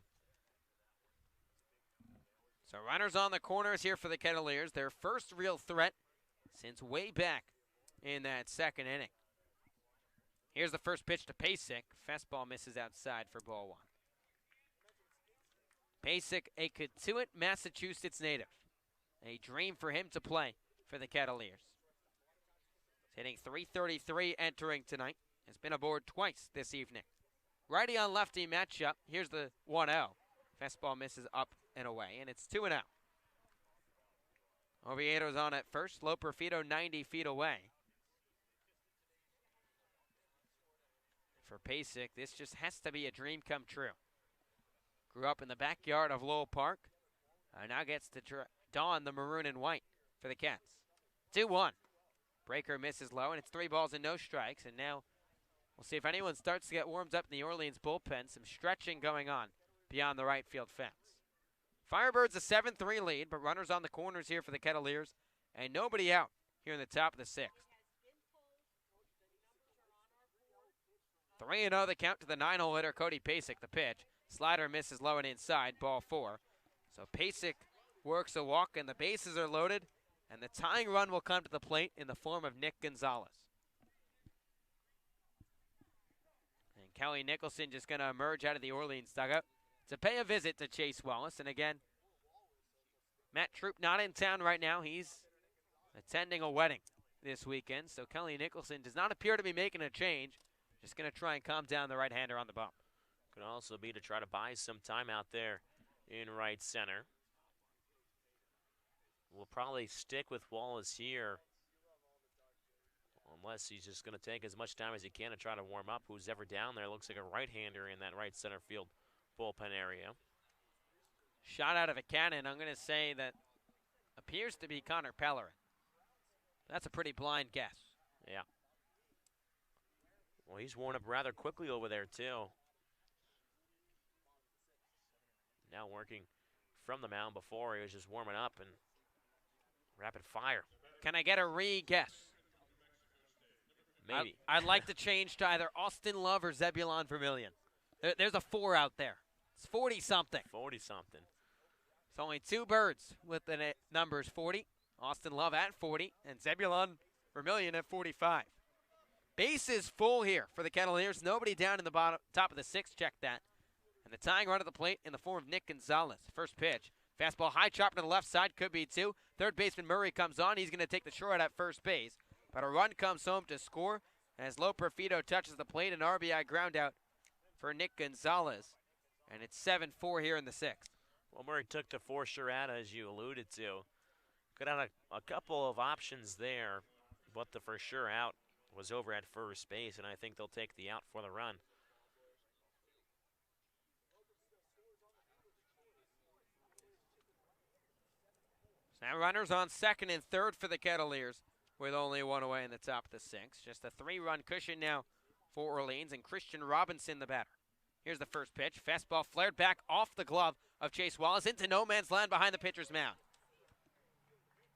So runners on the corners here for the Kettleers, their first real threat since way back in that second inning. Here's the first pitch to Pasek. Fastball misses outside for ball 1. Pasek, a Cotuit, Massachusetts native. A dream for him to play for the Kettleers. He's hitting .333 entering tonight. Has been aboard twice this evening. Righty on lefty matchup. Here's the 1-0. Fastball misses up and away, and it's 2-0. Oviedo's on at first. Loperfido 90 feet away. For Pasek, this just has to be a dream come true. Grew up in the backyard of Lowell Park. Now gets to don the maroon and white for the Cats. 2-1. Breaker misses low, and it's 3 balls and no strikes. And now we'll see if anyone starts to get warmed up in the Orleans bullpen. Some stretching going on beyond the right field fence. Firebirds a 7-3 lead, but runners on the corners here for the Kettleers. And nobody out here in the top of the 6th. 3-0 the count to the 9-hole hitter, Cody Pasek, the pitch. Slider misses low and inside, ball 4. So Pasek works a walk, and the bases are loaded, and the tying run will come to the plate in the form of Nick Gonzalez. And Kelly Nicholson just going to emerge out of the Orleans dugout to pay a visit to Chase Wallace. And again, Matt Troop not in town right now. He's attending a wedding this weekend, so Kelly Nicholson does not appear to be making a change. Just going to try and calm down the right-hander on the bump. Could also be to try to buy some time out there in right center. We'll probably stick with Wallace here, unless he's just going to take as much time as he can to try to warm up. Who's ever down there looks like a right-hander in that right center field bullpen area. Shot out of a cannon, I'm going to say that appears to be Connor Pellerin. That's a pretty blind guess. Yeah. Well, he's worn up rather quickly over there, too. Now working from the mound. Before he was just warming up and rapid fire. Can I get a re-guess? Maybe. I'd like to change to either Austin Love or Zebulon Vermillion. There's a 4 out there. It's 40-something. 40-something. only two birds with the numbers 40. Austin Love at 40 and Zebulon Vermillion at 45. Bases full here for the Cavaliers. Nobody down in the top of the sixth. Check that. And the tying run at the plate in the form of Nick Gonzalez. First pitch. Fastball high chopper to the left side. Could be two. Third baseman Murray comes on. He's going to take the short at first base. But a run comes home to score as Lo Perfido touches the plate. An RBI ground out for Nick Gonzalez. And it's 7-4 here in the sixth. Well, Murray took the for sure out, as you alluded to. Could have a couple of options there, but the for sure out was over at first base, and I think they'll take the out for the run. Now runners on second and third for the Cavaliers with only one away in the top of the sixth. Just a three-run cushion now for Orleans, and Christian Robinson the batter. Here's the first pitch. Fastball flared back off the glove of Chase Wallace into no man's land behind the pitcher's mound.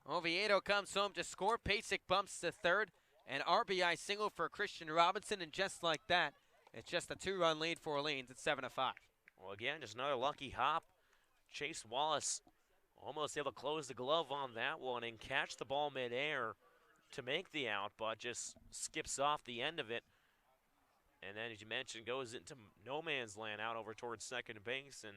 Oviedo comes home to score. Pasek bumps to third. An RBI single for Christian Robinson, and just like that, it's just a two-run lead for Orleans at 7-5. Well, again, just another lucky hop. Chase Wallace almost able to close the glove on that one and catch the ball midair to make the out, but just skips off the end of it. And then, as you mentioned, goes into no man's land out over towards second base, and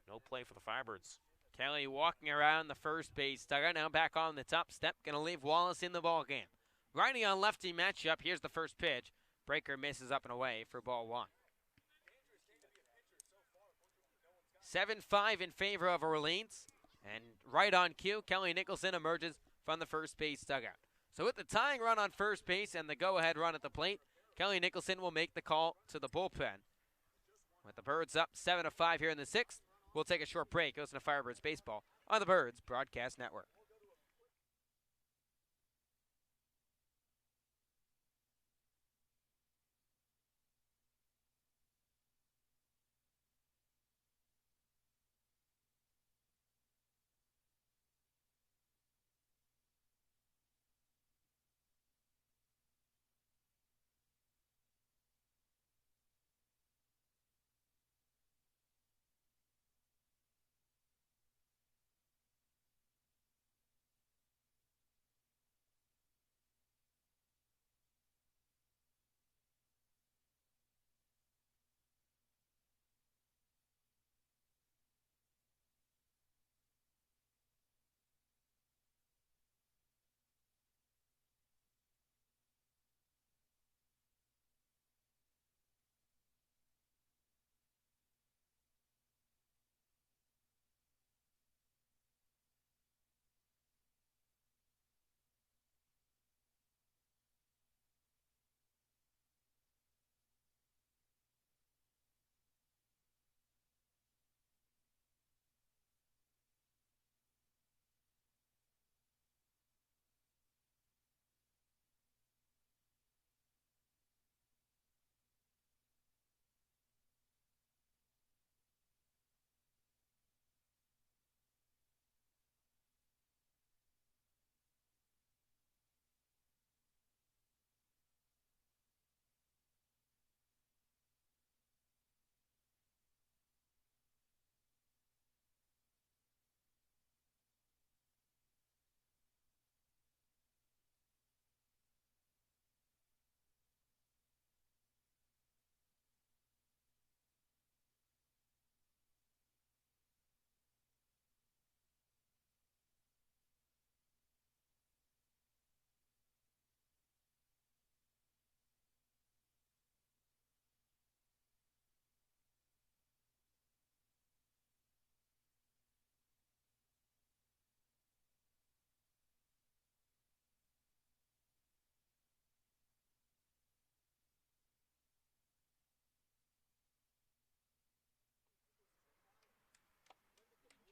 no play for the Firebirds. Kelly walking around the first base dugout, now back on the top step, going to leave Wallace in the ball game. Righty on lefty matchup. Here's the first pitch. Breaker misses up and away for ball one. 7-5 in favor of Orleans. And right on cue, Kelly Nicholson emerges from the first base dugout. So with the tying run on first base and the go-ahead run at the plate, Kelly Nicholson will make the call to the bullpen. With the Birds up 7-5 here in the sixth, we'll take a short break. Listen to Firebirds baseball on the Birds Broadcast Network.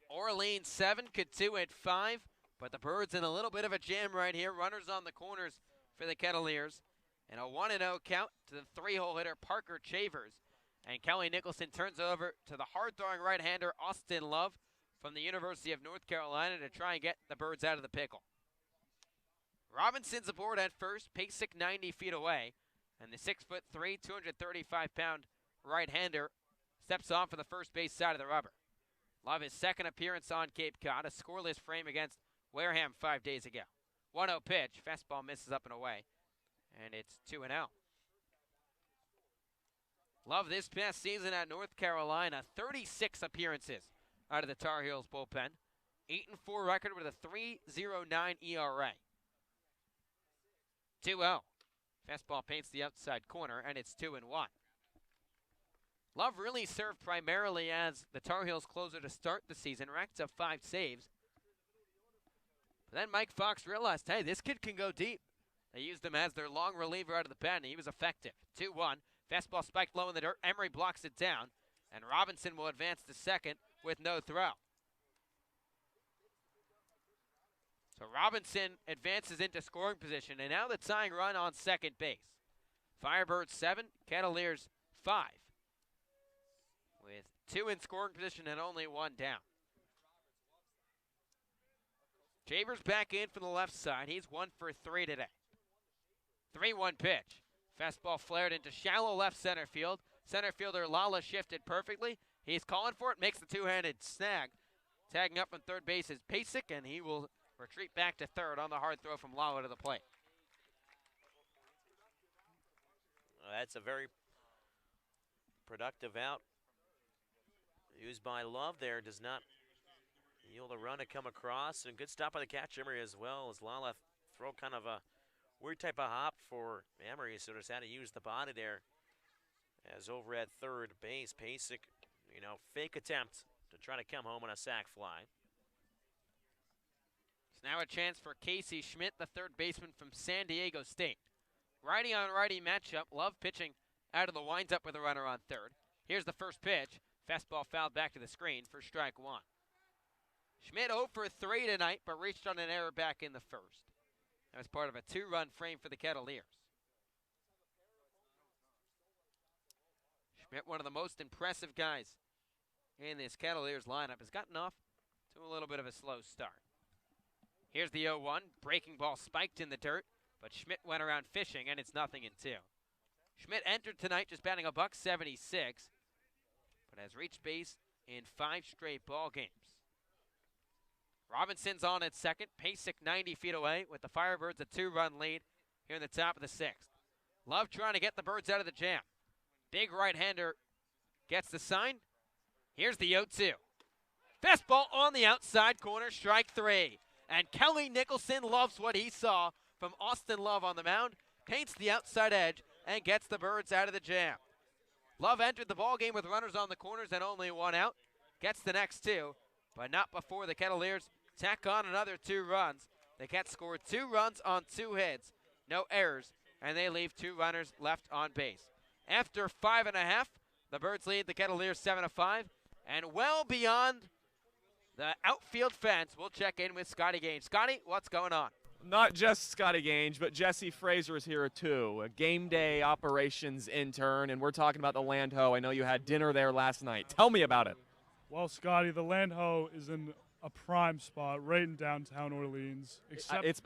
Orleans 7, Cotuit 5, but the Birds in a little bit of a jam right here. Runners on the corners for the Cavaliers. And a 1-0 count to the three-hole hitter Parker Chavers. And Kelly Nicholson turns over to the hard-throwing right-hander Austin Love from the University of North Carolina to try and get the Birds out of the pickle. Robinson's aboard at first, Pasek 90 feet away. And the 6'3", 235-pound right-hander steps on for the first base side of the rubber. Love his second appearance on Cape Cod, a scoreless frame against Wareham 5 days ago. 1-0 pitch, fastball misses up and away, and it's 2-0. Love this past season at North Carolina, 36 appearances out of the Tar Heels bullpen. 8-4 record with a 3.09 ERA. 2-0. Fastball paints the outside corner, and it's 2-1. Love really served primarily as the Tar Heels closer to start the season, racked up 5 saves. But then Mike Fox realized, hey, this kid can go deep. They used him as their long reliever out of the pen, and he was effective. 2-1. Fastball spiked low in the dirt. Emery blocks it down, and Robinson will advance to second with no throw. So Robinson advances into scoring position, and now the tying run on second base. Firebirds 7, Cavaliers 5. With 2 in scoring position and only 1 down. Chambers back in from the left side. He's 1 for 3 today. 3-1 pitch. Fastball flared into shallow left center field. Center fielder Lala shifted perfectly. He's calling for it, makes the two-handed snag. Tagging up from third base is Pasek, and he will retreat back to third on the hard throw from Lala to the plate. That's a very productive out used by Love there. Does not yield a run to come across. And good stop by the catch Emery as well, as Lala throw kind of a weird type of hop for Emery, so just had to use the body there. As over at third base, Pasek, fake attempt to try to come home on a sac fly. It's now a chance for Casey Schmidt, the third baseman from San Diego State. Righty on righty matchup. Love pitching out of the windup with a runner on third. Here's the first pitch. Fastball fouled back to the screen for strike 1. Schmidt 0 for 3 tonight, but reached on an error back in the first. That was part of a 2-run frame for the Cavaliers. Schmidt, one of the most impressive guys in this Cavaliers lineup, has gotten off to a little bit of a slow start. Here's the 0-1. Breaking ball spiked in the dirt, but Schmidt went around fishing, and it's 0-2. Schmidt entered tonight just batting $176, but has reached base in 5 straight ball games. Robinson's on at second. Pasek 90 feet away with the Firebirds a 2-run lead here in the top of the 6th. Love trying to get the Birds out of the jam. Big right-hander gets the sign. Here's the 0-2. Fastball on the outside corner, strike 3. And Kelly Nicholson loves what he saw from Austin Love on the mound. Paints the outside edge and gets the Birds out of the jam. Love entered the ballgame with runners on the corners and only 1 out. Gets the next 2, but not before the Cavaliers tack on another 2 runs. The Cats scored 2 runs on 2 hits, no errors, and they leave 2 runners left on base. After 5.5, the Birds lead the Cavaliers 7-5, and well beyond the outfield fence, we'll check in with Scotty Gage. Scotty, what's going on? Not just Scotty Gage, but Jesse Fraser is here too, a game day operations intern, and we're talking about the Land Ho. I know you had dinner there last night. Tell me about it. Well, Scotty, the Land Ho is in a prime spot right in downtown Orleans.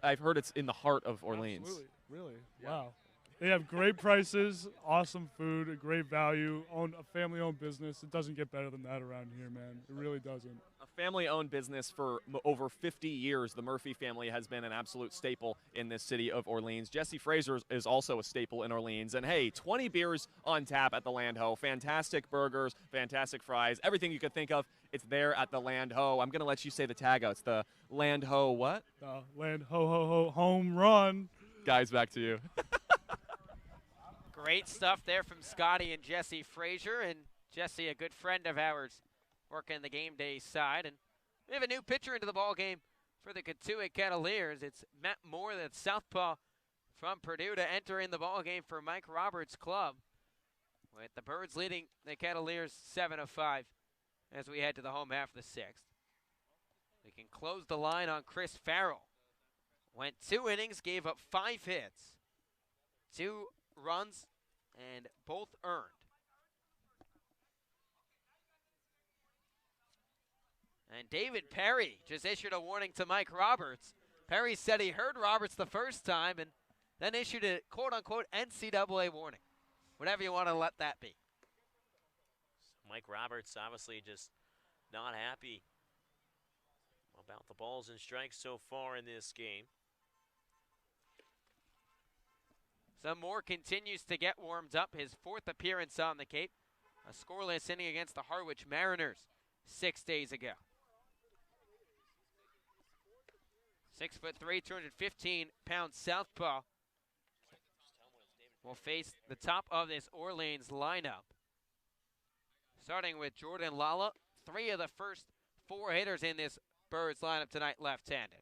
I've heard it's in the heart of Orleans. Absolutely. Really? Yeah. Wow. They have great prices, awesome food, a great value, own a family-owned business. It doesn't get better than that around here, man. It really doesn't. A family-owned business for over 50 years. The Murphy family has been an absolute staple in this city of Orleans. Jesse Fraser is also a staple in Orleans. And hey, 20 beers on tap at the Land Ho. Fantastic burgers, fantastic fries, everything you could think of. It's there at the Land Ho. I'm going to let you say the tag out. It's the Land Ho what? Land Ho Ho Ho home run. Guys, back to you. Great stuff there from Scotty and Jesse Frazier. And Jesse, a good friend of ours, working the game day side. And we have a new pitcher into the ball game for the Cotuit Cavaliers. It's Matt Moore, the southpaw from Purdue, to enter in the ball game for Mike Roberts' club, with the Birds leading the Cavaliers 7-5 as we head to the home half of the 6th. We can close the line on Chris Farrell. Went 2 innings, gave up 5 hits, 2 runs, and both earned. And David Perry just issued a warning to Mike Roberts. Perry said he heard Roberts the first time and then issued a quote-unquote NCAA warning. Whatever you want to let that be. Mike Roberts obviously just not happy about the balls and strikes so far in this game. So Moore continues to get warmed up. His 4th appearance on the Cape. A scoreless inning against the Harwich Mariners 6 days ago. 6'3", 215-pound southpaw will face the top of this Orleans lineup. Starting with Jordan Lala, 3 of the first 4 hitters in this Birds lineup tonight left-handed.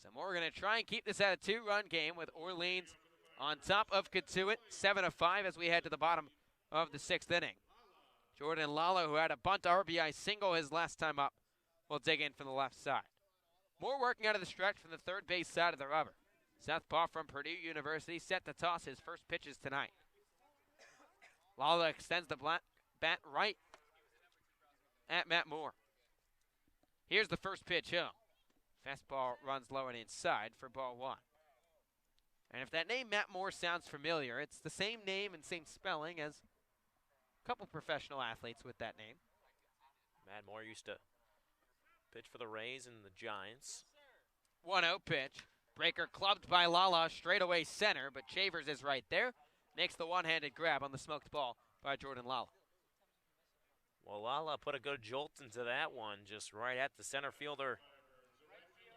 So we're going to try and keep this at a 2-run game with Orleans on top of Cotuit, 7-5 as we head to the bottom of the 6th inning. Jordan Lala, who had a bunt RBI single his last time up, will dig in from the left side. Moore working out of the stretch from the third base side of the rubber. Southpaw from Purdue University set to toss his first pitches tonight. Lala extends the bat right at Matt Moore. Here's the first pitch home. Fastball runs low and inside for ball 1. And if that name Matt Moore sounds familiar, it's the same name and same spelling as a couple professional athletes with that name. Matt Moore used to pitch for the Rays and the Giants. 1-0 pitch. Breaker clubbed by Lala straight away center, but Chavers is right there. Makes the one-handed grab on the smoked ball by Jordan Lala. Well, Lala put a good jolt into that one, just right at the center fielder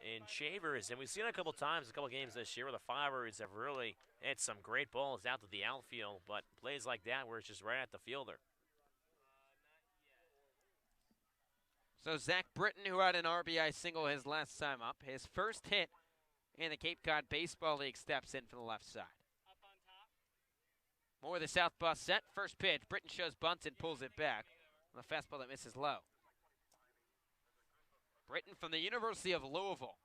in Chavers. And we've seen it a couple times, a couple games this year where the Firebirds have really hit some great balls out to the outfield, but plays like that where it's just right at the fielder. So Zach Britton, who had an RBI single his last time up, his first hit in the Cape Cod Baseball League, steps in from the left side. More of the southpaw set. First pitch, Britton shows bunt and pulls it back. On a fastball that misses low. Britton from the University of Louisville.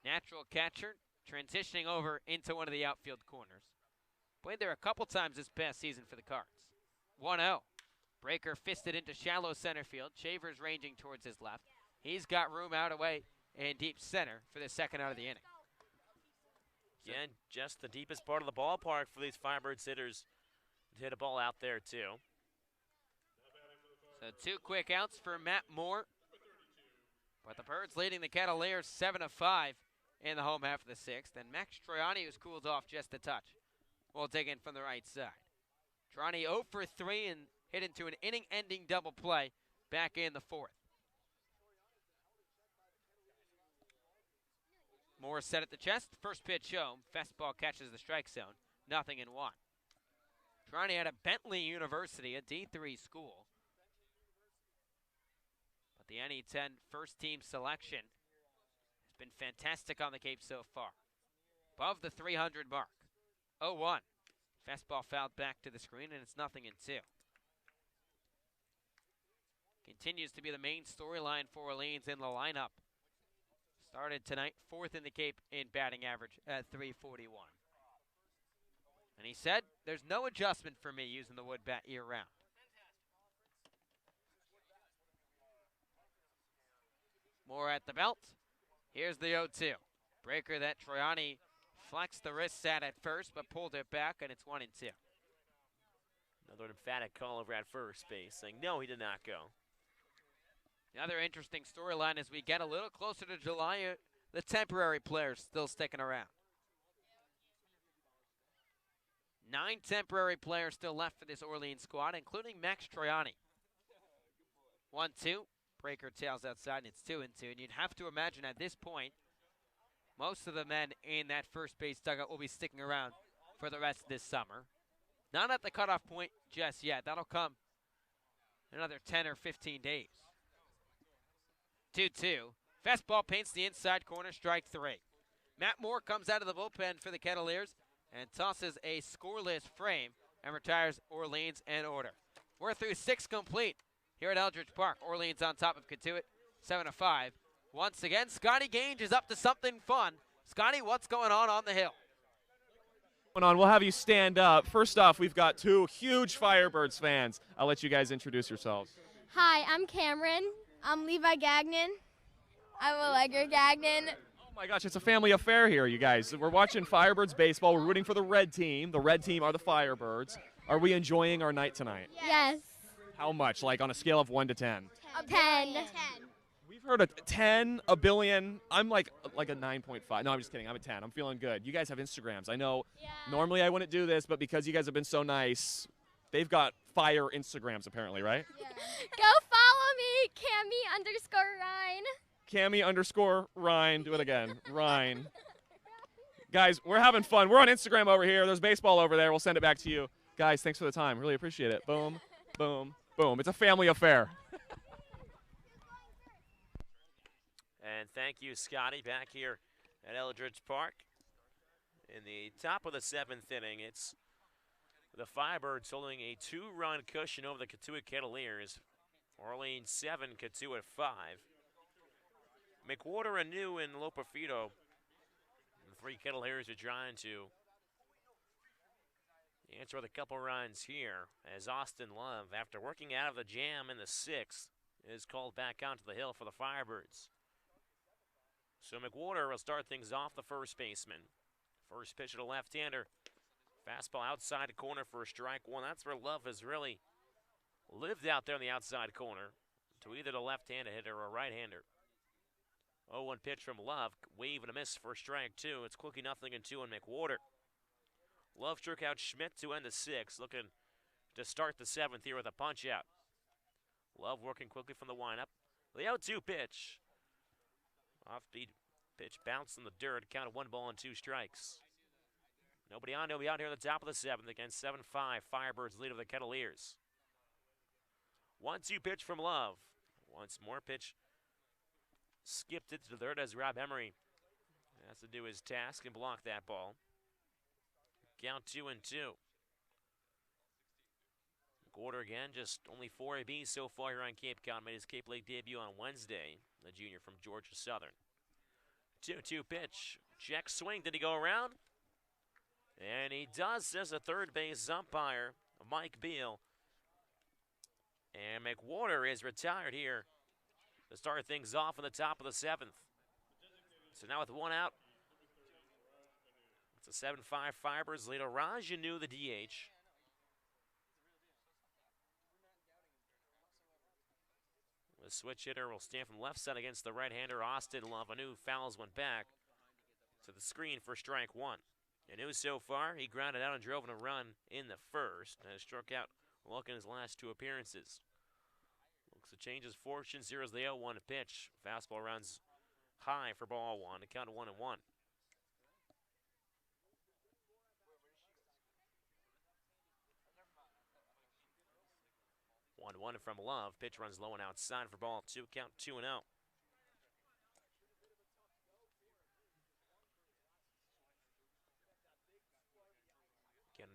Natural catcher, transitioning over into one of the outfield corners. Played there a couple times this past season for the Cards. 1-0. Breaker fisted into shallow center field. Chavers ranging towards his left. He's got room out away in deep center for the second out of the inning. Again, just the deepest part of the ballpark for these Firebirds hitters to hit a ball out there too. So 2 quick outs for Matt Moore. But the Birds leading the Cavaliers 7-5 in the home half of the 6th. And Max Troiani, who's cooled off just a touch, will dig in from the right side. Troiani 0 for 3 and hit into an inning-ending double play back in the 4th. Moore set at the chest. First pitch home. Fastball catches the strike zone. 0-1. Troiani out of Bentley University, a D3 school. But the NE10 first team selection has been fantastic on the Cape so far. Above the 300 mark. 0-1. Fastball fouled back to the screen, and it's 0-2. Continues to be the main storyline for Orleans in the lineup. Started tonight 4th in the Cape in batting average at .341. And he said, there's no adjustment for me using the wood bat year-round. Moore at the belt. Here's the 0-2. Breaker that Troiani flexed the wrist at first, but pulled it back, and it's 1-2. Another emphatic call over at first base, saying no, he did not go. Another interesting storyline as we get a little closer to July, the temporary players still sticking around. 9 temporary players still left for this Orleans squad, including Max Troiani. 1-2. Breaker tails outside, and it's 2-2. And you'd have to imagine at this point, most of the men in that first base dugout will be sticking around for the rest of this summer. Not at the cutoff point just yet. That'll come in another 10 or 15 days. 2-2. Fastball paints the inside corner, strike 3. Matt Moore comes out of the bullpen for the Cavaliers and tosses a scoreless frame and retires Orleans in order. We're through 6 complete here at Eldridge Park. Orleans on top of Cotuit, 7-5. Once again, Scotty Gange is up to something fun. Scotty, what's going on the hill? We'll have you stand up. First off, we've got 2 huge Firebirds fans. I'll let you guys introduce yourselves. Hi, I'm Cameron. I'm Levi Gagnon. I'm Allegra Gagnon. Oh my gosh, it's a family affair here, you guys. We're watching Firebirds baseball. We're rooting for the red team. The red team are the Firebirds. Are we enjoying our night tonight? Yes. How much? Like on a scale of 1 to 10? 10. We've heard a 10, a billion. I'm like a 9.5. No, I'm just kidding. I'm a 10. I'm feeling good. You guys have Instagrams. I know normally I wouldn't do this, but because you guys have been so nice, they've got fire Instagrams apparently, right? Go follow me, Cami_Ryan. Cami_Ryan. Do it again. Ryan. Guys, we're having fun. We're on Instagram over here. There's baseball over there. We'll send it back to you. Guys, thanks for the time. Really appreciate it. Boom, boom, boom. It's a family affair. And thank you, Scotty, back here at Eldridge Park. In the top of the 7th inning, it's the Firebirds holding a 2-run cushion over the Cotuit Cavaliers. Orleans 7, Cotuit 5. McWhorter, Anu, and Lopafito. The 3 Cavaliers are trying to answer with a couple runs here as Austin Love, after working out of the jam in the 6th, is called back onto the hill for the Firebirds. So McWhorter will start things off, the first baseman. First pitch to the left-hander. Fastball outside the corner for a strike one. That's where Love has really lived out there in the outside corner to either the left-handed hitter or a right-hander. 0-1 pitch from Love. Wave and a miss for strike two. It's quickly 0-2 on McWhorter. Love struck out Schmidt to end the 6th, looking to start the 7th here with a punch-out. Love working quickly from the windup. The 0-2 pitch. Off-speed pitch bounced in the dirt. Count of 1 ball and 2 strikes. Nobody out here at the top of the 7th against 7-5. Firebirds lead over the Cavaliers. 1-2 pitch from Love. Once more pitch. Skipped it to the third as Rob Emery has to do his task and block that ball. Count 2-2. McWhorter again, just only 4 ABs so far here on Cape Cod. Made his Cape League debut on Wednesday. The junior from Georgia Southern. 2-2 pitch. Check swing. Did he go around? And he does, says the third base umpire, Mike Beal. And McWhorter is retired here to start things off in the top of the 7th. So now with 1 out, it's a 7-5 Firebirds lead. Raj Anu, the DH. The switch hitter will stand from left side against the right-hander, Austin Love. Anu fouls one back to the screen for strike one. Anu so far, he grounded out and drove in a run in the first. Has struck out Luck in his last 2 appearances. Looks to change his fortunes. Here's the 0-1 pitch. Fastball runs high for ball 1. A count of 1-1. 1-1 from Love. Pitch runs low and outside for ball 2. Count 2-0.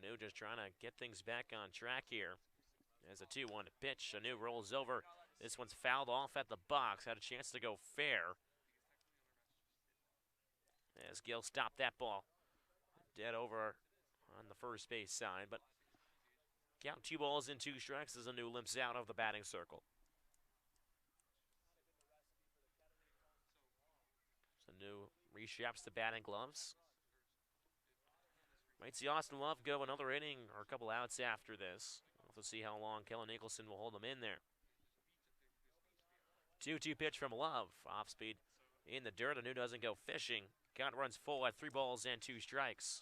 Anu just trying to get things back on track here. As a 2-1 pitch. Anu rolls over. This one's fouled off at the box. Had a chance to go fair. As Gill stopped that ball. Dead over on the first base side. But count 2 balls and 2 strikes as Anu limps out of the batting circle. So Anu reshaps the batting gloves. Might see Austin Love go another inning or a couple outs after this. We'll have to see how long Kellen Nicholson will hold him in there. 2-2 pitch from Love. Off speed in the dirt. Anu doesn't go fishing. Count runs full at 3 balls and 2 strikes.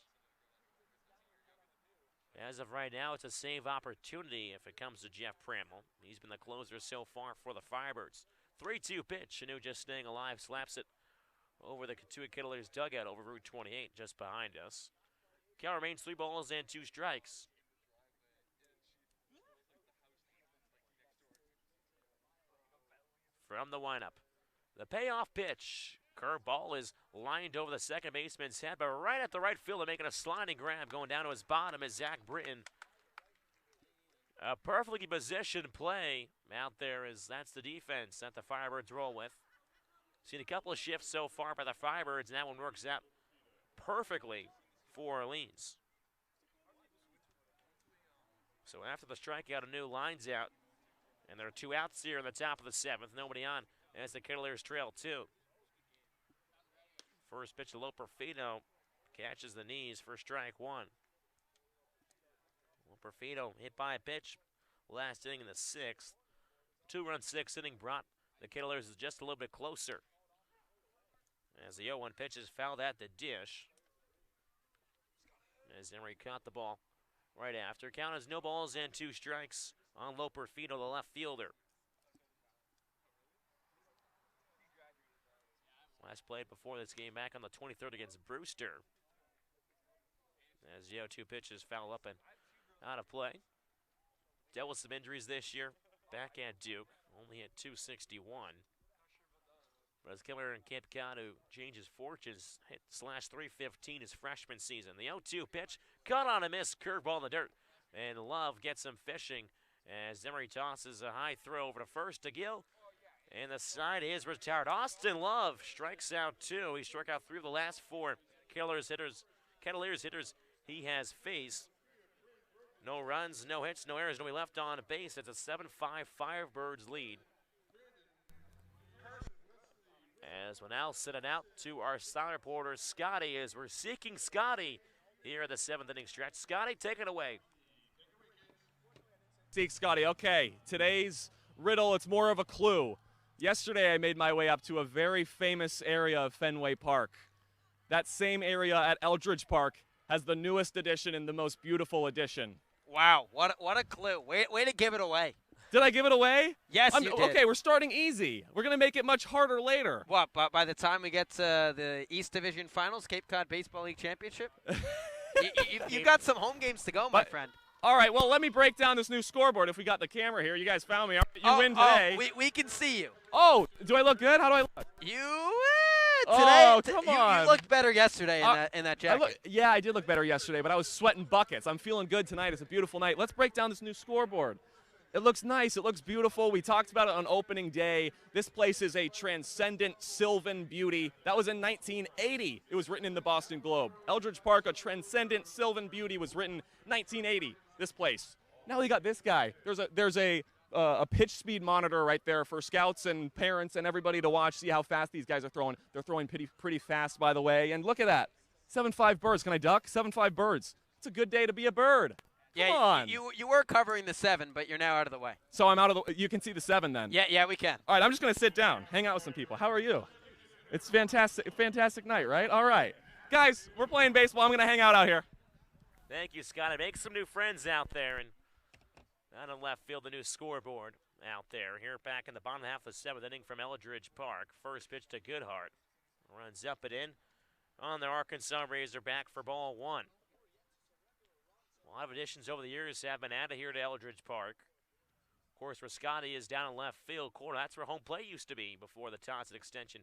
As of right now, it's a save opportunity if it comes to Jeff Pramel. He's been the closer so far for the Firebirds. 3-2 pitch. Anu just staying alive. Slaps it over the Cotuit Cavaliers dugout over Route 28 just behind us. Count remains 3 balls and 2 strikes. From the windup, the payoff pitch. Curveball is lined over the second baseman's head, but right at the right fielder making a sliding grab. Going down to his bottom is Zach Britton. A perfectly positioned play out there as that's the defense that the Firebirds roll with. Seen a couple of shifts so far by the Firebirds, and that one works out perfectly for Orleans. So after the strikeout, Anu lines out, and there are 2 outs here in the top of the 7th. Nobody on as the Cavaliers trail 2. First pitch to Lopafito catches the knees for strike 1. Lopafito hit by a pitch. last inning in the 6th. 2-run 6th inning brought the Cavaliers just a little bit closer. As the 0-1 pitch is fouled at the dish. As Emery caught the ball right after. Count is no balls and 2 strikes on Loperfino, the left fielder. Last played before this game back on the 23rd against Brewster. As the 0-2 pitch is fouled up and out of play. Dealt with some injuries this year. Back at Duke, only at 261. But as Killer and Cape Cod, who changes fortunes, hit /315 his freshman season. The 0-2 pitch, caught on a miss, curveball in the dirt. And Love gets him fishing as Emery tosses a high throw over to first to Gill. And the side is retired. Austin Love strikes out 2. He struck out 3 of the last 4 Cavaliers hitters he has faced. No runs, no hits, no errors, nobody left on base. It's a 7-5 Firebirds lead. As we're now sitting out to our side reporter, Scotty, as we're seeking Scotty here at the 7th inning stretch. Scotty, take it away. Seek Scotty. Okay, today's riddle, it's more of a clue. Yesterday I made my way up to a very famous area of Fenway Park. That same area at Eldridge Park has the newest addition and the most beautiful addition. Wow, what a clue. Way to give it away. Did I give it away? Yes, you did. Okay, we're starting easy. We're going to make it much harder later. What, but by the time we get to the East Division Finals, Cape Cod Baseball League Championship? You've got some home games to go, my friend. All right, well, let me break down this new scoreboard if we got the camera here. You guys found me. You win today. We can see you. Oh, do I look good? How do I look? Today, come on. You looked better yesterday in that jacket. Yeah, I did look better yesterday, but I was sweating buckets. I'm feeling good tonight. It's a beautiful night. Let's break down this new scoreboard. It looks nice. It looks beautiful. We talked about it on opening day. This place is a transcendent sylvan beauty. That was in 1980. It was written in the Boston Globe. Eldridge Park, a transcendent sylvan beauty, was written 1980. This place. Now we got this guy. There's a pitch speed monitor right there for scouts and parents and everybody to watch, see how fast these guys are throwing. They're throwing pretty fast, by the way. And look at that. 7.5 birds. Can I duck? 7.5 birds. It's a good day to be a bird. Come on. You were covering the 7, but you're now out of the way. So I'm out of the. You can see the 7 then. Yeah, we can. All right, I'm just gonna sit down, hang out with some people. How are you? It's fantastic night, right? All right, guys, we're playing baseball. I'm gonna hang out here. Thank you, Scotty. Make some new friends out there. And out in left field, the new scoreboard out there. Here back in the bottom half of the 7th inning from Eldridge Park. First pitch to Goodhart. Runs up and in on the Arkansas Razorback for ball 1. A lot of additions over the years have been added here to Eldridge Park. Of course, where Scotty is down in left field corner, that's where home plate used to be before the Townsend extension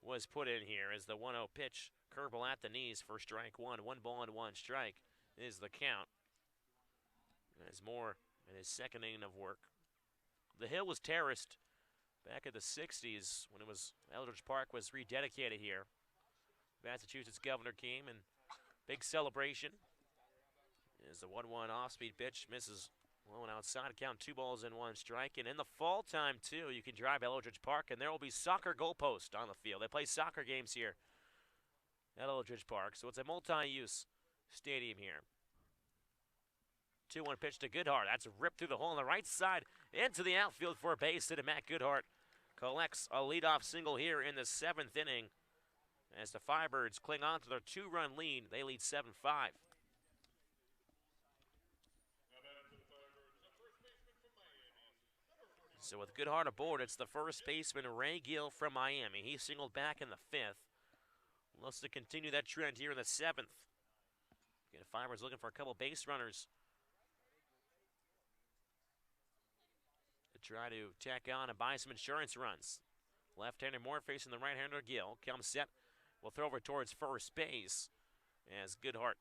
was put in here. As the 1-0 pitch, curveball at the knees for strike 1. 1 ball and 1 strike is the count. As Moore in his 2nd inning of work. The hill was terraced back in the 60s when Eldridge Park was rededicated here. Massachusetts governor came and big celebration. As the 1-1 off-speed pitch misses low and outside, count 2 balls and 1 strike. And in the fall time, too, you can drive Eldridge Park, and there will be soccer goalposts on the field. They play soccer games here at Eldridge Park, so it's a multi-use stadium here. 2-1 pitch to Goodhart. That's ripped through the hole on the right side into the outfield for a base hit, and Matt Goodhart collects a leadoff single here in the 7th inning as the Firebirds cling on to their 2-run lead. They lead 7-5. So with Goodhart aboard, it's the first baseman, Ray Gill from Miami. He singled back in the 5th. Looks to continue that trend here in the 7th. Again, Firebirds looking for a couple base runners to try to tack on and buy some insurance runs. Left-hander Moore facing the right-hander Gill. Comes set, will throw over towards first base as Goodhart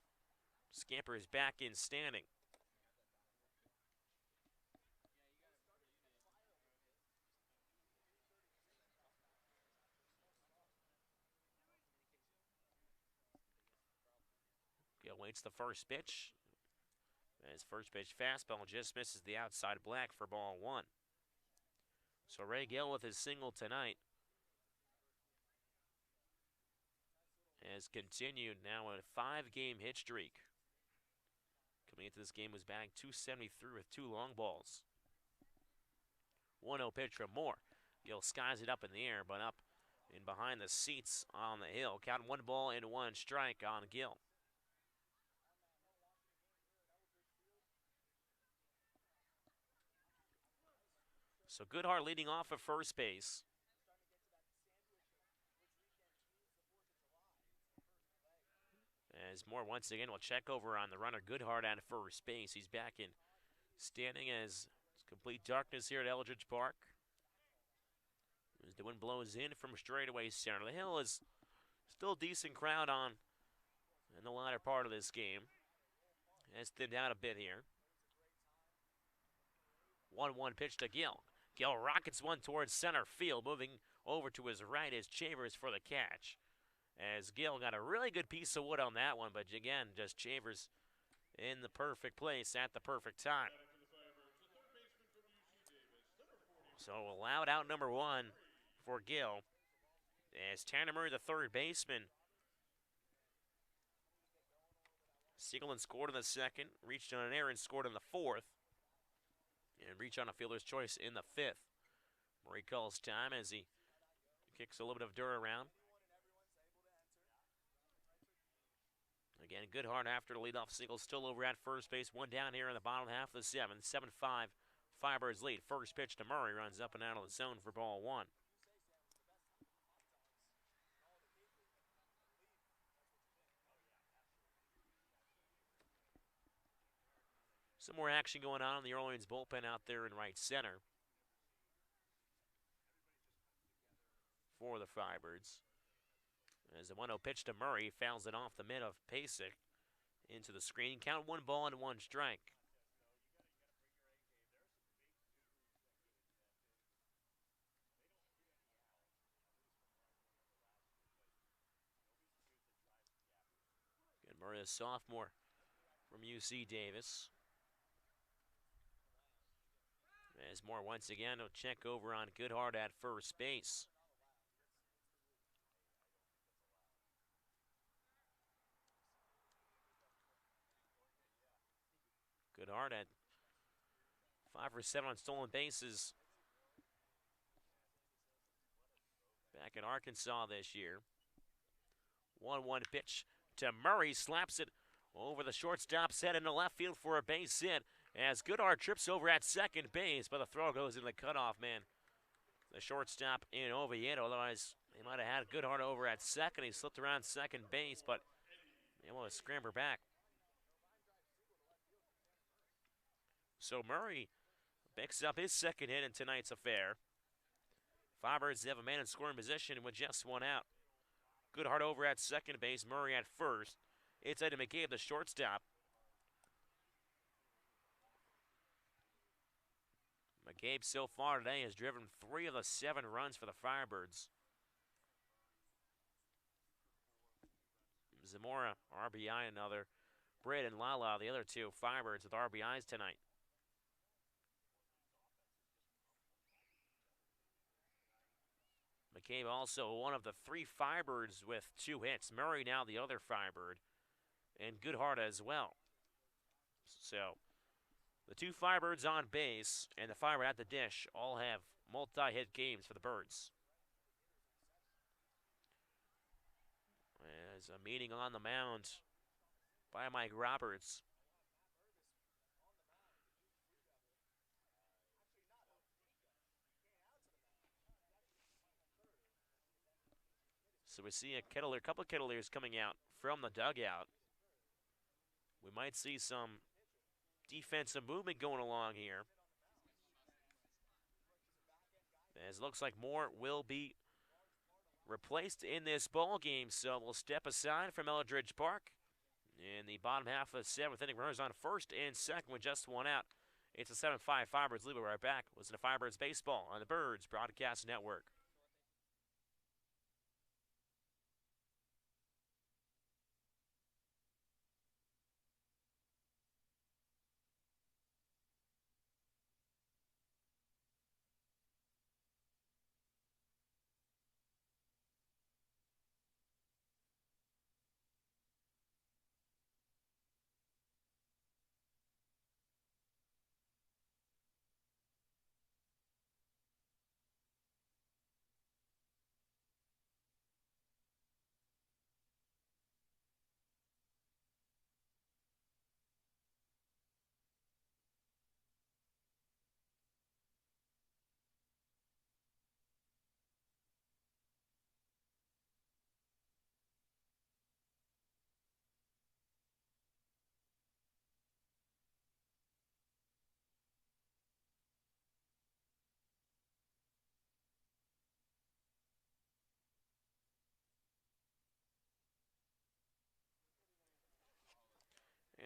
scampers back in standing. Gill waits the first pitch. His first pitch fastball just misses the outside black for ball 1. So Ray Gill with his single tonight has continued now a 5-game hit streak. Coming into this game was batting .273 with 2 long balls. 1-0 pitch from Moore. Gill skies it up in the air, but up and behind the seats on the hill. Count 1 ball and 1 strike on Gill. So Goodhart leading off at first base. As Moore once again will check over on the runner. Goodhart at first base. He's back in standing as it's complete darkness here at Eldridge Park. As the wind blows in from straightaway center. The hill is still a decent crowd on in the latter part of this game. It's thinned out a bit here. 1-1 pitch to Gill. Gill rockets one towards center field. Moving over to his right is Chavers for the catch. As Gill got a really good piece of wood on that one, but again, just Chavers in the perfect place at the perfect time. So allowed out number 1 for Gill. As Tanner Murray, the third baseman. Siegelman scored in the second, reached on an error and scored in the fourth. And reached on a fielder's choice in the fifth. Murray calls time as he kicks a little bit of dirt around. Again, Goodhart after the leadoff single, still over at first base. One down here in the bottom half of the 7th. 7-5, Firebirds lead. First pitch to Murray, runs up and out of the zone for ball 1. Some more action going on in the Orleans bullpen out there in right center for the Firebirds. As the 1-0 pitch to Murray, fouls it off the mid of Pasek into the screen. Count 1 ball and 1 strike. Again, Murray, a sophomore from UC Davis. As Moore once again will check over on Goodhart at first base. Goodhart at 5 for 7 on stolen bases back in Arkansas this year. 1-1 pitch to Murray, slaps it over the shortstop's head into left field for a base hit as Goodhart trips over at second base, but the throw goes into the cutoff man. The shortstop in Oviedo, otherwise he might have had Goodhart over at second. He slipped around second base, but able to scramble back. So Murray picks up his second hit in tonight's affair. Firebirds have a man in scoring position with just 1 out. Goodhart over at second base, Murray at first. It's Eddie McCabe, the shortstop. McCabe so far today has driven 3 of the 7 runs for the Firebirds. Zamora, RBI, another. Braden Lala, the other 2 Firebirds with RBIs tonight. McCabe also one of the 3 Firebirds with 2 hits. Murray now the other Firebird, and Goodhart as well. So the 2 Firebirds on base and the Firebird at the dish all have multi-hit games for the Birds. As a meeting on the mound by Mike Roberts. So we see a couple of Kettleers coming out from the dugout. We might see some defensive movement going along here. As it looks like Moore will be replaced in this ball game, so we'll step aside from Eldridge Park. In the bottom half of the 7th inning, runners on first and second with just 1 out. It's a 7-5 Firebirds lead. We'll be right back. Listen to Firebirds Baseball on the Birds Broadcast Network.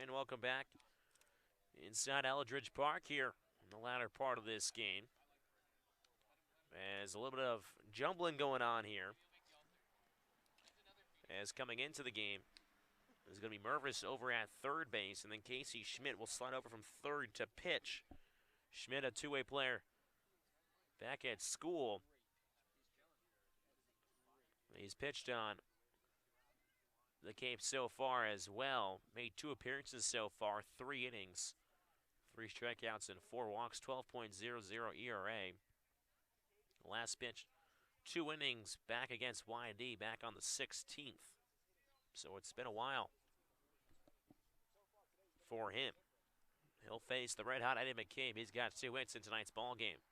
And welcome back inside Eldridge Park here in the latter part of this game. There's a little bit of jumbling going on here. As coming into the game is going to be Mervis over at third base, and then Casey Schmidt will slide over from third to pitch. Schmidt, a two-way player back at school. He's pitched on the Cape so far as well. Made 2 appearances so far, 3 innings, 3 strikeouts and 4 walks, 12.00 ERA. Last pitch, 2 innings back against YD back on the 16th. So it's been a while for him. He'll face the red-hot Eddie McCabe. He's got 2 hits in tonight's ball game.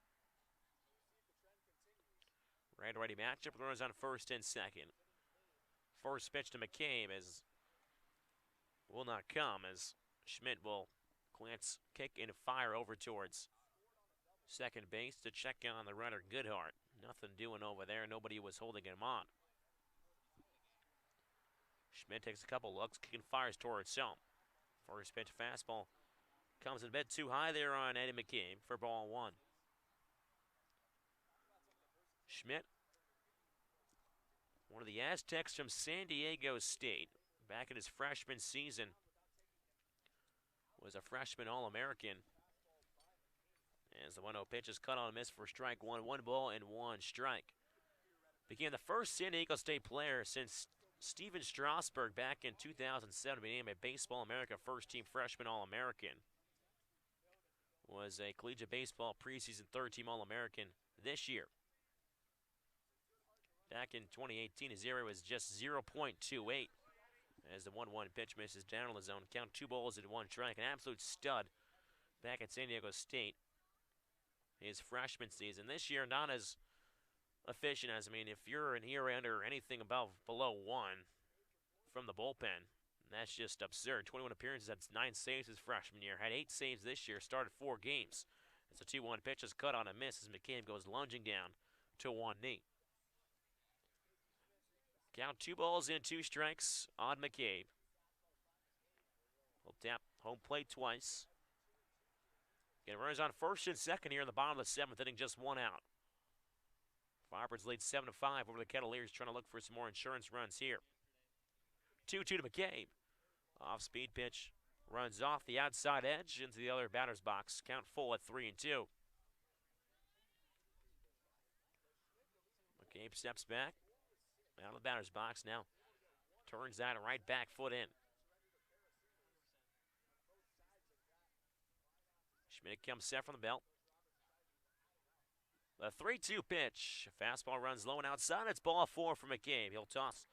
Right-righty matchup. Runners on first and second. First pitch to McCabe will not come as Schmidt will glance, kick, and fire over towards second base to check on the runner Goodhart. Nothing doing over there. Nobody was holding him on. Schmidt takes a couple looks, kicking fires towards home. First pitch fastball comes in a bit too high there on Eddie McCabe for ball 1. Schmidt, one of the Aztecs from San Diego State, back in his freshman season, was a freshman All-American. As the 1-0 pitch is cut on a miss for strike 1, 1 ball and 1 strike. Became the first San Diego State player since Steven Strasburg back in 2007 to be named a Baseball America first-team freshman All-American. Was a collegiate baseball preseason third-team All-American this year. Back in 2018, his ERA was just 0.28 as the 1-1 pitch misses down on the zone. Count 2 balls and 1 strike. An absolute stud back at San Diego State his freshman season. This year, not as efficient as, if you're an ERA under anything below 1 from the bullpen, that's just absurd. 21 appearances, that's 9 saves his freshman year. Had 8 saves this year, started 4 games. As a 2-1 pitch is cut on a miss as McCabe goes lunging down to 1 knee. Count 2 balls and 2 strikes on McCabe. He'll tap home plate twice. Again, runners on first and second here in the bottom of the 7th inning, just 1 out. Firebirds lead 7-5 over the Kettleers, trying to look for some more insurance runs here. 2-2 to McCabe. Off-speed pitch runs off the outside edge into the other batter's box. Count full at 3-2. McCabe steps back out of the batter's box now. Turns that right back foot in. Schmidt comes set from the belt. The 3-2 pitch. Fastball runs low and outside. It's ball 4 for McCabe. He'll toss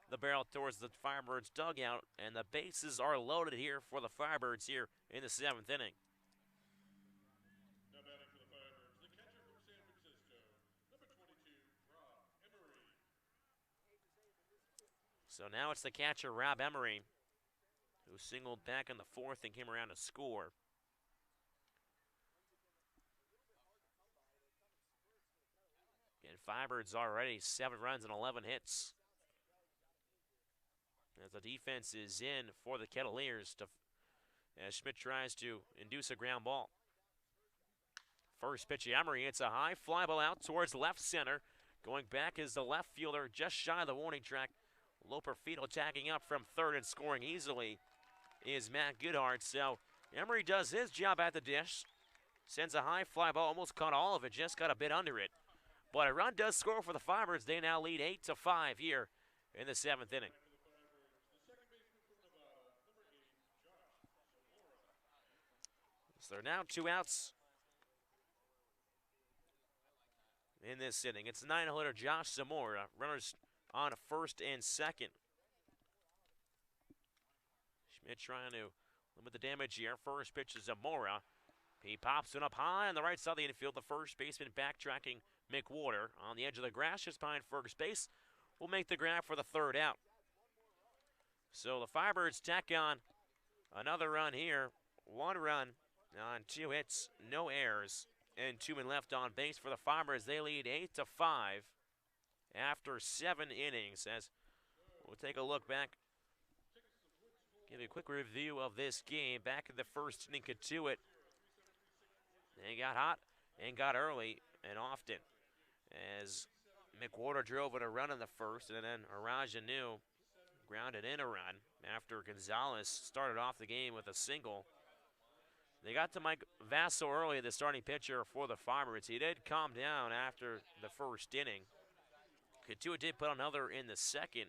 the barrel towards the Firebirds dugout, and the bases are loaded here for the Firebirds here in the 7th inning. Now batting for the Firebirds, the catcher from San Francisco, number 22, Rob Emery. So now it's the catcher, Rob Emery, who singled back in the 4th and came around to score. And Firebirds already 7 runs and 11 hits. As the defense is in for the Kettleers as Schmidt tries to induce a ground ball. First pitch to Emery, it's a high fly ball out towards left center. Going back is the left fielder just shy of the warning track. Loperfido tagging up from third and scoring easily is Matt Goodhart. So Emery does his job at the dish. Sends a high fly ball, almost caught all of it, just got a bit under it. But a run does score for the Firebirds. They now lead 8-5 here in the 7th inning. So there are now 2 outs in this inning. It's 9-hitter Josh Zamora. Runners on first and second. Schmidt trying to limit the damage here. First pitch to Zamora. He pops it up high on the right side of the infield. The first baseman backtracking McWhorter on the edge of the grass just behind first base will make the grab for the 3rd out. So the Firebirds tack on another run here. 1 run on 2 hits, no errors, and 2 men left on base for the Firebirds. They lead 8-5 after 7 innings. As we'll take a look back Give you a quick review of this game. Back in the first inning, Cotuit. They got hot and got early and often as McWhorter drove in a run in the first, and then Arajanu grounded in a run after Gonzalez started off the game with a single. They got to Mike Vasso early, the starting pitcher for the Farmers. He did calm down after the first inning. Cotuit did put another in the second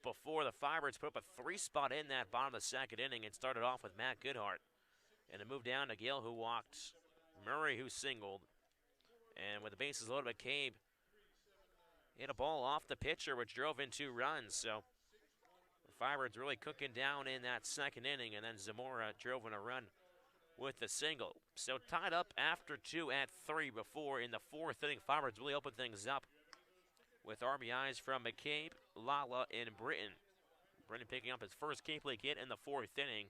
before the Firebirds put up a 3-spot in that bottom of the second inning and started off with Matt Goodhart. And it moved down to Gale, who walked, Murray, who singled. And with the bases loaded, McCabe hit a ball off the pitcher, which drove in 2 runs. So the Firebirds really cooking down in that second inning, and then Zamora drove in a run with the single. So tied up after 2 at 3 before in the fourth inning. Firebirds really opened things up with RBIs from McCabe, Lala, and Britton. Britton picking up his first Cape League hit in the fourth inning.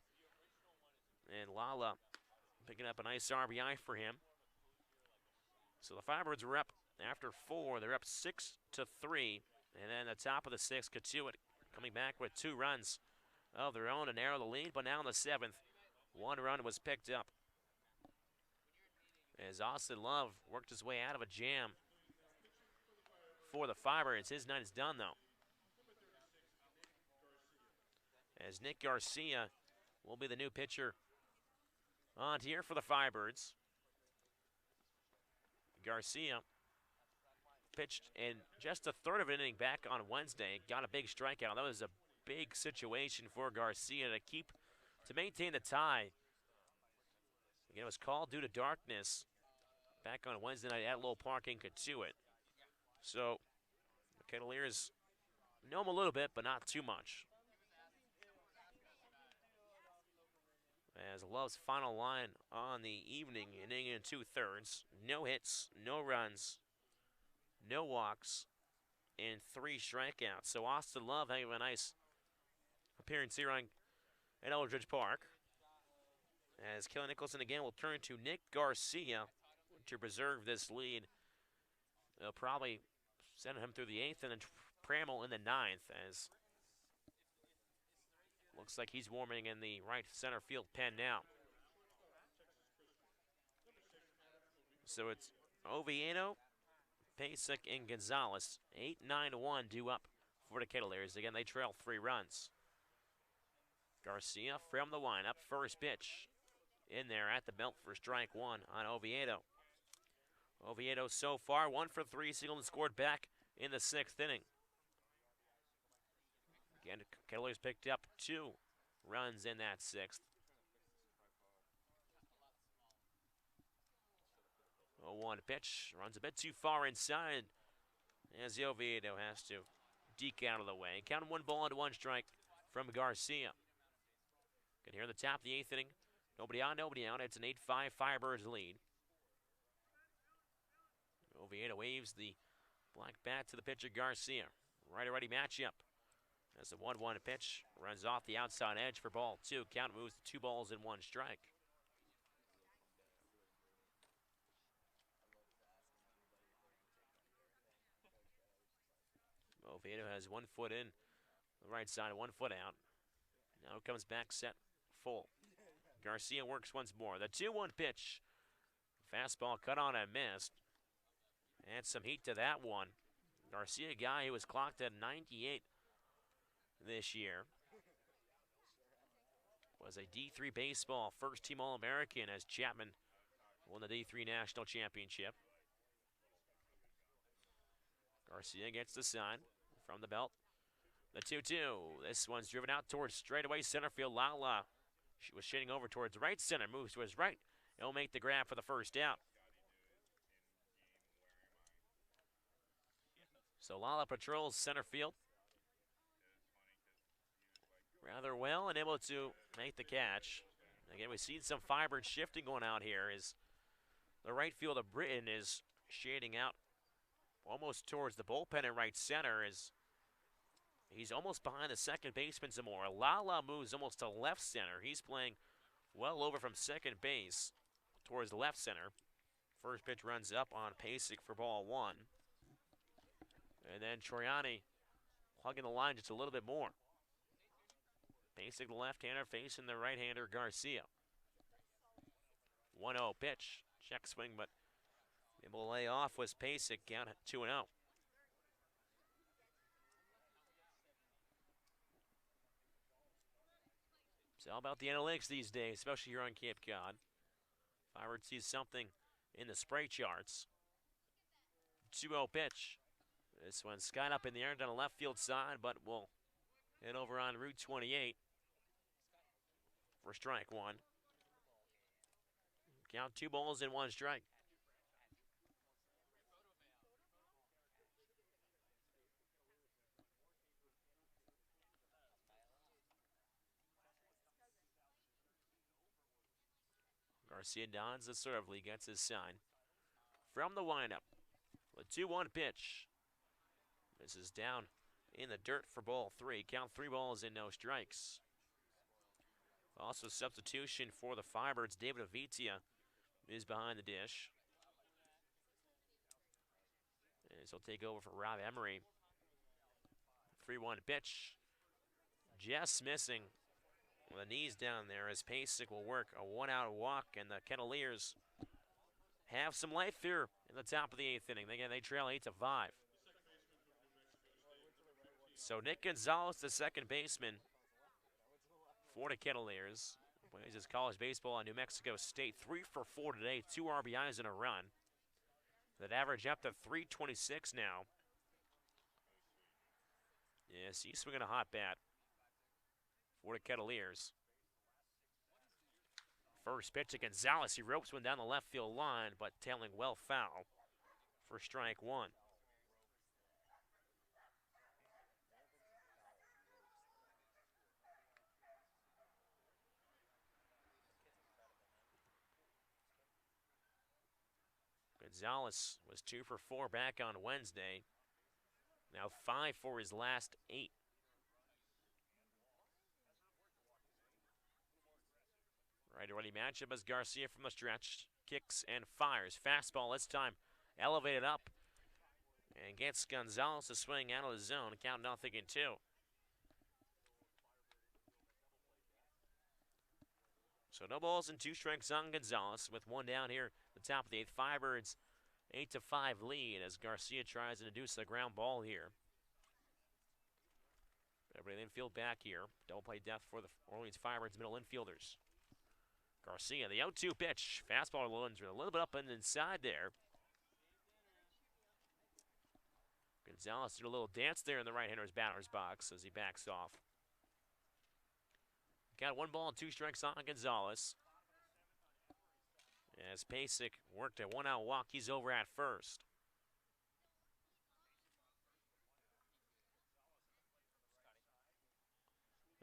And Lala picking up a nice RBI for him. So the Firebirds were up after 4. They're up 6-3. And then the top of the 6th, Cotuit coming back with 2 runs of their own to narrow the lead. But now in the 7th, 1 run was picked up as Austin Love worked his way out of a jam for the Firebirds. His night is done, though, as Nick Garcia will be the new pitcher on here for the Firebirds. Garcia pitched in just a third of an inning back on Wednesday. Got a big strikeout. That was a big situation for Garcia to maintain the tie. Again, it was called due to darkness back on Wednesday night at Lowell Park in Cotuit. So the Cavaliers know him a little bit, but not too much. As Love's final line on the evening, inning and 2/3. No hits, no runs, no walks, and 3 strikeouts. So Austin Love having a nice appearance here at Eldridge Park. As Kelly Nicholson again will turn to Nick Garcia to preserve this lead. They'll probably send him through the 8th and then Pramel in the 9th, as looks like he's warming in the right center field pen now. So it's Oviedo, Pasek, and Gonzalez. 8-9-1 due up for the Cavaliers. Again, they trail 3 runs. Garcia from the lineup. First pitch in there at the belt for strike 1 on Oviedo. Oviedo so far 1 for 3, singled and scored back in the 6th inning. Again, the Cavaliers picked up 2 runs in that 6th. 0-1 pitch, runs a bit too far inside as the Oviedo has to deke out of the way. Count 1 ball and 1 strike from Garcia. Can hear the top of the 8th inning. Nobody on, nobody out. It's an 8-5 Firebirds lead. Oviedo waves the black bat to the pitcher Garcia. Righty-righty matchup. As the 1-1 pitch runs off the outside edge for ball 2. Count moves to 2 balls and 1 strike. Oviedo has 1 foot in the right side, 1 foot out. Now it comes back set full. Garcia works once more. The 2-1 pitch. Fastball cut on and missed. Add some heat to that one. Garcia, a guy who was clocked at 98 this year, was a D3 baseball first-team All-American as Chapman won the D3 National Championship. Garcia gets the sign from the belt. The 2-2. This one's driven out towards straightaway center field. Lala, she was shading over towards right center, moves to his right. He'll make the grab for the first out. So Lala patrols center field rather well and able to make the catch. Again, we've seen some Firebird shifting going out here as the right field of Britton is shading out almost towards the bullpen in right center as he's almost behind the second baseman Zamora. Lala moves almost to left center. He's playing well over from second base towards the left center. First pitch runs up on Pasek for ball 1. And then Troiani hugging the line just a little bit more. Facing the left-hander, facing the right-hander, Garcia. 1-0 pitch. Check swing, but able to lay off was Pasek. Count at 2-0. It's all about the analytics these days, especially here on Cape Cod. If I were to see something in the spray charts. 2-0 pitch. This one's skied up in the air down the left field side, but will hit over on Route 28 for strike one. Count 2 balls and 1 strike. Garcia dons the serve lead, gets his sign. From the windup, the 2-1 pitch. This is down in the dirt for ball 3. Count 3 balls and no strikes. Also substitution for the Firebirds. David Avitia is behind the dish. As he'll take over for Rob Emery. 3-1 pitch. Just missing. The knees down there as Pasek will work a 1-out walk, and the Kettleers have some life here in the top of the 8th inning. Again, they trail 8-5. So Nick Gonzalez, the second baseman for the Kettleers, plays his college baseball at New Mexico State. 3 for 4 today, 2 RBIs and a run. That average up to 326 now. Yes, he's swinging a hot bat for the Kettleers. First pitch to Gonzalez. He ropes one down the left field line, but tailing well foul for strike one. Gonzalez was 2 for 4 back on Wednesday. Now 5 for his last 8. Righty-righty matchup as Garcia from the stretch kicks and fires. Fastball this time elevated up and gets Gonzalez to swing out of the zone. Count 0-2. So no balls and 2 strikes on Gonzalez with 1 down here at the top of the 8th. Firebirds 8-5 lead as Garcia tries to induce the ground ball here. Everybody in infield back here. Double play death for the Orleans Firebirds middle infielders. Garcia, the 0-2 pitch. Fastball lands a little bit up and inside there. Gonzalez did a little dance there in the right-hander's batter's box as he backs off. Got 1 ball and 2 strikes on Gonzalez. As Pasek worked a 1-out walk, he's over at first.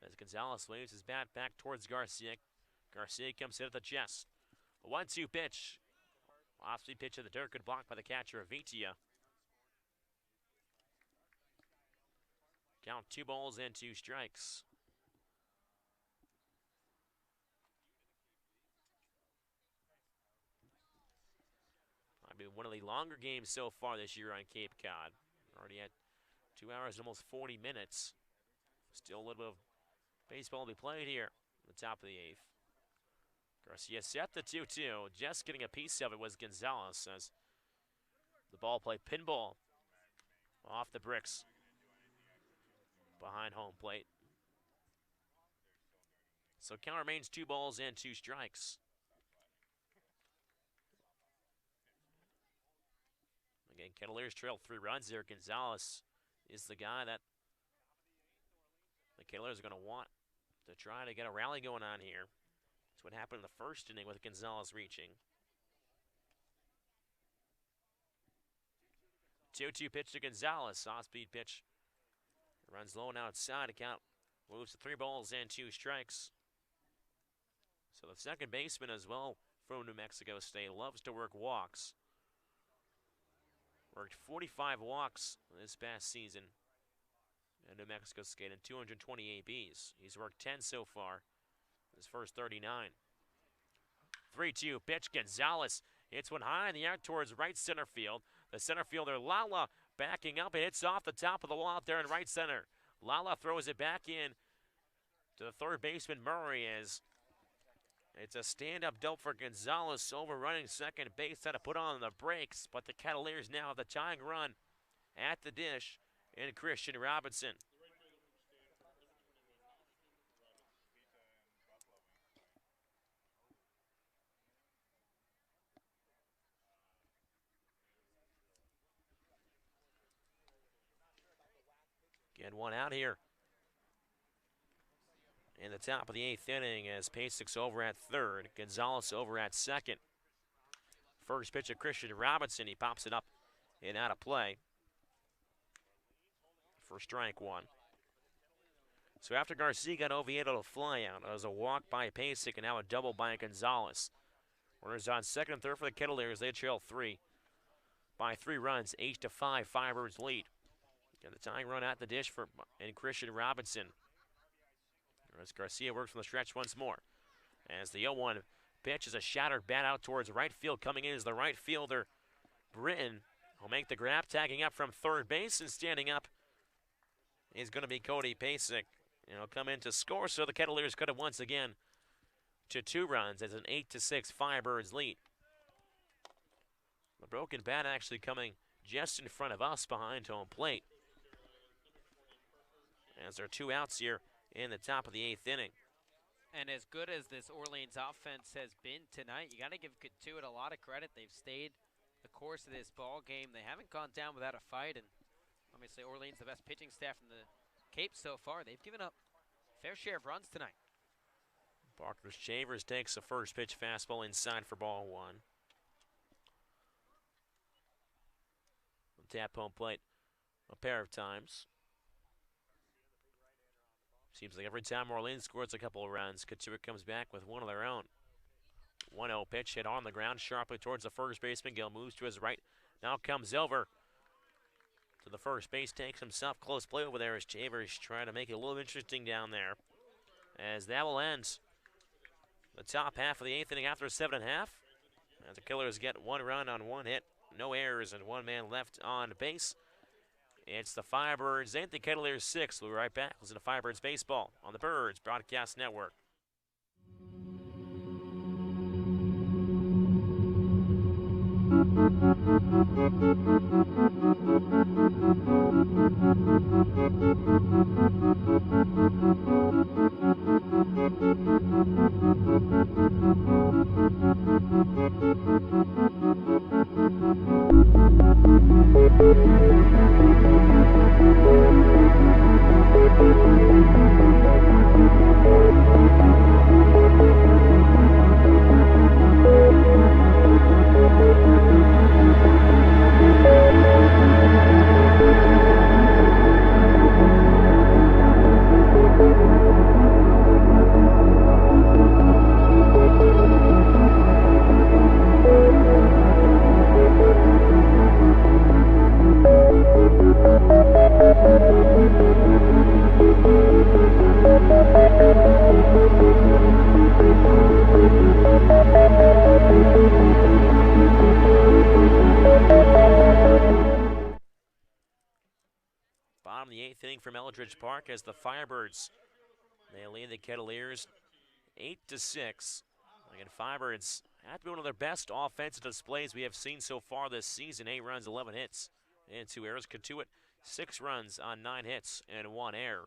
As Gonzalez waves his bat back towards Garcia. Garcia comes in at the chest. A 1-2 pitch. Off-speed pitch in the dirt, good block by the catcher, Avitia. Count 2 balls and 2 strikes. Might be one of the longer games so far this year on Cape Cod. Already at 2 hours and almost 40 minutes. Still a little bit of baseball to be played here at the top of the 8th. Garcia set the 2-2. Just getting a piece of it was Gonzalez as the ball played pinball off the bricks behind home plate. So count remains 2 balls and 2 strikes. Again, Kettleers trailed 3 runs there. Gonzalez is the guy that the Kettleers are going to want to try to get a rally going on here. That's what happened in the first inning with Gonzalez reaching. 2-2 pitch to Gonzalez. Off-speed pitch. Runs low and outside. Account moves to 3 balls and 2 strikes. So the second baseman as well from New Mexico State loves to work walks. Worked 45 walks this past season at New Mexico State and 220 ABs. He's worked 10 so far. His first 39. 3-2 pitch. Gonzalez hits one high in the air towards right center field. The center fielder Lala backing up and hits off the top of the wall out there in right center. Lala throws it back in to the third baseman Murray as it's a stand-up double for Gonzalez, overrunning second base, had to put on the brakes, but the Cavaliers now have the tying run at the dish in Christian Robinson. Get one out here in the top of the 8th inning as Pasic's over at third, Gonzalez over at second. First pitch of Christian Robinson, he pops it up and out of play for strike one. So after Garcia got Oviedo to fly out, it was a walk by Pasic and now a double by Gonzalez. Runners on second and third for the Cavaliers. They trail by 3 runs, 8-5, Firebirds lead. Got the tying run at the dish and Christian Robinson. As Garcia works from the stretch once more. As the 0-1 pitch is a shattered bat out towards right field. Coming in is the right fielder, Britton. Will make the grab, tagging up from third base, and standing up is going to be Cody Pasic. He'll come in to score, so the Cavaliers cut it once again to 2 runs as an 8-6 Firebirds lead. The broken bat actually coming just in front of us behind home plate. As there are 2 outs here in the top of the 8th inning. And as good as this Orleans offense has been tonight, you got to give Cotuit a lot of credit. They've stayed the course of this ball game. They haven't gone down without a fight, and obviously Orleans, the best pitching staff in the Cape so far. They've given up a fair share of runs tonight. Parker Shavers takes the first pitch fastball inside for ball 1. Tap home plate a pair of times. Seems like every time Orleans scores a couple of runs, Cotuit comes back with one of their own. 1-0 pitch hit on the ground sharply towards the first baseman. Gill moves to his right. Now comes over to the first base. Takes himself close play over there as Shavers trying to make it a little interesting down there. As that will end the top half of the 8th inning after 7.5. As the Killers get 1 run on 1 hit. No errors and 1 man left on base. It's the Firebirds 8, the Cavaliers 6. We'll be right back. Listen to Firebirds Baseball on the Birds Broadcast Network. Bottom of the 8th inning from Eldridge Park as the Firebirds, they lead the Cavaliers 8-6. Again, Firebirds have to be one of their best offensive displays we have seen so far this season. 8 runs, 11 hits, and 2 errors. Cotuit, 6 runs on 9 hits and 1 error.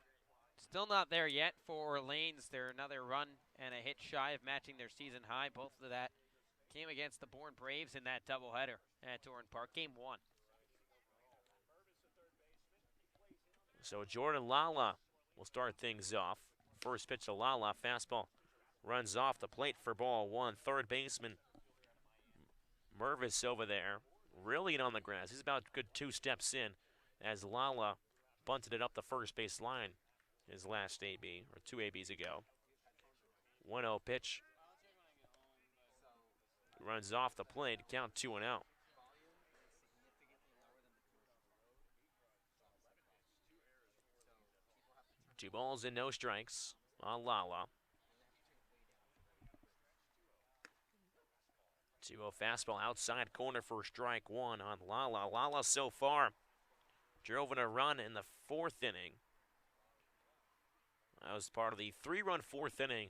Still not there yet for Orleans. They're another run and a hit shy of matching their season high. Both of that came against the Bourne Braves in that doubleheader at Doran Park, Game 1. So Jordan Lala will start things off. First pitch to Lala, fastball runs off the plate for ball 1. Third baseman Mervis over there, really on the grass. He's about a good 2 steps in as Lala bunted it up the first base line his last AB, or 2 ABs ago. 1-0 pitch. Runs off the plate, count 2-0. 2 balls and no strikes on Lala. 2-0 fastball outside corner for strike 1 on Lala. Lala so far drove in a run in the 4th inning. That was part of the 3-run fourth inning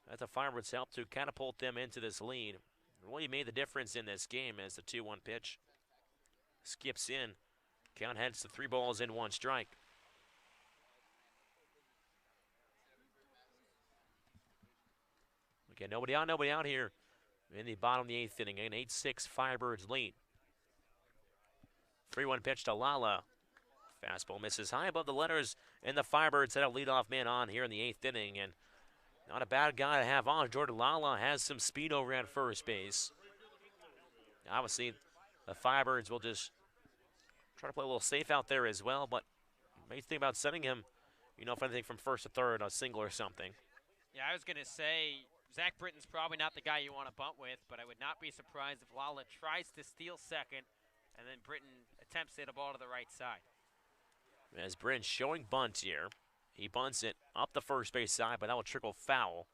that the Firebirds helped to catapult them into this lead. Really made the difference in this game as the 2-1 pitch skips in. Count heads to 3 balls and 1 strike. Okay, nobody out here in the bottom of the 8th inning. An 8-6 Firebirds lead. 3-1 pitch to Lala. Fastball misses high above the letters, and the Firebirds had a leadoff man on here in the 8th inning. And not a bad guy to have on. Jordan Lala has some speed over at first base. Obviously, the Firebirds will just try to play a little safe out there as well, but maybe think about sending him, if anything, from first to third, a single or something. Yeah, I was going to say, Zach Britton's probably not the guy you want to bunt with, but I would not be surprised if Lala tries to steal second, and then Britton attempts to hit a ball to the right side. As Britton showing bunt here. He bunts it up the first base side, but that will trickle foul.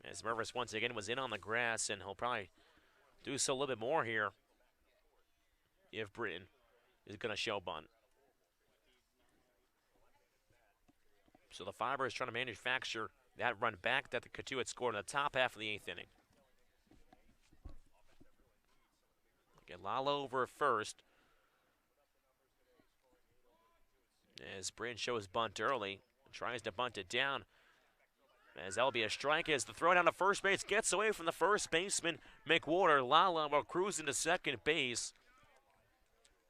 As Mervis once again was in on the grass, and he'll probably do so a little bit more here if Britton is going to show bunt. So the Firebirds trying to manufacture that run back that the Cotuit scored in the top half of the 8th inning. Get Lalo over at first. As Britton shows bunt early, tries to bunt it down. As that'll be a strike as the throw down to first base gets away from the first baseman, McWhorter. Lala will cruise into second base.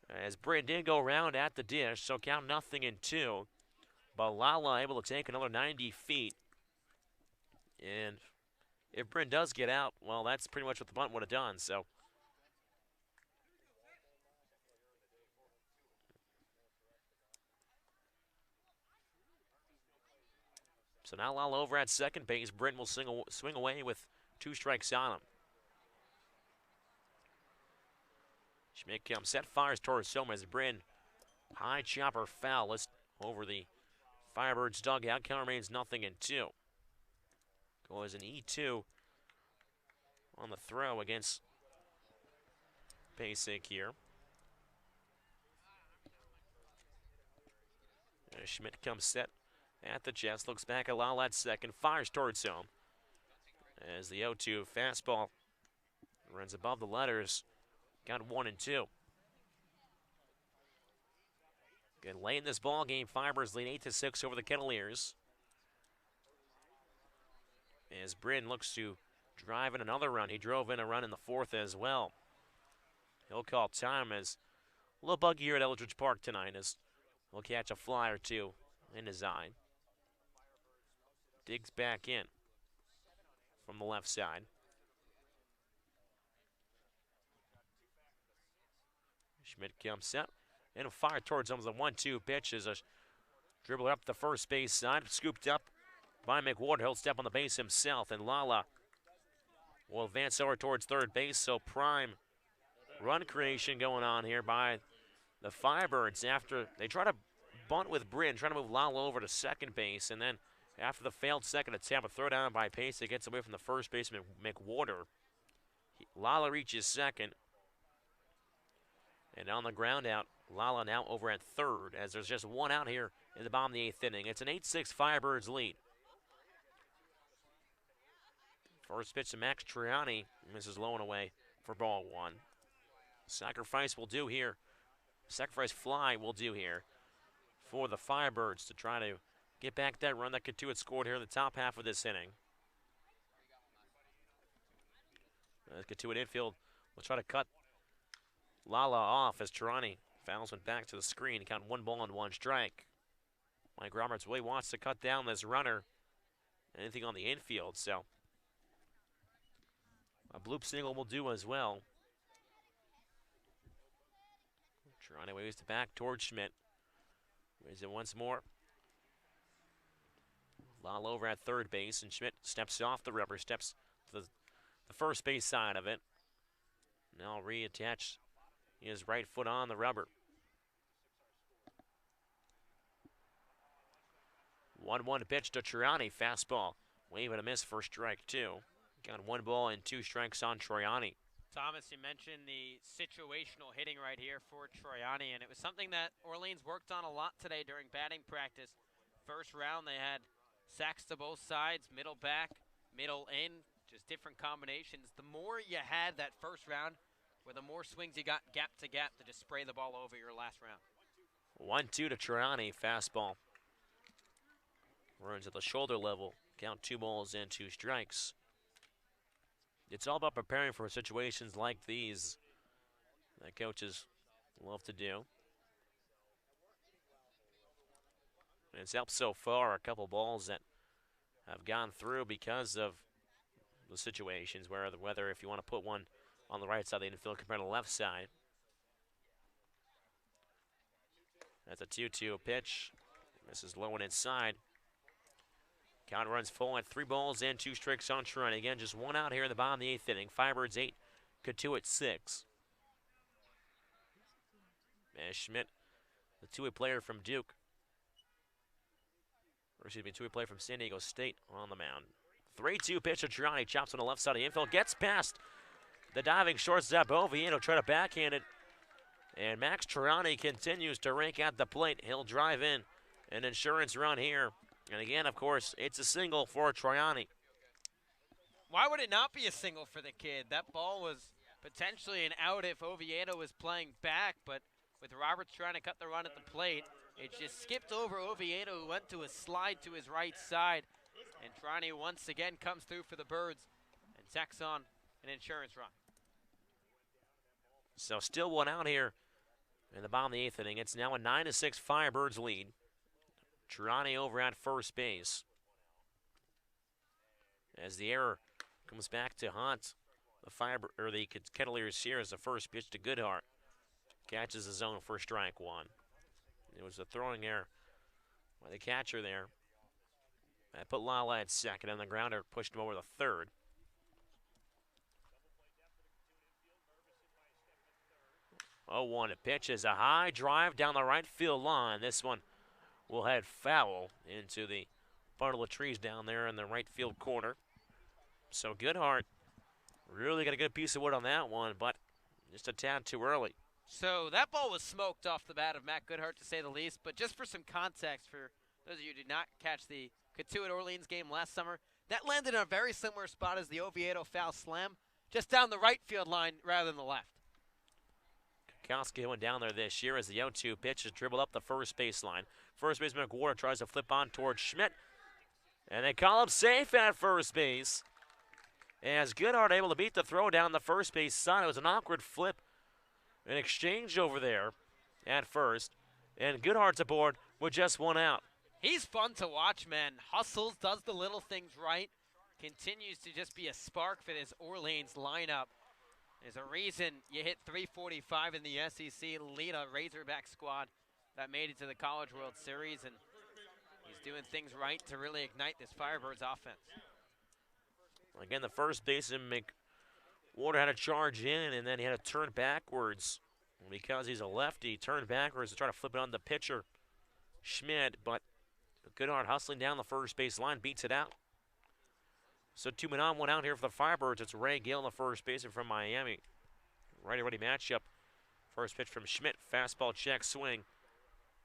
As Britton did go around at the dish, so count 0-2. But Lala able to take another 90 feet. And if Britton does get out, well, that's pretty much what the bunt would have done. So now Lala over at second base. Britton will swing away with 2 strikes on him. Schmidt comes set, fires towards Soma as Britton. High chopper foul over the Firebirds dugout. Count remains 0-2. Goes an E2 on the throw against Basic here. Schmidt comes set at the chest, looks back at Lala at second, fires towards home. As the 0-2 fastball runs above the letters, got 1-2. Again, late in this ball game, Firebirds lead 8-6 over the Kettleers. As Britton looks to drive in another run. He drove in a run in the 4th as well. He'll call time as a little buggy here at Eldridge Park tonight as he'll catch a fly or two in his eye. Digs back in from the left side. Schmidt comes set and a fire towards him as a 1-2 pitch as a dribbler up the first base side, scooped up by McWhorter. He'll step on the base himself, and Lala will advance over towards third base. So prime run creation going on here by the Firebirds after they try to bunt with Britton, trying to move Lala over to second base, and then after the failed second attempt, a throw down by Pace, it gets away from the first baseman, McWhorter. Lala reaches second. And on the ground out, Lala now over at third, as there's just one out here in the bottom of the 8th inning. It's an 8-6 Firebirds lead. First pitch to Max Triani, misses low and away for ball 1. Sacrifice will do here. Sacrifice fly will do here for the Firebirds to try to get back that run that Cotuit scored here in the top half of this inning. Cotuit infield will try to cut Lala off as Tirani fouls went back to the screen. Count 1 ball and 1 strike. Mike Roberts really wants to cut down this runner. Anything on the infield, so a bloop single will do as well. Tirani waves it back towards Schmidt. Waves it once more. Lala over at third base, and Schmidt steps off the rubber, steps to the first base side of it. Now reattach his right foot on the rubber. 1-1 pitch to Triani, fastball. Wave and a miss for strike 2. Got 1 ball and 2 strikes on Troiani. Thomas, you mentioned the situational hitting right here for Troiani, and it was something that Orleans worked on a lot today during batting practice. First round, they had sacks to both sides, middle back, middle in, just different combinations. The more you had that first round, where the more swings you got gap to gap to just spray the ball over your last round. 1-2 to Troiani, fastball. Runs at the shoulder level, count 2 balls and 2 strikes. It's all about preparing for situations like these that coaches love to do. And it's helped so far, a couple balls that have gone through because of the situations, whether if you want to put one on the right side of the infield compared to the left side. That's a 2-2 pitch. This is low and inside. Count runs full at 3 balls and 2 strikes on Troiani. Again, just 1 out here in the bottom of the 8th inning. Firebirds 8, Cotuit 6. And Schmidt, the two-way player from Duke, or excuse me, two-way player from San Diego State on the mound. 3-2 pitch to Troiani, chops on the left side of the infield, gets past the diving shortstop Oviedo, try to backhand it. And Max Troiani continues to rake at the plate. He'll drive in an insurance run here. And again, of course, it's a single for Troiani. Why would it not be a single for the kid? That ball was potentially an out if Oviedo was playing back, but with Roberts trying to cut the run at the plate, it just skipped over Oviedo, who went to a slide to his right side. And Troiani once again comes through for the Birds and tacks on an insurance run. So still 1 out here in the bottom of the 8th inning. It's now a 9-6 Firebirds lead. Troiani over at first base. As the error comes back to haunt the Kettleers here as the first pitch to Goodhart. Catches the zone for strike 1. It was a throwing error by the catcher there. I put Lala at second, and the grounder pushed him over the third. 0-1 a pitch is a high drive down the right field line. This one will head foul into the bundle of trees down there in the right field corner. So Goodhart really got a good piece of wood on that one, but just a tad too early. So that ball was smoked off the bat of Matt Goodhart, to say the least. But just for some context, for those of you who did not catch the Cotuit Orleans game last summer, that landed in a very similar spot as the Oviedo foul slam, just down the right field line rather than the left. Kowski went down there this year as the 0-2 pitch is dribbled up the first baseline. First baseman McWhorter tries to flip on towards Schmidt. And they call him safe at first base. As Goodhart able to beat the throw down the first base side. It was an awkward flip, an exchange over there at first. And Goodhart's aboard with just 1 out. He's fun to watch, man. Hustles, does the little things right. Continues to just be a spark for this Orleans lineup. There's a reason you hit 345 in the SEC, lead a Razorback squad that made it to the College World Series, and he's doing things right to really ignite this Firebirds offense. Again, the first baseman, McWhorter, had to charge in, and then he had to turn backwards. Because he's a lefty, he turned backwards to try to flip it on the pitcher, Schmidt, but Goodhart hustling down the first base line, beats it out. So 2 men on, 1 out here for the Firebirds. It's Ray Gill, the first baseman from Miami. Righty-righty matchup. First pitch from Schmidt, fastball check, swing.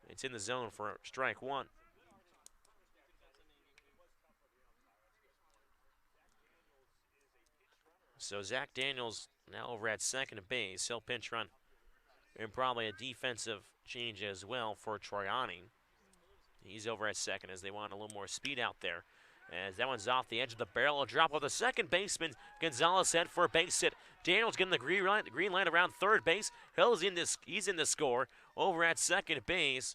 It's in the zone for strike 1. So Zach Daniels now over at second base. He'll pinch run. And probably a defensive change as well for Troiani. He's over at second as they want a little more speed out there. As that one's off the edge of the barrel, a drop of the second baseman. Gonzalez head for a base hit. Daniels getting the green light around third base. He's in the score over at second base.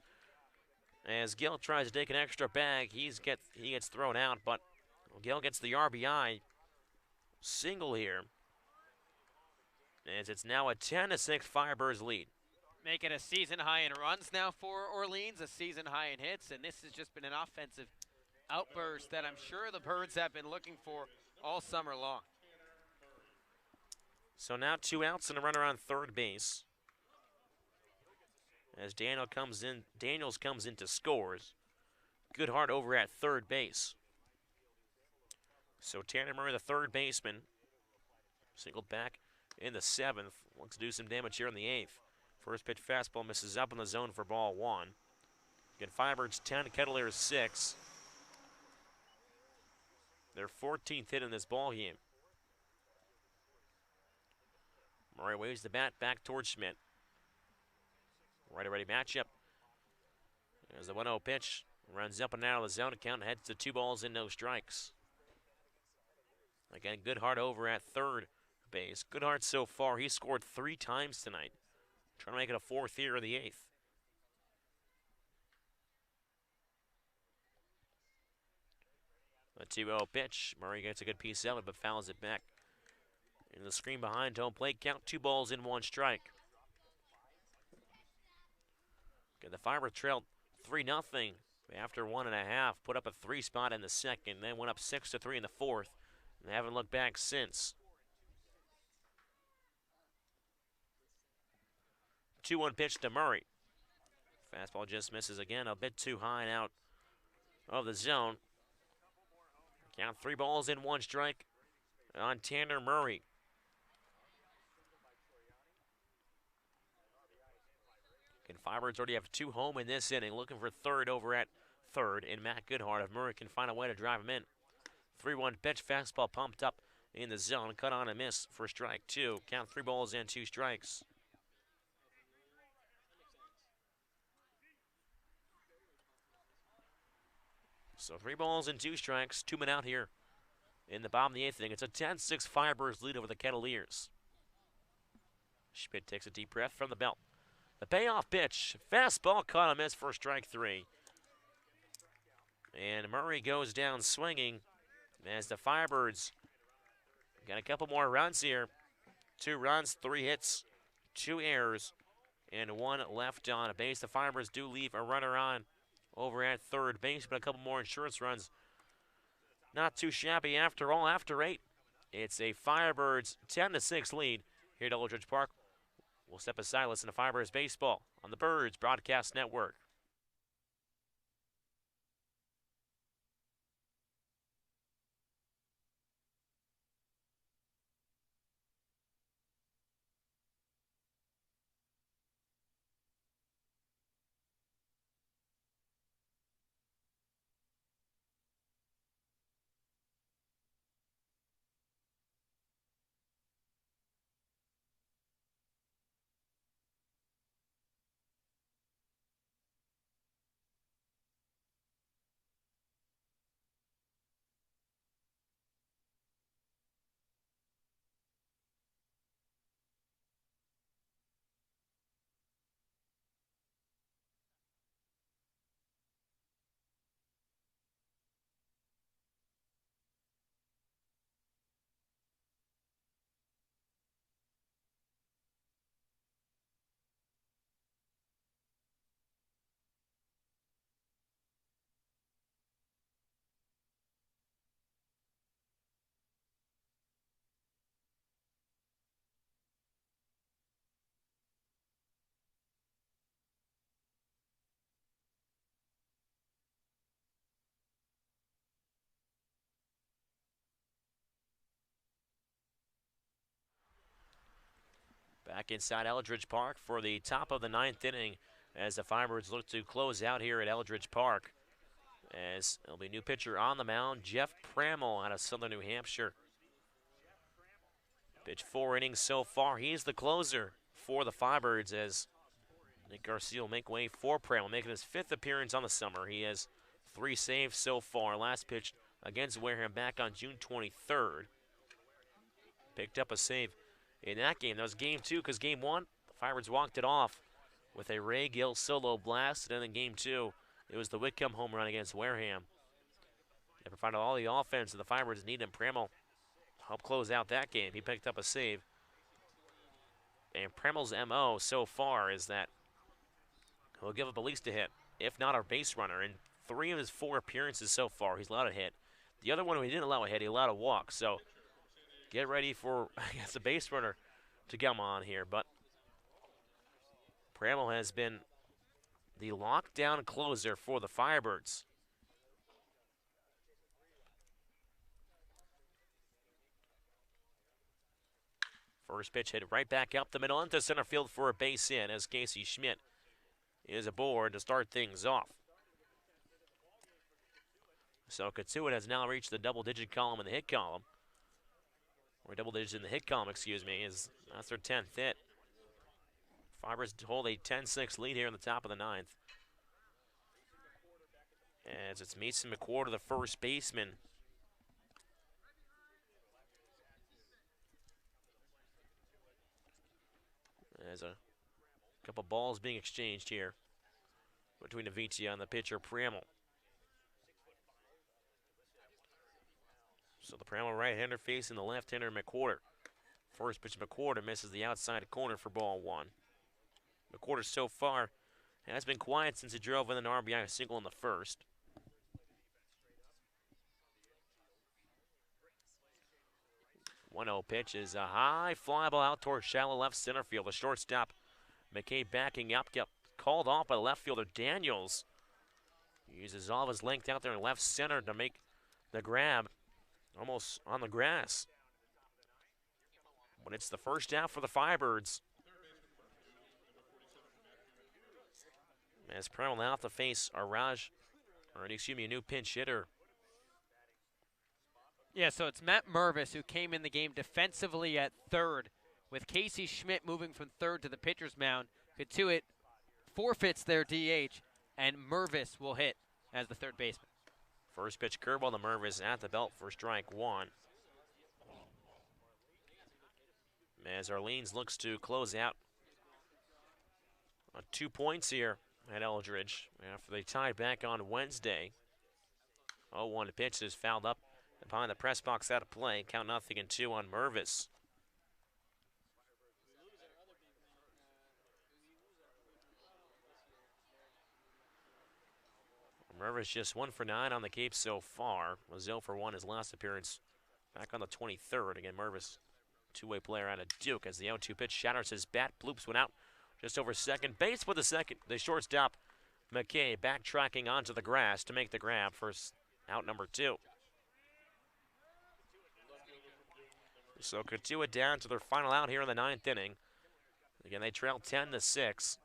As Gill tries to take an extra bag, he gets thrown out, but Gill gets the RBI single here. As it's now a 10-6 Firebirds lead. Make it a season high in runs now for Orleans, a season high in hits, and this has just been an offensive outburst that I'm sure the Birds have been looking for all summer long. So now 2 outs and a runner on third base. As Daniels comes into scores. Goodhart over at third base. So Tanner Murray, the third baseman, singled back in the 7th. Looks to do some damage here in the 8th. First pitch fastball misses up in the zone for ball 1. Again, Firebirds 10, Kettleers 6. Their 14th hit in this ball game. Murray waves the bat back towards Schmidt. Righty-righty matchup. There's the 1-0 pitch. Runs up and out of the zone. Count heads to 2 balls and no strikes. Again, Goodhart over at third base. Goodhart so far, he scored 3 times tonight. Trying to make it a 4th here in the 8th. A 2-0 pitch. Murray gets a good piece of it, but fouls it back. In the screen behind home plate, count 2 balls and 1 strike. Okay, the Firebirds trailed 3-0 after 1.5. Put up a 3 spot in the 2nd, then went up 6-3 in the 4th, and they haven't looked back since. 2-1 pitch to Murray. Fastball just misses again, a bit too high and out of the zone. Count 3 balls and 1 strike on Tanner Murray. And Firebirds already have 2 home in this inning, looking for third over at third in Matt Goodhart if Murray can find a way to drive him in. 3-1 pitch, fastball pumped up in the zone, cut on and miss for strike 2. Count 3 balls and 2 strikes. So 3 balls and 2 strikes, 2 men out here in the bottom of the 8th inning. It's a 10-6 Firebirds lead over the Kettleers. Schmidt takes a deep breath from the belt. The payoff pitch, fastball caught on miss for strike 3. And Murray goes down swinging as the Firebirds got a couple more runs here. 2 runs, 3 hits, 2 errors, and 1 left on base. The Firebirds do leave a runner on over at third base, but a couple more insurance runs. Not too shabby after all. After 8, it's a Firebirds 10-6 lead here at Eldridge Park. We'll step aside, listen to Firebirds baseball on the Birds Broadcast Network. Back inside Eldridge Park for the top of the 9th inning as the Firebirds look to close out here at Eldridge Park. As there'll be a new pitcher on the mound, Jeff Pramel out of Southern New Hampshire. Pitched 4 innings so far. He's the closer for the Firebirds as Nick Garcia will make way for Pramel, making his 5th appearance on the summer. He has 3 saves so far. Last pitched against Wareham back on June 23rd. Picked up a save in that game. That was game 2 because game 1, the Firebirds walked it off with a Ray Gill solo blast. And then in game 2, it was the Whitcomb home run against Wareham. They provided all the offense that the Firebirds need, and Pramel helped close out that game. He picked up a save. And Pramel's MO so far is that he'll give up at least a hit, if not a base runner. In 3 of his 4 appearances so far, he's allowed a hit. The other one, when he didn't allow a hit, he allowed a walk. So get ready for, I guess, a base runner to come on here. But Pramel has been the lockdown closer for the Firebirds. First pitch hit right back up the middle into center field for a base hit as Casey Schmidt is aboard to start things off. So Cotuit has now reached the double-digit column in the hit column. Or double digits in the hit column, excuse me, that's their 10th hit. Fibers hold a 10-6 lead here in the top of the 9th. As it's Mason McWhorter, the first baseman. There's a couple balls being exchanged here between Avitia and the pitcher Pramel. So the Pramel right-hander facing the left-hander McWhorter. First pitch McWhorter misses the outside corner for ball 1. McWhorter so far has been quiet since he drove in an RBI single in the first. One 1-0 pitch is a high fly ball out towards shallow left center field. The shortstop, McKay backing up, got called off by the left fielder Daniels. He uses all of his length out there in left center to make the grab, almost on the grass. But it's the first out for the Firebirds. As Pramel now to face a new pinch hitter. Yeah, so it's Matt Mervis who came in the game defensively at third, with Casey Schmidt moving from third to the pitcher's mound. Cotuit forfeits their DH, and Mervis will hit as the third baseman. First pitch curveball to Mervis at the belt for strike 1. As Orleans looks to close out on 2 points here at Eldridge after they tied back on Wednesday. 0-1 pitch is fouled up behind the press box out of play. Count 0-2 on Mervis. Mervis just 1 for 9 on the Cape so far. Was 0 for 1 his last appearance back on the 23rd. Again, Mervis, two-way player out of Duke, as the 0-2 pitch shatters his bat, bloops one out just over second base with the shortstop McKay backtracking onto the grass to make the grab for out number 2. So Cotuit down to their final out here in the 9th inning. Again, they trail 10-6.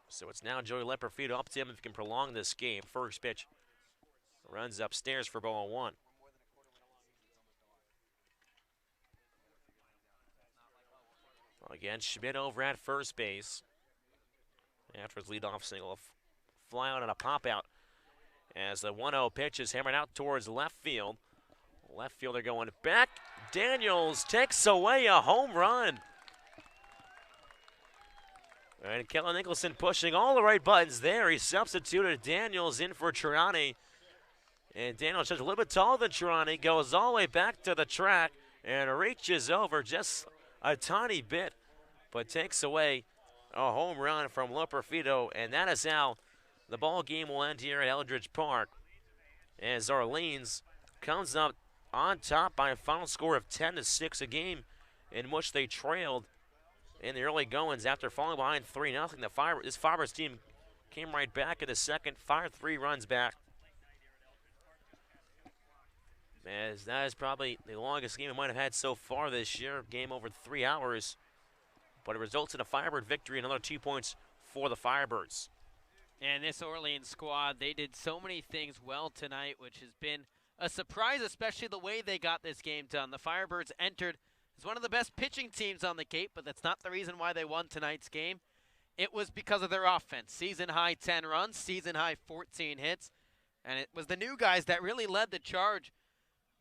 So it's now Joey Leperfido up to him if he can prolong this game. First pitch runs upstairs for ball 1. Again, Schmidt over at first base. After his leadoff single, fly out and a pop out as the 1-0 pitch is hammered out towards left field. Left fielder going back. Daniels takes away a home run. And Kellen Nicholson pushing all the right buttons there. He substituted Daniels in for Tirani. And Daniels, just a little bit taller than Tirani, goes all the way back to the track and reaches over just a tiny bit, but takes away a home run from Leperfido. And that is how the ball game will end here at Eldridge Park, as Orleans comes up on top by a final score of 10-6, a game in which they trailed in the early goings after falling behind 3-0. This Fibers team came right back in the second, fired 3 runs back. As that is probably the longest game we might have had so far this year, game over 3 hours. But it results in a Firebird victory, another 2 points for the Firebirds. And this Orleans squad, they did so many things well tonight, which has been a surprise, especially the way they got this game done. The Firebirds entered as one of the best pitching teams on the Cape, but that's not the reason why they won tonight's game. It was because of their offense. Season-high 10 runs, season-high 14 hits, and it was the new guys that really led the charge.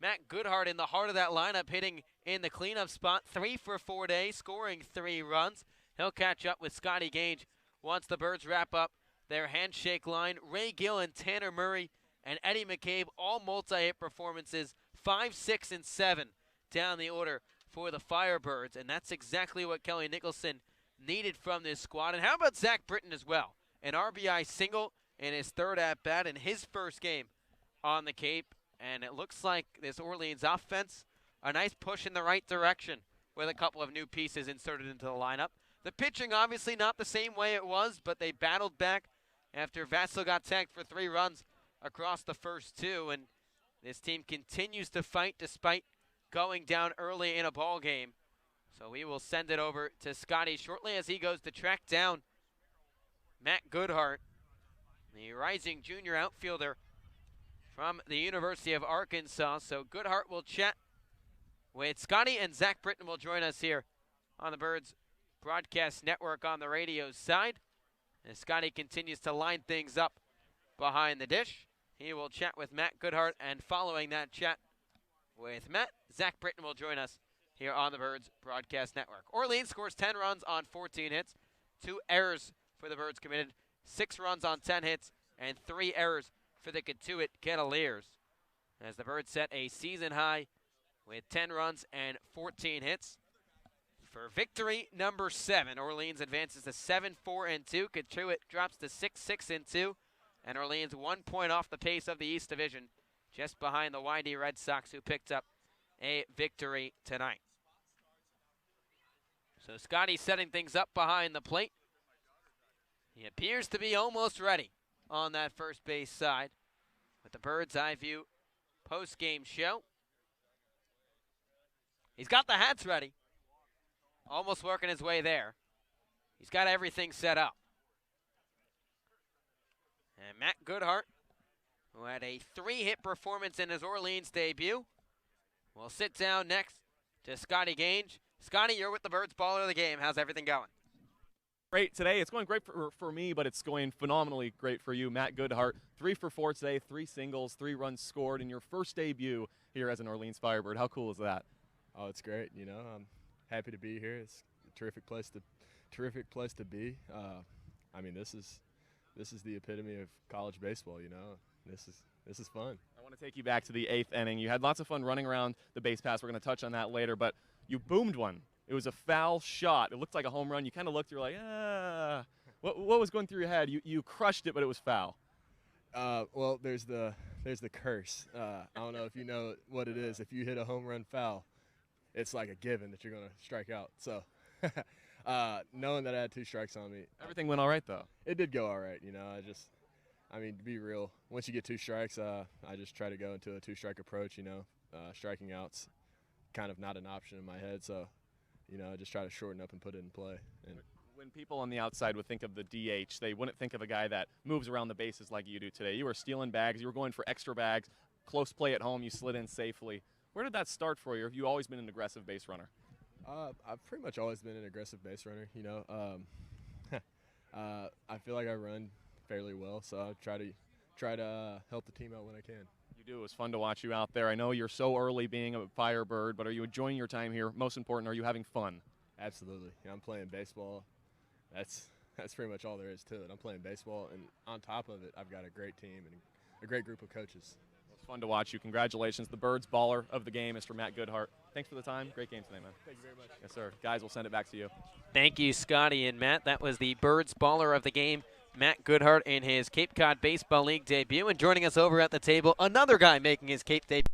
Matt Goodhart in the heart of that lineup, hitting in the cleanup spot, 3 for 4 days, scoring 3 runs. He'll catch up with Scotty Gage once the Birds wrap up their handshake line. Ray Gill and Tanner Murray and Eddie McCabe, all multi-hit performances, 5, 6, and 7 down the order for the Firebirds, and that's exactly what Kelly Nicholson needed from this squad. And how about Zach Britton as well? An RBI single in his 3rd at-bat in his first game on the Cape, and it looks like this Orleans offense, a nice push in the right direction with a couple of new pieces inserted into the lineup. The pitching obviously not the same way it was, but they battled back after Vassal got tagged for 3 runs across the first 2, and this team continues to fight despite going down early in a ball game. So we will send it over to Scotty shortly as he goes to track down Matt Goodhart, the rising junior outfielder from the University of Arkansas. So Goodhart will chat with Scotty, and Zach Britton will join us here on the Birds Broadcast Network on the radio side. As Scotty continues to line things up behind the dish, he will chat with Matt Goodhart, and following that chat with Matt, Zach Britton will join us here on the Birds Broadcast Network. Orleans scores 10 runs on 14 hits, 2 errors for the Birds committed, 6 runs on 10 hits, and 3 errors for the Cotuit Cavaliers. As the Birds set a season high with 10 runs and 14 hits. For victory number 7, Orleans advances to 7-4-2. Cotuit drops to 6-6-2. And Orleans 1 point off the pace of the East Division, just behind the YD Red Sox, who picked up a victory tonight. So Scotty setting things up behind the plate. He appears to be almost ready on that first base side with the Bird's Eye View post-game show. He's got the hats ready. Almost working his way there. He's got everything set up. And Matt Goodhart, who had a 3-hit performance in his Orleans debut, will sit down next to Scotty Gage. Scotty, you're with the Birds baller of the game. How's everything going? Great today. It's going great for me, but it's going phenomenally great for you. Matt Goodhart, 3 for 4 today, 3 singles, 3 runs scored in your first debut here as an Orleans Firebird. How cool is that? Oh, it's great. You know, I'm happy to be here. It's a terrific place to be. I mean, this is the epitome of college baseball. You know, this is fun. I want to take you back to the 8th inning. You had lots of fun running around the base pass. We're going to touch on that later, but you boomed one. It was a foul shot. It looked like a home run. You kind of looked, you were like, ah. What was going through your head? You crushed it, but it was foul. Well, there's the curse. I don't know if you know what it is. If you hit a home run foul, it's like a given that you're going to strike out. So knowing that I had 2 strikes on me. Everything went all right, though. It did go all right. You know, I mean, to be real, once you get 2 strikes, I just try to go into a 2-strike approach, you know. Striking out's kind of not an option in my head. So, you know, I just try to shorten up and put it in play. And when people on the outside would think of the DH, they wouldn't think of a guy that moves around the bases like you do today. You were stealing bags. You were going for extra bags. Close play at home. You slid in safely. Where did that start for you? Or have you always been an aggressive base runner? I've pretty much always been an aggressive base runner. You know, I feel like I run fairly well, so I try to help the team out when I can. You do. It was fun to watch you out there. I know you're so early being a Firebird, but are you enjoying your time here? Most important, are you having fun? Absolutely. Yeah, I'm playing baseball. That's pretty much all there is to it. I'm playing baseball, and on top of it, I've got a great team and a great group of coaches. It's fun to watch you. Congratulations. The Birds baller of the game, Mr. Matt Goodhart. Thanks for the time. Great game tonight, man. Thank you very much. Yes, sir. Guys, we'll send it back to you. Thank you, Scotty and Matt. That was the Birds baller of the game, Matt Goodhart, in his Cape Cod Baseball League debut. And joining us over at the table, another guy making his Cape debut.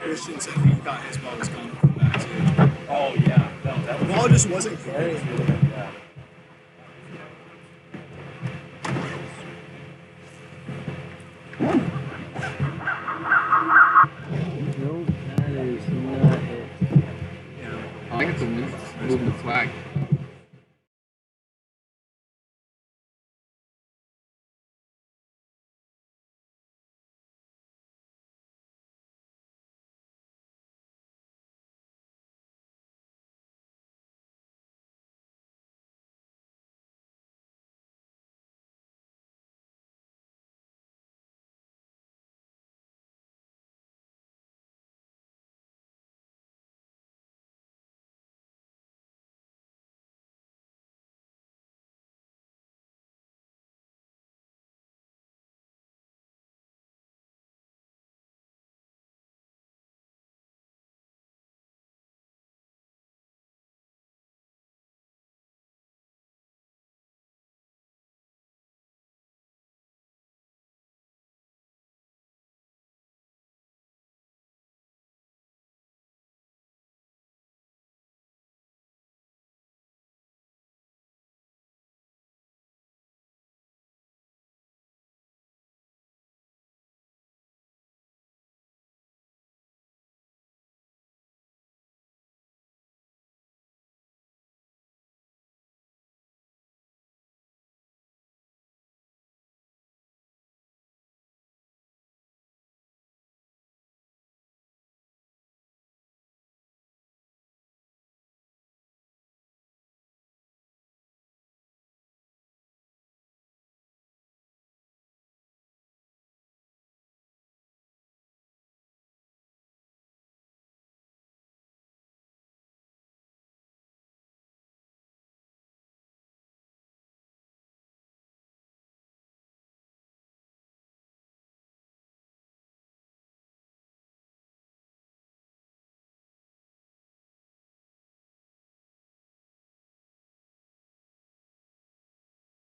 Christian said he thought his ball was going to come back too. Oh, yeah. No, The ball just wasn't carrying.